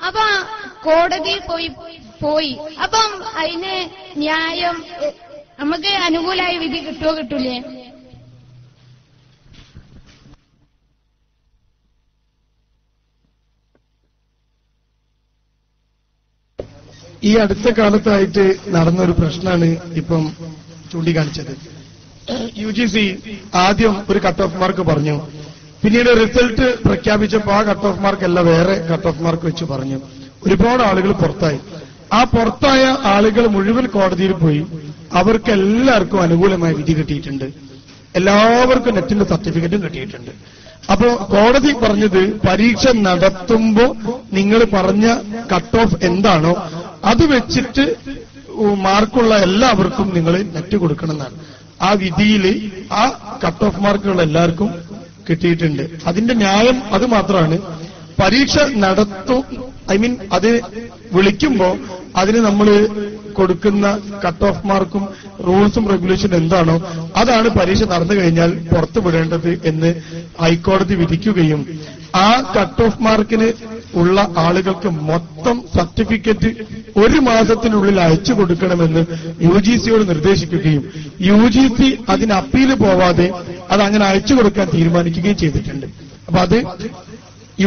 അപ്പൊ കോടതിയിൽ പോയി അപ്പം അതിന് ന്യായം നമുക്ക് അനുകൂലമായ വിധി കിട്ടുമോ കിട്ടൂലേ? ഈ അടുത്ത കാലത്തായിട്ട് നടന്നൊരു പ്രശ്നമാണ് ഇപ്പം ചൂണ്ടിക്കാണിച്ചത്. UGC ആദ്യം ഒരു കട്ട് ഓഫ് മാർക്ക് പറഞ്ഞു, പിന്നീട് റിസൾട്ട് പ്രഖ്യാപിച്ചപ്പോൾ ആ കട്ട് ഓഫ് മാർക്ക് അല്ല വേറെ കട്ട് ഓഫ് മാർക്ക് വെച്ച് പറഞ്ഞു. ഒരുപാട് ആളുകൾ പുറത്തായി. ആ പുറത്തായ ആളുകൾ മുഴുവൻ കോടതിയിൽ പോയി. അവർക്ക് എല്ലാവർക്കും അനുകൂലമായ വിധി കിട്ടിയിട്ടുണ്ട്. എല്ലാവർക്കും നെറ്റിന്റെ സർട്ടിഫിക്കറ്റും കിട്ടിയിട്ടുണ്ട്. അപ്പോ കോടതി പറഞ്ഞത് പരീക്ഷ നടത്തുമ്പോ നിങ്ങൾ പറഞ്ഞ കട്ട് ഓഫ് എന്താണോ അത് വെച്ചിട്ട് മാർക്കുള്ള എല്ലാവർക്കും നിങ്ങൾ നെറ്റ് കൊടുക്കണമെന്നാണ്. ആ വിധിയിൽ ആ കട്ട് ഓഫ് മാർക്കുള്ള എല്ലാവർക്കും കിട്ടിയിട്ടുണ്ട്. അതിന്റെ ന്യായം അത് മാത്രമാണ്. പരീക്ഷ അത് വിളിക്കുമ്പോ അതിന് നമ്മൾ കൊടുക്കുന്ന കട്ട് ഓഫ് മാർക്കും റൂൾസും റെഗുലേഷനും എന്താണോ അതാണ് പരീക്ഷ നടന്നു കഴിഞ്ഞാൽ പുറത്തു വിടേണ്ടത് എന്ന് ഹൈക്കോടതി വിധിക്കുകയും ആ കട്ട് ഓഫ് മാർക്കിന് ഉള്ള ആളുകൾക്ക് മൊത്തം സർട്ടിഫിക്കറ്റ് 1 മാസത്തിനുള്ളിൽ അയച്ചു കൊടുക്കണമെന്ന് UGCയോട് നിർദ്ദേശിക്കുകയും UGC അതിന് അപ്പീൽ പോവാതെ അത് അങ്ങനെ അയച്ചു കൊടുക്കാൻ തീരുമാനിക്കുകയും ചെയ്തിട്ടുണ്ട്. അപ്പൊ അത്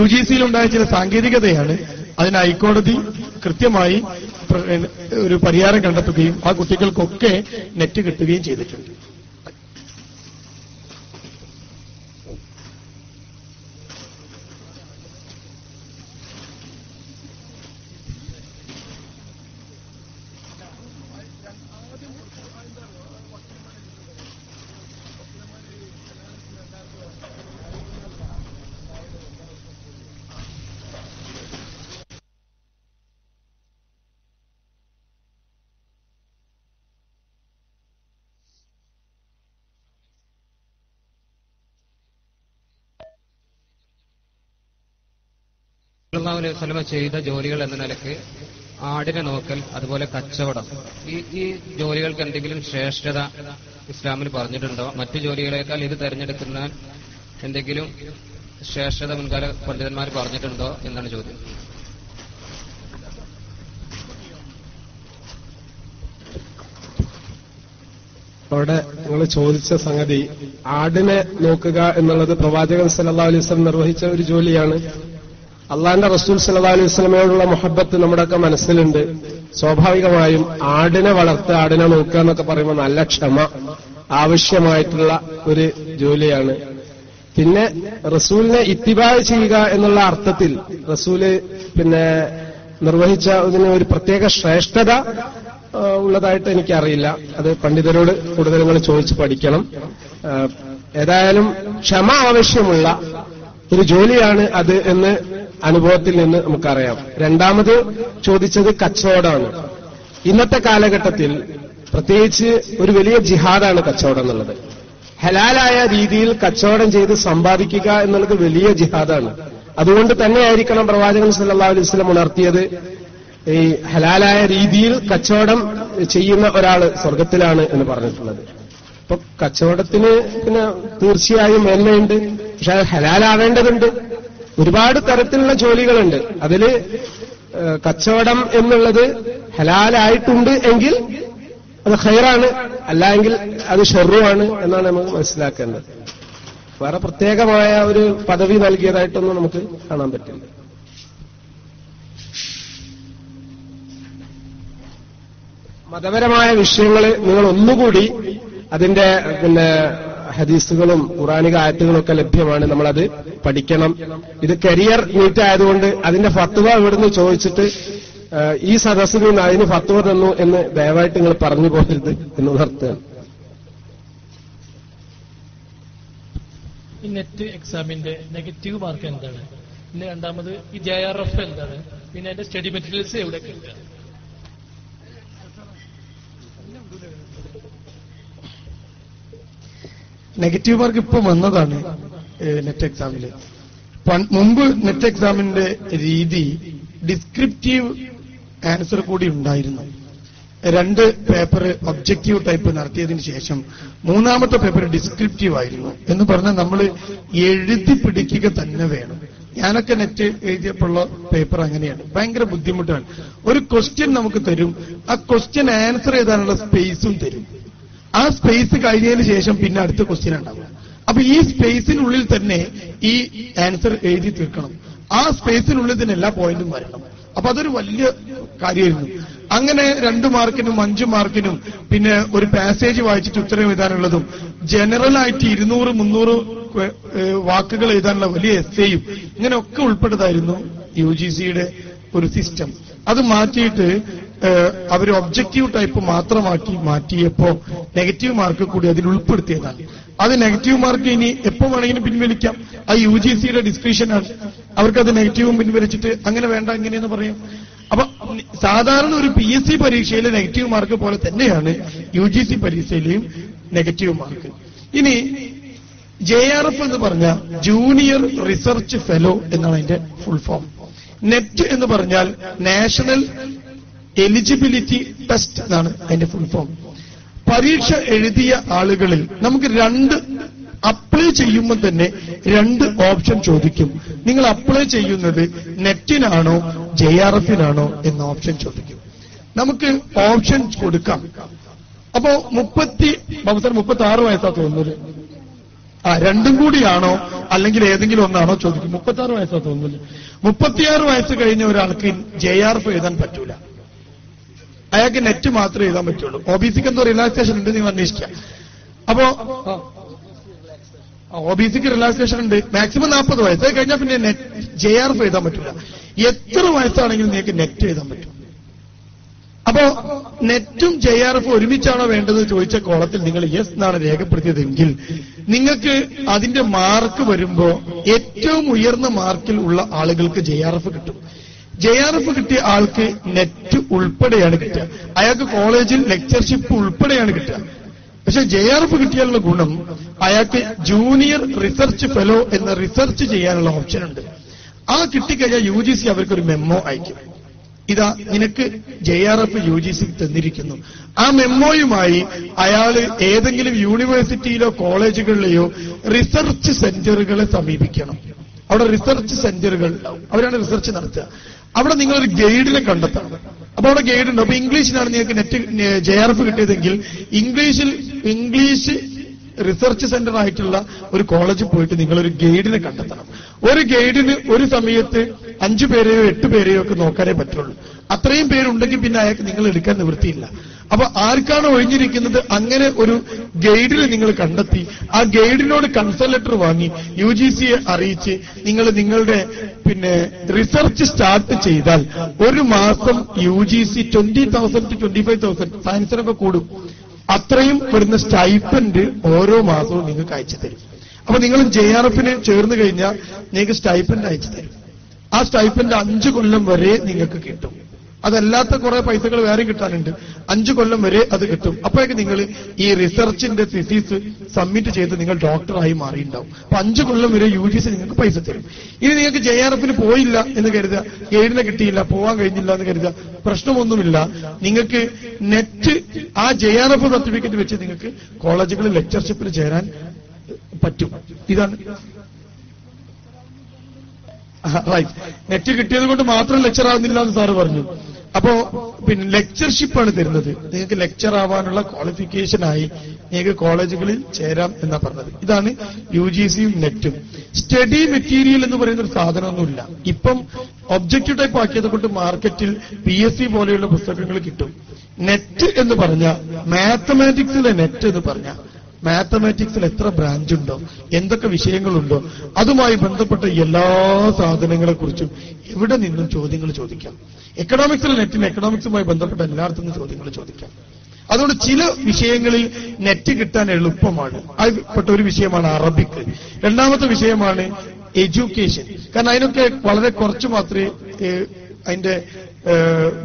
UGCയിലുണ്ടായ ചില സാങ്കേതികതയാണ്. അതിന് ഹൈക്കോടതി കൃത്യമായി ഒരു പരിഹാരം കണ്ടെത്തുകയും ആ കുട്ടികൾക്കൊക്കെ നെറ്റ് കിട്ടുകയും ചെയ്തിട്ടുണ്ട്. സല്ലല്ലാഹു അലൈഹി വസല്ലം ചെയ്ത ജോലികൾ എന്ന നിലക്ക് ആടിനെ നോക്കൽ, അതുപോലെ കച്ചവടം, ഈ ജോലികൾക്ക് എന്തെങ്കിലും ശ്രേഷ്ഠത ഇസ്ലാമിൽ പറഞ്ഞിട്ടുണ്ടോ? മറ്റു ജോലികളേക്കാൾ ഇത് തെരഞ്ഞെടുക്കുന്ന എന്തെങ്കിലും ശ്രേഷ്ഠത മുൻകാല പണ്ഡിതന്മാർ പറഞ്ഞിട്ടുണ്ടോ എന്നാണ് ചോദ്യം. അവിടെ നിങ്ങൾ ചോദിച്ച സംഗതി, ആടിനെ നോക്കുക എന്നുള്ളത് പ്രവാചകൻ സല്ലല്ലാഹു അലൈഹി വസല്ലം നിർവഹിച്ച ഒരു ജോലിയാണ്. അള്ളാന്റെ റസൂൽ സല്ലല്ലാഹു അലൈഹി വസല്ലമയോടുള്ള മുഹബ്ബത്ത് നമ്മുടെയൊക്കെ മനസ്സിലുണ്ട്. സ്വാഭാവികമായും ആടിനെ വളർത്തുക, ആടിനെ നോക്കുക എന്നൊക്കെ പറയുമ്പോൾ നല്ല ക്ഷമ ആവശ്യമായിട്ടുള്ള ഒരു ജോലിയാണ്. പിന്നെ റസൂലിനെ ഇത്തിബാ ചെയ്യുക എന്നുള്ള അർത്ഥത്തിൽ റസൂല് നിർവഹിച്ച ഇതിന് ഒരു പ്രത്യേക ശ്രേഷ്ഠത ഉള്ളതായിട്ട് എനിക്കറിയില്ല. അത് പണ്ഡിതരോട് കൂടുതൽ നിങ്ങൾ ചോദിച്ച് പഠിക്കണം. ഏതായാലും ക്ഷമ ആവശ്യമുള്ള ഒരു ജോലിയാണ് അത് എന്ന് അനുഭവത്തിൽ നിന്ന് നമുക്കറിയാം. രണ്ടാമത് ചോദിച്ചത് കച്ചവടമാണ്. ഇന്നത്തെ കാലഘട്ടത്തിൽ പ്രത്യേകിച്ച് ഒരു വലിയ ജിഹാദാണ് കച്ചവടം എന്നുള്ളത്. ഹലാലായ രീതിയിൽ കച്ചവടം ചെയ്ത് സമ്പാദിക്കുക എന്നുള്ളത് വലിയ ജിഹാദാണ്. അതുകൊണ്ട് തന്നെയായിരിക്കണം പ്രവാചകൻ സല്ലല്ലാഹു അലൈഹി വസല്ലം ഉണർത്തിയത്, ഈ ഹലാലായ രീതിയിൽ കച്ചവടം ചെയ്യുന്ന ഒരാള് സ്വർഗത്തിലാണ് എന്ന് പറഞ്ഞിട്ടുള്ളത്. അപ്പൊ കച്ചവടത്തിന് തീർച്ചയായും മേന്മയുണ്ട്, പക്ഷെ അത് ഹലാലാവേണ്ടതുണ്ട്. ഒരുപാട് തരത്തിലുള്ള ജോലികളുണ്ട്. അതില് കച്ചവടം എന്നുള്ളത് ഹലാലായിട്ടുണ്ട് എങ്കിൽ അത് ഖൈറാണ്, അല്ല എങ്കിൽ അത് ഷർറുമാണ് എന്നാണ് നമുക്ക് മനസ്സിലാക്കേണ്ടത്. വേറെ പ്രത്യേകമായ ഒരു പദവി നൽകിയതായിട്ടൊന്നും നമുക്ക് കാണാൻ പറ്റില്ല. മതപരമായ വിഷയങ്ങൾ നിങ്ങൾ ഒന്നുകൂടി അതിന്റെ ഹദീസുകളും ഖുറാനിക ആയത്തുകളും ഒക്കെ ലഭ്യമാണ്. നമ്മളത് പഠിക്കണം. ഇത് കരിയർ മീറ്റ് ആയതുകൊണ്ട് അതിന്റെ ഫത്വ ഇവിടുന്ന് ചോദിച്ചിട്ട് ഈ സദസ്സിൽ നിന്ന് അതിന് ഫത്വ തന്നു എന്ന് ദയവായിട്ട് നിങ്ങൾ പറഞ്ഞു പോകരുത് എന്ന് ഉണർത്തുകയാണ്. ഈ നെറ്റ് എക്സാമിന്റെ നെഗറ്റീവ് മാർക്ക് എന്താണ്? പിന്നെ രണ്ടാമത് ഈ JRF എന്താണ്? പിന്നെ അതിന്റെ സ്റ്റഡി മെറ്റീരിയൽസ് എവിടെ കിട്ടുക? നെഗറ്റീവ് മാർക്ക് ഇപ്പൊ വന്നതാണ് നെറ്റ് എക്സാമില്. മുമ്പ് നെറ്റ് എക്സാമിന്റെ രീതി ഡിസ്ക്രിപ്റ്റീവ് ആൻസർ കൂടി ഉണ്ടായിരുന്നു. 2 പേപ്പർ ഒബ്ജക്റ്റീവ് ടൈപ്പ് നടത്തിയതിനു ശേഷം 3ാമത്തെ പേപ്പർ ഡിസ്ക്രിപ്റ്റീവ് ആയിരുന്നു. എന്ന് പറഞ്ഞാൽ നമ്മൾ എഴുതി പിടിക്കുക തന്നെ വേണം. ഞാനൊക്കെ നെറ്റ് എഴുതിയപ്പോഴുള്ള പേപ്പർ അങ്ങനെയാണ്. ഭയങ്കര ബുദ്ധിമുട്ടാണ്. ഒരു ക്വസ്റ്റ്യൻ നമുക്ക് തരും, ആ ക്വസ്റ്റ്യൻ ആൻസർ ചെയ്താനുള്ള സ്പേസും തരും. ആ സ്പേസ് കഴിഞ്ഞതിന് ശേഷം പിന്നെ അടുത്ത ക്വസ്റ്റ്യൻ ഉണ്ടാവും. അപ്പൊ ഈ സ്പേസിനുള്ളിൽ തന്നെ ഈ ആൻസർ എഴുതി തീർക്കണം. ആ സ്പേസിനുള്ളിൽ തന്നെ എല്ലാ പോയിന്റും വരണം. അപ്പൊ അതൊരു വലിയ കാര്യമായിരുന്നു. അങ്ങനെ 2 മാർക്കിനും 5 മാർക്കിനും പിന്നെ ഒരു പാസേജ് വായിച്ചിട്ട് ഉത്തരം എഴുതാനുള്ളതും ജനറൽ ആയിട്ട് 200-300 വാക്കുകൾ എഴുതാനുള്ള വലിയ എസ്സേയും ഇങ്ങനെയൊക്കെ ഉൾപ്പെട്ടതായിരുന്നു UGCയുടെ ഒരു സിസ്റ്റം. അത് മാറ്റിയിട്ട് അവർ ഒബ്ജക്റ്റീവ് ടൈപ്പ് മാത്രമാക്കി മാറ്റിയപ്പോ നെഗറ്റീവ് മാർക്ക് കൂടി അതിൽ ഉൾപ്പെടുത്തിയതാണ്. അത് നെഗറ്റീവ് മാർക്ക് ഇനി എപ്പോ വേണമെങ്കിലും പിൻവലിക്കാം. ആ UGCയുടെ ഡിസ്ക്രിപ്ഷനാണ്. അവർക്കത് നെഗറ്റീവും പിൻവലിച്ചിട്ട് അങ്ങനെ വേണ്ട ഇങ്ങനെയെന്ന് പറയും. അപ്പൊ സാധാരണ ഒരു PSC പരീക്ഷയിലെ നെഗറ്റീവ് മാർക്ക് പോലെ തന്നെയാണ് UGC പരീക്ഷയിലെയും നെഗറ്റീവ് മാർക്ക്. ഇനി JRF എന്ന് പറഞ്ഞ ജൂനിയർ റിസർച്ച് ഫെലോ എന്നാണ് അതിന്റെ ഫുൾ ഫോം. നെറ്റ് എന്ന് പറഞ്ഞാൽ നാഷണൽ എലിജിബിലിറ്റി ടെസ്റ്റ് എന്നാണ് അതിന്റെ ഫുൾ ഫോം. പരീക്ഷ എഴുതിയ ആളുകളിൽ നമുക്ക് 2 അപ്ലൈ ചെയ്യുമ്പോൾ തന്നെ 2 ഓപ്ഷൻ ചോദിക്കും. നിങ്ങൾ അപ്ലൈ ചെയ്യുന്നത് നെറ്റിനാണോ JRFനാണോ എന്ന ഓപ്ഷൻ ചോദിക്കും. നമുക്ക് ഓപ്ഷൻ കൊടുക്കാം. അപ്പോ 36 വയസ്സാ തോന്നുന്നത്. രണ്ടും കൂടിയാണോ അല്ലെങ്കിൽ ഏതെങ്കിലും ഒന്നാണോ ചോദിക്കും. 36 വയസ്സാ തോന്നുന്നത്. 36 വയസ്സ് കഴിഞ്ഞ ഒരാൾക്ക് JRF എഴുതാൻ പറ്റൂല. അയാൾക്ക് നെറ്റ് മാത്രമേ എഴുതാൻ പറ്റുള്ളൂ. OBCക്ക് എന്തോ റിലാക്സേഷൻ ഉണ്ട്, നിങ്ങൾ അന്വേഷിക്കുക. അപ്പോ OBCക്ക് റിലാക്സേഷൻ ഉണ്ട്. മാക്സിമം 40 വയസ്സ് കഴിഞ്ഞാൽ പിന്നെ JRF എഴുതാൻ പറ്റൂല. എത്ര വയസ്സാണെങ്കിലും നിങ്ങൾക്ക് നെറ്റ് എഴുതാൻ പറ്റും. അപ്പോ നെറ്റും JRF ഒരുമിച്ചാണോ വേണ്ടത് ചോദിച്ച കോളത്തിൽ നിങ്ങൾ യെസ് എന്നാണ് രേഖപ്പെടുത്തിയതെങ്കിൽ നിങ്ങൾക്ക് അതിന്റെ മാർക്ക് വരുമ്പോ ഏറ്റവും ഉയർന്ന മാർക്കിൽ ഉള്ള ആളുകൾക്ക് JRF കിട്ടും. JRF കിട്ടിയ ആൾക്ക് നെറ്റ് ഉൾപ്പെടെയാണ് കിട്ടുക. അയാൾക്ക് കോളേജിൽ ലെക്ചർഷിപ്പ് ഉൾപ്പെടെയാണ് കിട്ടുക. പക്ഷെ JRF കിട്ടിയാലുള്ള ഗുണം അയാൾക്ക് ജൂനിയർ റിസർച്ച് ഫെലോ എന്ന റിസർച്ച് ചെയ്യാനുള്ള ഓപ്ഷൻ ഉണ്ട്. ആ കിട്ടിക്കഴിഞ്ഞാൽ UGC അവർക്കൊരു മെമ്മോ അയക്കും. ഇതാ നിനക്ക് JRF UGC തന്നിരിക്കുന്നു. ആ മെമ്മോയുമായി അയാള് ഏതെങ്കിലും യൂണിവേഴ്സിറ്റിയിലോ കോളേജുകളിലെയോ റിസർച്ച് സെന്ററുകളെ സമീപിക്കണം. അവിടെ റിസർച്ച് സെന്ററുകൾ ഉണ്ടാവും, അവരാണ് റിസർച്ച് നടത്തുക. അവിടെ നിങ്ങളൊരു ഗൈഡിനെ കണ്ടെത്തണം. അപ്പൊ അവിടെ ഗൈഡ് ഉണ്ട്. അപ്പൊ ഇംഗ്ലീഷിനാണ് നിങ്ങൾക്ക് JRF കിട്ടിയതെങ്കിൽ ഇംഗ്ലീഷ് റിസർച്ച് സെന്റർ ആയിട്ടുള്ള ഒരു കോളേജിൽ പോയിട്ട് നിങ്ങളൊരു ഗൈഡിനെ കണ്ടെത്തണം. ഒരു ഗൈഡിന് ഒരു സമയത്ത് 5 പേരെയോ 8 പേരെയോ ഒക്കെ നോക്കാനേ പറ്റുള്ളൂ. അത്രയും പേരുണ്ടെങ്കിൽ പിന്നെ അയാൾക്ക് നിങ്ങൾ എടുക്കാൻ നിവൃത്തിയില്ല. അപ്പൊ ആർക്കാണ് ഒഴിഞ്ഞിരിക്കുന്നത് അങ്ങനെ ഒരു ഗൈഡിനെ നിങ്ങൾ കണ്ടെത്തി ആ ഗൈഡിനോട് കൺസൾട്ട് ലെറ്റർ വാങ്ങി UGCയെ അറിയിച്ച് നിങ്ങൾ നിങ്ങളുടെ റിസർച്ച് സ്റ്റാർട്ട് ചെയ്താൽ ഒരു മാസം UGC 20,000 to 25,000 സയൻസിനൊക്കെ കൂടും. അത്രയും വരുന്ന സ്റ്റൈപ്പൻഡ് ഓരോ മാസവും നിങ്ങൾക്ക് അയച്ചു തരും. അപ്പൊ നിങ്ങൾ JRFന് ചേർന്ന് കഴിഞ്ഞാൽ നിങ്ങൾക്ക് സ്റ്റൈപ്പൻഡ് അയച്ചു തരും. ആ സ്റ്റൈപ്പൻഡ് 5 കൊല്ലം വരെ നിങ്ങൾക്ക് കിട്ടും. അതല്ലാത്ത കുറെ പൈസകൾ വേറെ കിട്ടാനുണ്ട്. 5 കൊല്ലം വരെ അത് കിട്ടും. അപ്പോഴേക്ക് നിങ്ങൾ ഈ റിസർച്ചിന്റെ തിസീസ് സബ്മിറ്റ് ചെയ്ത് നിങ്ങൾ ഡോക്ടറായി മാറിയിട്ടുണ്ടാവും. അപ്പൊ 5 കൊല്ലം വരെ UGC നിങ്ങൾക്ക് പൈസ തരും. ഇനി നിങ്ങൾക്ക് JRFന് പോയില്ല എന്ന് കരുതുക, ഗൈഡിനെ കിട്ടിയില്ല, പോകാൻ കഴിഞ്ഞില്ല എന്ന് കരുതുക, പ്രശ്നമൊന്നുമില്ല. നിങ്ങൾക്ക് നെറ്റ് ആ JRF സർട്ടിഫിക്കറ്റ് വെച്ച് നിങ്ങൾക്ക് കോളേജുകളിൽ ലെക്ചർഷിപ്പിൽ ചേരാൻ പറ്റും. ഇതാണ് റൈറ്റ്. നെറ്റ് കിട്ടിയത് കൊണ്ട് മാത്രം ലെക്ചർ ആവുന്നില്ല എന്ന് സാറ് പറഞ്ഞു. അപ്പോ ലെക്ചർഷിപ്പാണ് തരുന്നത്. നിങ്ങൾക്ക് ലെക്ചർ ആവാനുള്ള ക്വാളിഫിക്കേഷനായി നിങ്ങൾക്ക് കോളേജുകളിൽ ചേരാം എന്നാ പറഞ്ഞത്. ഇതാണ് UGCയും നെറ്റും. സ്റ്റഡി മെറ്റീരിയൽ എന്ന് പറയുന്ന ഒരു സാധനമൊന്നുമില്ല. ഇപ്പം ഒബ്ജക്റ്റീവ് ടൈപ്പ് ആക്കിയത് കൊണ്ട് മാർക്കറ്റിൽ PSC പോലെയുള്ള പുസ്തകങ്ങൾ കിട്ടും. നെറ്റ് എന്ന് പറഞ്ഞാൽ മാത്തമാറ്റിക്സിലെ നെറ്റ് എന്ന് പറഞ്ഞാൽ മാത്തമാറ്റിക്സിൽ എത്ര ബ്രാഞ്ച് ഉണ്ടോ, എന്തൊക്കെ വിഷയങ്ങളുണ്ടോ, അതുമായി ബന്ധപ്പെട്ട എല്ലാ സാധനങ്ങളെക്കുറിച്ചും എവിടെ നിന്നും ചോദ്യങ്ങൾ ചോദിക്കാം. എക്കണോമിക്സിലെ നെറ്റിന് എക്കണോമിക്സുമായി ബന്ധപ്പെട്ട എല്ലായിടത്തും ചോദ്യങ്ങൾ ചോദിക്കാം. അതുകൊണ്ട് ചില വിഷയങ്ങളിൽ നെറ്റ് കിട്ടാൻ എളുപ്പമാണ്. അതിൽപ്പെട്ട ഒരു വിഷയമാണ് അറബിക്. രണ്ടാമത്തെ വിഷയമാണ് എഡ്യൂക്കേഷൻ. കാരണം അതിനൊക്കെ വളരെ കുറച്ച് മാത്രമേ അതിന്റെ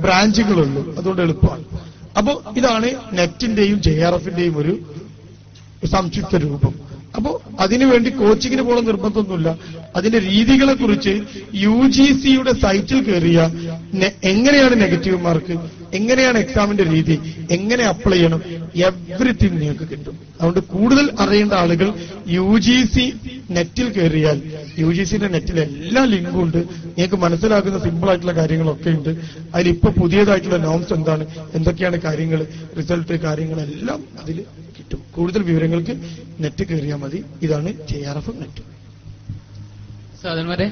ബ്രാഞ്ചുകളുള്ളൂ. അതുകൊണ്ട് എളുപ്പമാണ്. അപ്പോ ഇതാണ് നെറ്റിന്റെയും JRFന്റെയും ഒരു സംക്ഷിപ്ത രൂപം. അപ്പോ അതിനുവേണ്ടി കോച്ചിങ്ങിന് പോകണം നിർബന്ധമൊന്നുമില്ല. അതിന്റെ രീതികളെ കുറിച്ച് UGCയുടെ സൈറ്റിൽ കയറിയ എങ്ങനെയാണ് നെഗറ്റീവ് മാർക്ക്, എങ്ങനെയാണ് എക്സാമിന്റെ രീതി, എങ്ങനെ അപ്ലൈ ചെയ്യണം, എവറിത്തിങ് നിങ്ങൾക്ക് കിട്ടും. അതുകൊണ്ട് കൂടുതൽ അറിയേണ്ട ആളുകൾ UGC നെറ്റിൽ കയറിയാൽ UGCന്റെ നെറ്റിൽ എല്ലാ ലിങ്കും ഉണ്ട്. നിങ്ങൾക്ക് മനസ്സിലാക്കുന്ന സിമ്പിൾ ആയിട്ടുള്ള കാര്യങ്ങളൊക്കെ ഉണ്ട്. അതിലിപ്പോ പുതിയതായിട്ടുള്ള നോംസ് എന്താണ്, എന്തൊക്കെയാണ് കാര്യങ്ങൾ, റിസൾട്ട് കാര്യങ്ങളെല്ലാം അതിൽ കിട്ടും. കൂടുതൽ വിവരങ്ങൾക്ക് നെറ്റ് കയറിയാൽ മതി. ഇതാണ് JRF നെറ്റ്. സഹോദരന്മാരെ,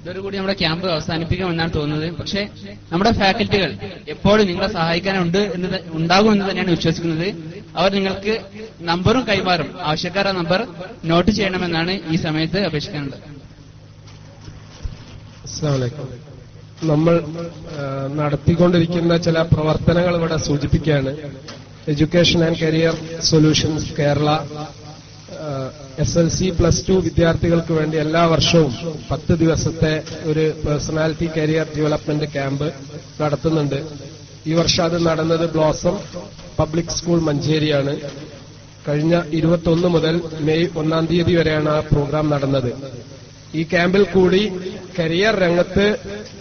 ഇതോടുകൂടി നമ്മുടെ ക്യാമ്പ് അവസാനിപ്പിക്കാമെന്നാണ് തോന്നുന്നത്. പക്ഷേ നമ്മുടെ ഫാക്കൽറ്റികൾ എപ്പോഴും നിങ്ങളെ ഉണ്ടാകും എന്ന് തന്നെയാണ് വിശ്വസിക്കുന്നത്. അവർ നിങ്ങൾക്ക് നമ്പറും കൈമാറും. ആവശ്യക്കാരുടെ നമ്പർ നോട്ട് ചെയ്യണമെന്നാണ് ഈ സമയത്ത് അപേക്ഷിക്കാനുള്ളത്. അസ്സലാമു അലൈക്കും. നമ്മൾ നടത്തിക്കൊണ്ടിരിക്കുന്ന ചില പ്രവർത്തനങ്ങൾ ഇവിടെ സൂചിപ്പിക്കുകയാണ്. Education and career solutions Kerala SLC+2 വിദ്യാർത്ഥികൾക്ക് വേണ്ടി എല്ലാ വർഷവും 10 ദിവസത്തെ ഒരു പേഴ്സണാലിറ്റി കരിയർ ഡെവലപ്മെന്റ് ക്യാമ്പ് നടത്തുന്നുണ്ട്. ഈ വർഷം അത് നടന്നത് ബ്ലോസം പബ്ലിക് സ്കൂൾ മഞ്ചേരിയാണ്. കഴിഞ്ഞ 21 മുതൽ മെയ് 1-ാം തീയതി വരെയാണ് ആ പ്രോഗ്രാം നടന്നത്. ഈ ക്യാമ്പിൽ കൂടി കരിയർ രംഗത്ത്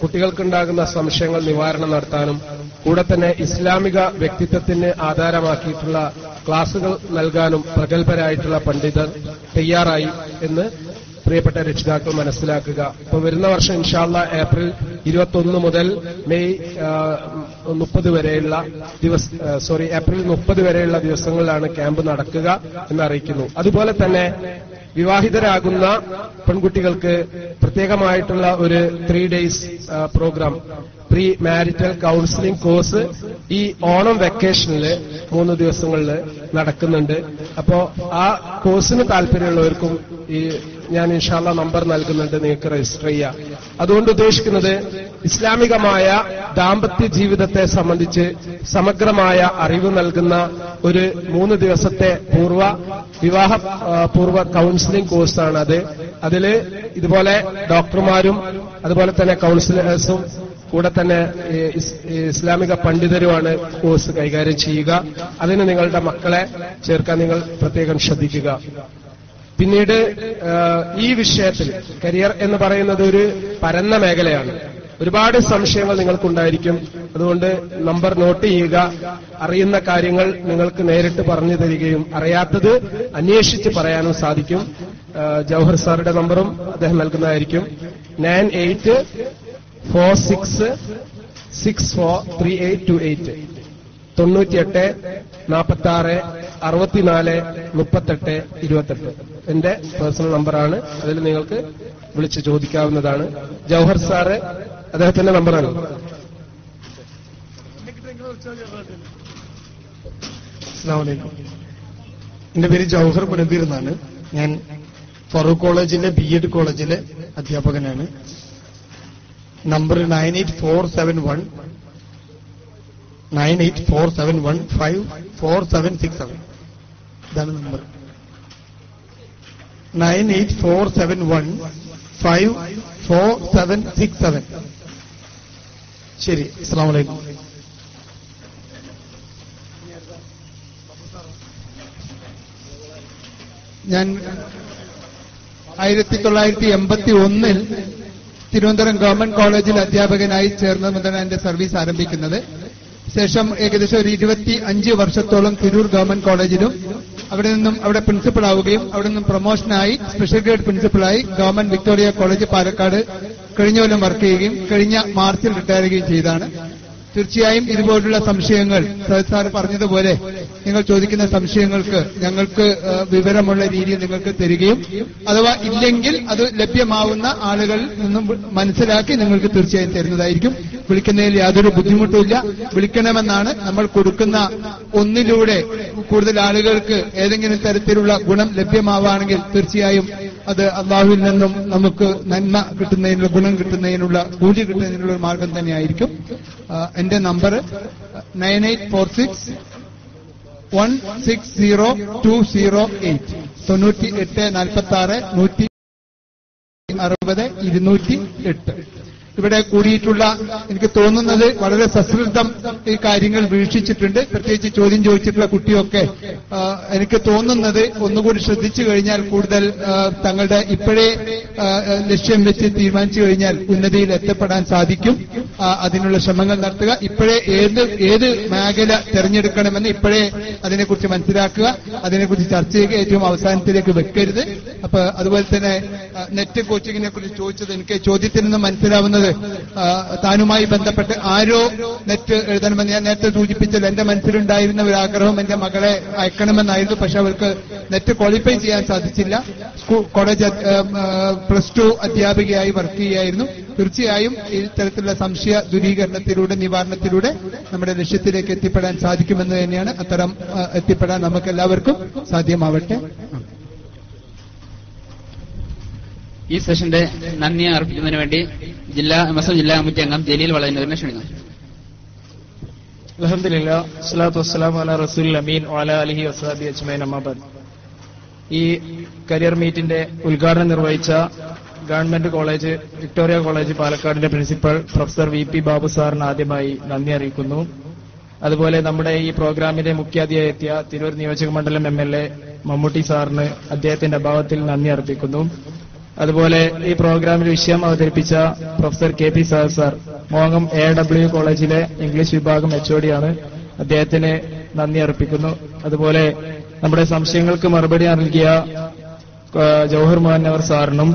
കുട്ടികൾക്കുണ്ടാകുന്ന സംശയങ്ങൾ നിവാരണം നടത്താനും കൂടെ തന്നെ ഇസ്ലാമിക വ്യക്തിത്വത്തിന് ആധാരമാക്കിയിട്ടുള്ള ക്ലാസുകൾ നൽകാനും പ്രഗത്ഭരായിട്ടുള്ള പണ്ഡിതർ തയ്യാറായി എന്ന് പ്രിയപ്പെട്ട രക്ഷിതാക്കൾ മനസ്സിലാക്കുക. ഇപ്പൊ വരുന്ന വർഷം ഇൻഷാ അല്ലാഹ് ഏപ്രിൽ 21 മുതൽ മെയ് 30 വരെയുള്ള ഏപ്രിൽ 30 വരെയുള്ള ദിവസങ്ങളിലാണ് ക്യാമ്പ് നടക്കുക എന്ന് അറിയിക്കുന്നു. അതുപോലെ തന്നെ വിവാഹിതരാകുന്ന പെൺകുട്ടികൾക്ക് പ്രത്യേകമായിട്ടുള്ള ഒരു 3 days programme pre marital counselling course ഈ ഓണം വെക്കേഷനിൽ 3 ദിവസങ്ങളിൽ നടക്കുന്നുണ്ട്. അപ്പോ ആ കോഴ്സിന് താല്പര്യമുള്ളവർക്കും ഞാൻ ഇൻഷാ അല്ലാഹ് നമ്പർ നൽകുന്നുണ്ട്, നിങ്ങൾക്ക് രജിസ്റ്റർ ചെയ്യാം. അതുകൊണ്ട് ഉദ്ദേശിക്കുന്നത് ഇസ്ലാമികമായ ദാമ്പത്യ ജീവിതത്തെ സംബന്ധിച്ച് സമഗ്രമായ അറിവ് നൽകുന്ന ഒരു 3 ദിവസത്തെ വിവാഹ പൂർവ്വ കൗൺസിലിംഗ് കോഴ്സാണ് അത്. അതില് ഇതുപോലെ ഡോക്ടർമാരും അതുപോലെ തന്നെ കൗൺസിലേഴ്സും കൂടെ തന്നെ ഇസ്ലാമിക പണ്ഡിതരുമാണ് കോഴ്സ് കൈകാര്യം ചെയ്യുക. അതിന് നിങ്ങളുടെ മക്കളെ ചേർക്കാൻ നിങ്ങൾ പ്രത്യേകം ശ്രദ്ധിക്കുക. പിന്നീട് ഈ വിഷയത്തിൽ കരിയർ എന്ന് പറയുന്നത് ഒരു പരന്ന മേഖലയാണ്. ഒരുപാട് സംശയങ്ങൾ നിങ്ങൾക്കുണ്ടായിരിക്കും. അതുകൊണ്ട് നമ്പർ നോട്ട് ചെയ്യുക. അറിയുന്ന കാര്യങ്ങൾ നിങ്ങൾക്ക് നേരിട്ട് പറഞ്ഞു തരികയും അറിയാത്തത് അന്വേഷിച്ച് പറയാനും സാധിക്കും. ജൗഹർ സാറുടെ നമ്പറും അദ്ദേഹം നൽകുന്നതായിരിക്കും. 9846643828 9846643828 എന്റെ പേഴ്സണൽ നമ്പറാണ്. അതിൽ നിങ്ങൾക്ക് വിളിച്ച് ചോദിക്കാവുന്നതാണ്. ജൗഹർ സാറ് അദ്ദേഹത്തിന്റെ നമ്പറാണ്. അസ്സലാമു എന്റെ പേര് ജൗഹർ മുനബീർ എന്നാണ്. ഞാൻ ഫറൂഖ് കോളേജിലെ BEd കോളേജിലെ അധ്യാപകനാണ്. നമ്പർ 9847154767. ഇതാണ് നമ്പർ. 9847154767. ശരി, അസ്സലാമു അലൈക്കും. ഞാൻ 1981 തിരുവനന്തപുരം ഗവൺമെന്റ് കോളേജിൽ അധ്യാപകനായി ചേർന്ന മുതലാണ് എന്റെ സർവീസ് ആരംഭിക്കുന്നത്. ശേഷം ഏകദേശം ഒരു 25 വർഷത്തോളം തിരൂർ ഗവൺമെന്റ് കോളേജിലും അവിടെ പ്രിൻസിപ്പൽ ആവുകയും അവിടെ നിന്നും പ്രൊമോഷനായി സ്പെഷ്യൽ ഗ്രേഡ് പ്രിൻസിപ്പലായി ഗവൺമെന്റ് വിക്ടോറിയ കോളേജ് പാലക്കാട് കഴിഞ്ഞ കൊല്ലം വർക്ക് ചെയ്യുകയും കഴിഞ്ഞ മാർച്ചിൽ റിട്ടയർ ചെയ്യുകയും ചെയ്താണ്. തീർച്ചയായും ഇതുപോലുള്ള സംശയങ്ങൾ സാർ പറഞ്ഞതുപോലെ നിങ്ങൾ ചോദിക്കുന്ന സംശയങ്ങൾക്ക് ഞങ്ങൾക്ക് വിവരമുള്ള രീതിയിൽ നിങ്ങൾക്ക് തരികയും അഥവാ ഇല്ലെങ്കിൽ അത് ലഭ്യമാവുന്ന ആളുകളിൽ നിന്നും മനസ്സിലാക്കി നിങ്ങൾക്ക് തീർച്ചയായും തരുന്നതായിരിക്കും. വിളിക്കുന്നതിൽ യാതൊരു ബുദ്ധിമുട്ടുമില്ല. വിളിക്കണമെന്നാണ്. നമ്മൾ കൊടുക്കുന്ന ഒന്നിലൂടെ കൂടുതൽ ആളുകൾക്ക് ഏതെങ്കിലും തരത്തിലുള്ള ഗുണം ലഭ്യമാവുകയാണെങ്കിൽ തീർച്ചയായും അത് അള്ളാഹുവിൽ നിന്നും നമുക്ക് നന്മ കിട്ടുന്നതിനുള്ള ഗുണം കിട്ടുന്നതിനുള്ള കൂലി കിട്ടുന്നതിനുള്ള ഒരു മാർഗം തന്നെയായിരിക്കും. എന്റെ നമ്പർ 9846160208 9846160208. ഇവിടെ കൂടിയിട്ടുള്ള എനിക്ക് തോന്നുന്നത് വളരെ സശ്രദ്ധം ഈ കാര്യങ്ങൾ വീക്ഷിച്ചിട്ടുണ്ട്. പ്രത്യേകിച്ച് ചോദ്യം ചോദിച്ചിട്ടുള്ള കുട്ടിയൊക്കെ എനിക്ക് തോന്നുന്നത് ഒന്നുകൂടി ശ്രദ്ധിച്ചു കഴിഞ്ഞാൽ കൂടുതൽ തങ്ങളുടെ ഇപ്പോഴേ ലക്ഷ്യം വെച്ച് തീരുമാനിച്ചു കഴിഞ്ഞാൽ ഉന്നതിയിൽ എത്തപ്പെടാൻ സാധിക്കും. അതിനുള്ള ശ്രമങ്ങൾ നടത്തുക. ഇപ്പോഴേ ഏത് മേഖല തെരഞ്ഞെടുക്കണമെന്ന് ഇപ്പോഴേ അതിനെക്കുറിച്ച് മനസ്സിലാക്കുക. അതിനെക്കുറിച്ച് ചർച്ച ചെയ്യുക. ഏറ്റവും അവസാനത്തിലേക്ക് വെക്കരുത്. അപ്പൊ അതുപോലെ തന്നെ നെറ്റ് കോച്ചിങ്ങിനെ കുറിച്ച് ചോദിച്ചത് എനിക്ക് ചോദ്യത്തിൽ നിന്ന് മനസ്സിലാവുന്നത് താനുമായി ബന്ധപ്പെട്ട് ആരോ നെറ്റ് എഴുതണമെന്ന് ഞാൻ നേരത്തെ സൂചിപ്പിച്ചത് എന്റെ മനസ്സിലുണ്ടായിരുന്ന ഒരു ആഗ്രഹം എന്റെ മകളെ അയക്കണമെന്നായിരുന്നു. പക്ഷെ അവർക്ക് നെറ്റ് ക്വാളിഫൈ ചെയ്യാൻ സാധിച്ചില്ല. കോളേജ് +2 അധ്യാപികയായി വർക്ക് ചെയ്യുകയായിരുന്നു. തീർച്ചയായും ഇത്തരത്തിലുള്ള സംശയ ദൂരീകരണത്തിലൂടെ നിവാരണത്തിലൂടെ നമ്മുടെ ലക്ഷ്യത്തിലേക്ക് എത്തിപ്പെടാൻ സാധിക്കുമെന്ന് തന്നെയാണ്. അത്തരം എത്തിപ്പെടാൻ നമുക്ക് എല്ലാവർക്കും സാധ്യമാവട്ടെ. ഈ സെഷന്റെ നന്ദി അർപ്പിക്കുന്നതിന് വേണ്ടി MSF ജില്ലാ കമ്മിറ്റി അംഗം ജലീൽ വളയന്നൂരിനെ ക്ഷണിക്കുന്നു. അൽഹംദുലില്ലാഹ് സ്വലാത്തു വസ്സലാമു അലാ റസൂലിൽ അമീൻ വഅലാ ആലിഹി വസ്സഹബിഹി അജ്മഈൻ അമ്മാ ബഅദ്. ഈ കരിയർ മീറ്റിന്റെ ഉദ്ഘാടനം നിർവഹിച്ച ഗവൺമെന്റ് കോളേജ് വിക്ടോറിയ കോളേജ് പാലക്കാടിന്റെ പ്രിൻസിപ്പൽ പ്രൊഫസർ VP ബാബു സാറിന് ആദ്യമായി നന്ദി അറിയിക്കുന്നു. അതുപോലെ നമ്മുടെ ഈ പ്രോഗ്രാമിന്റെ മുഖ്യാതിഥിയായി എത്തിയ തിരൂർ നിയോജക മണ്ഡലം MLA മമ്മൂട്ടി സാറിന് അദ്ദേഹത്തിന്റെ അഭാവത്തിൽ നന്ദി അർപ്പിക്കുന്നു. അതുപോലെ ഈ പ്രോഗ്രാമിൽ വിഷയം അവതരിപ്പിച്ച professor KP Sagar sir മോങ്ങം AW കോളേജിലെ ഇംഗ്ലീഷ് വിഭാഗം HOD ആണ്. അദ്ദേഹത്തിന് നന്ദി അർപ്പിക്കുന്നു. അതുപോലെ നമ്മുടെ സംശയങ്ങൾക്ക് മറുപടി നൽകിയ ജൗഹർ മുനവ്വർ സാറിനും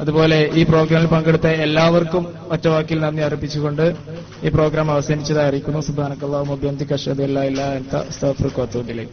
അതുപോലെ ഈ പ്രോഗ്രാമിൽ പങ്കെടുത്ത എല്ലാവർക്കും ഒറ്റവാക്കിൽ നന്ദി അർപ്പിച്ചുകൊണ്ട് ഈ പ്രോഗ്രാം അവസാനിച്ചതായി അറിയിക്കുന്നു. സുബ്ഹാനക്കല്ലാഹു വബിഹംദിക അശ്ഹദു അല്ലാ ഇലാഹ ഇല്ല അൻത അസ്തഗ്ഫിറുക വഅതൂബു ഇലൈക്.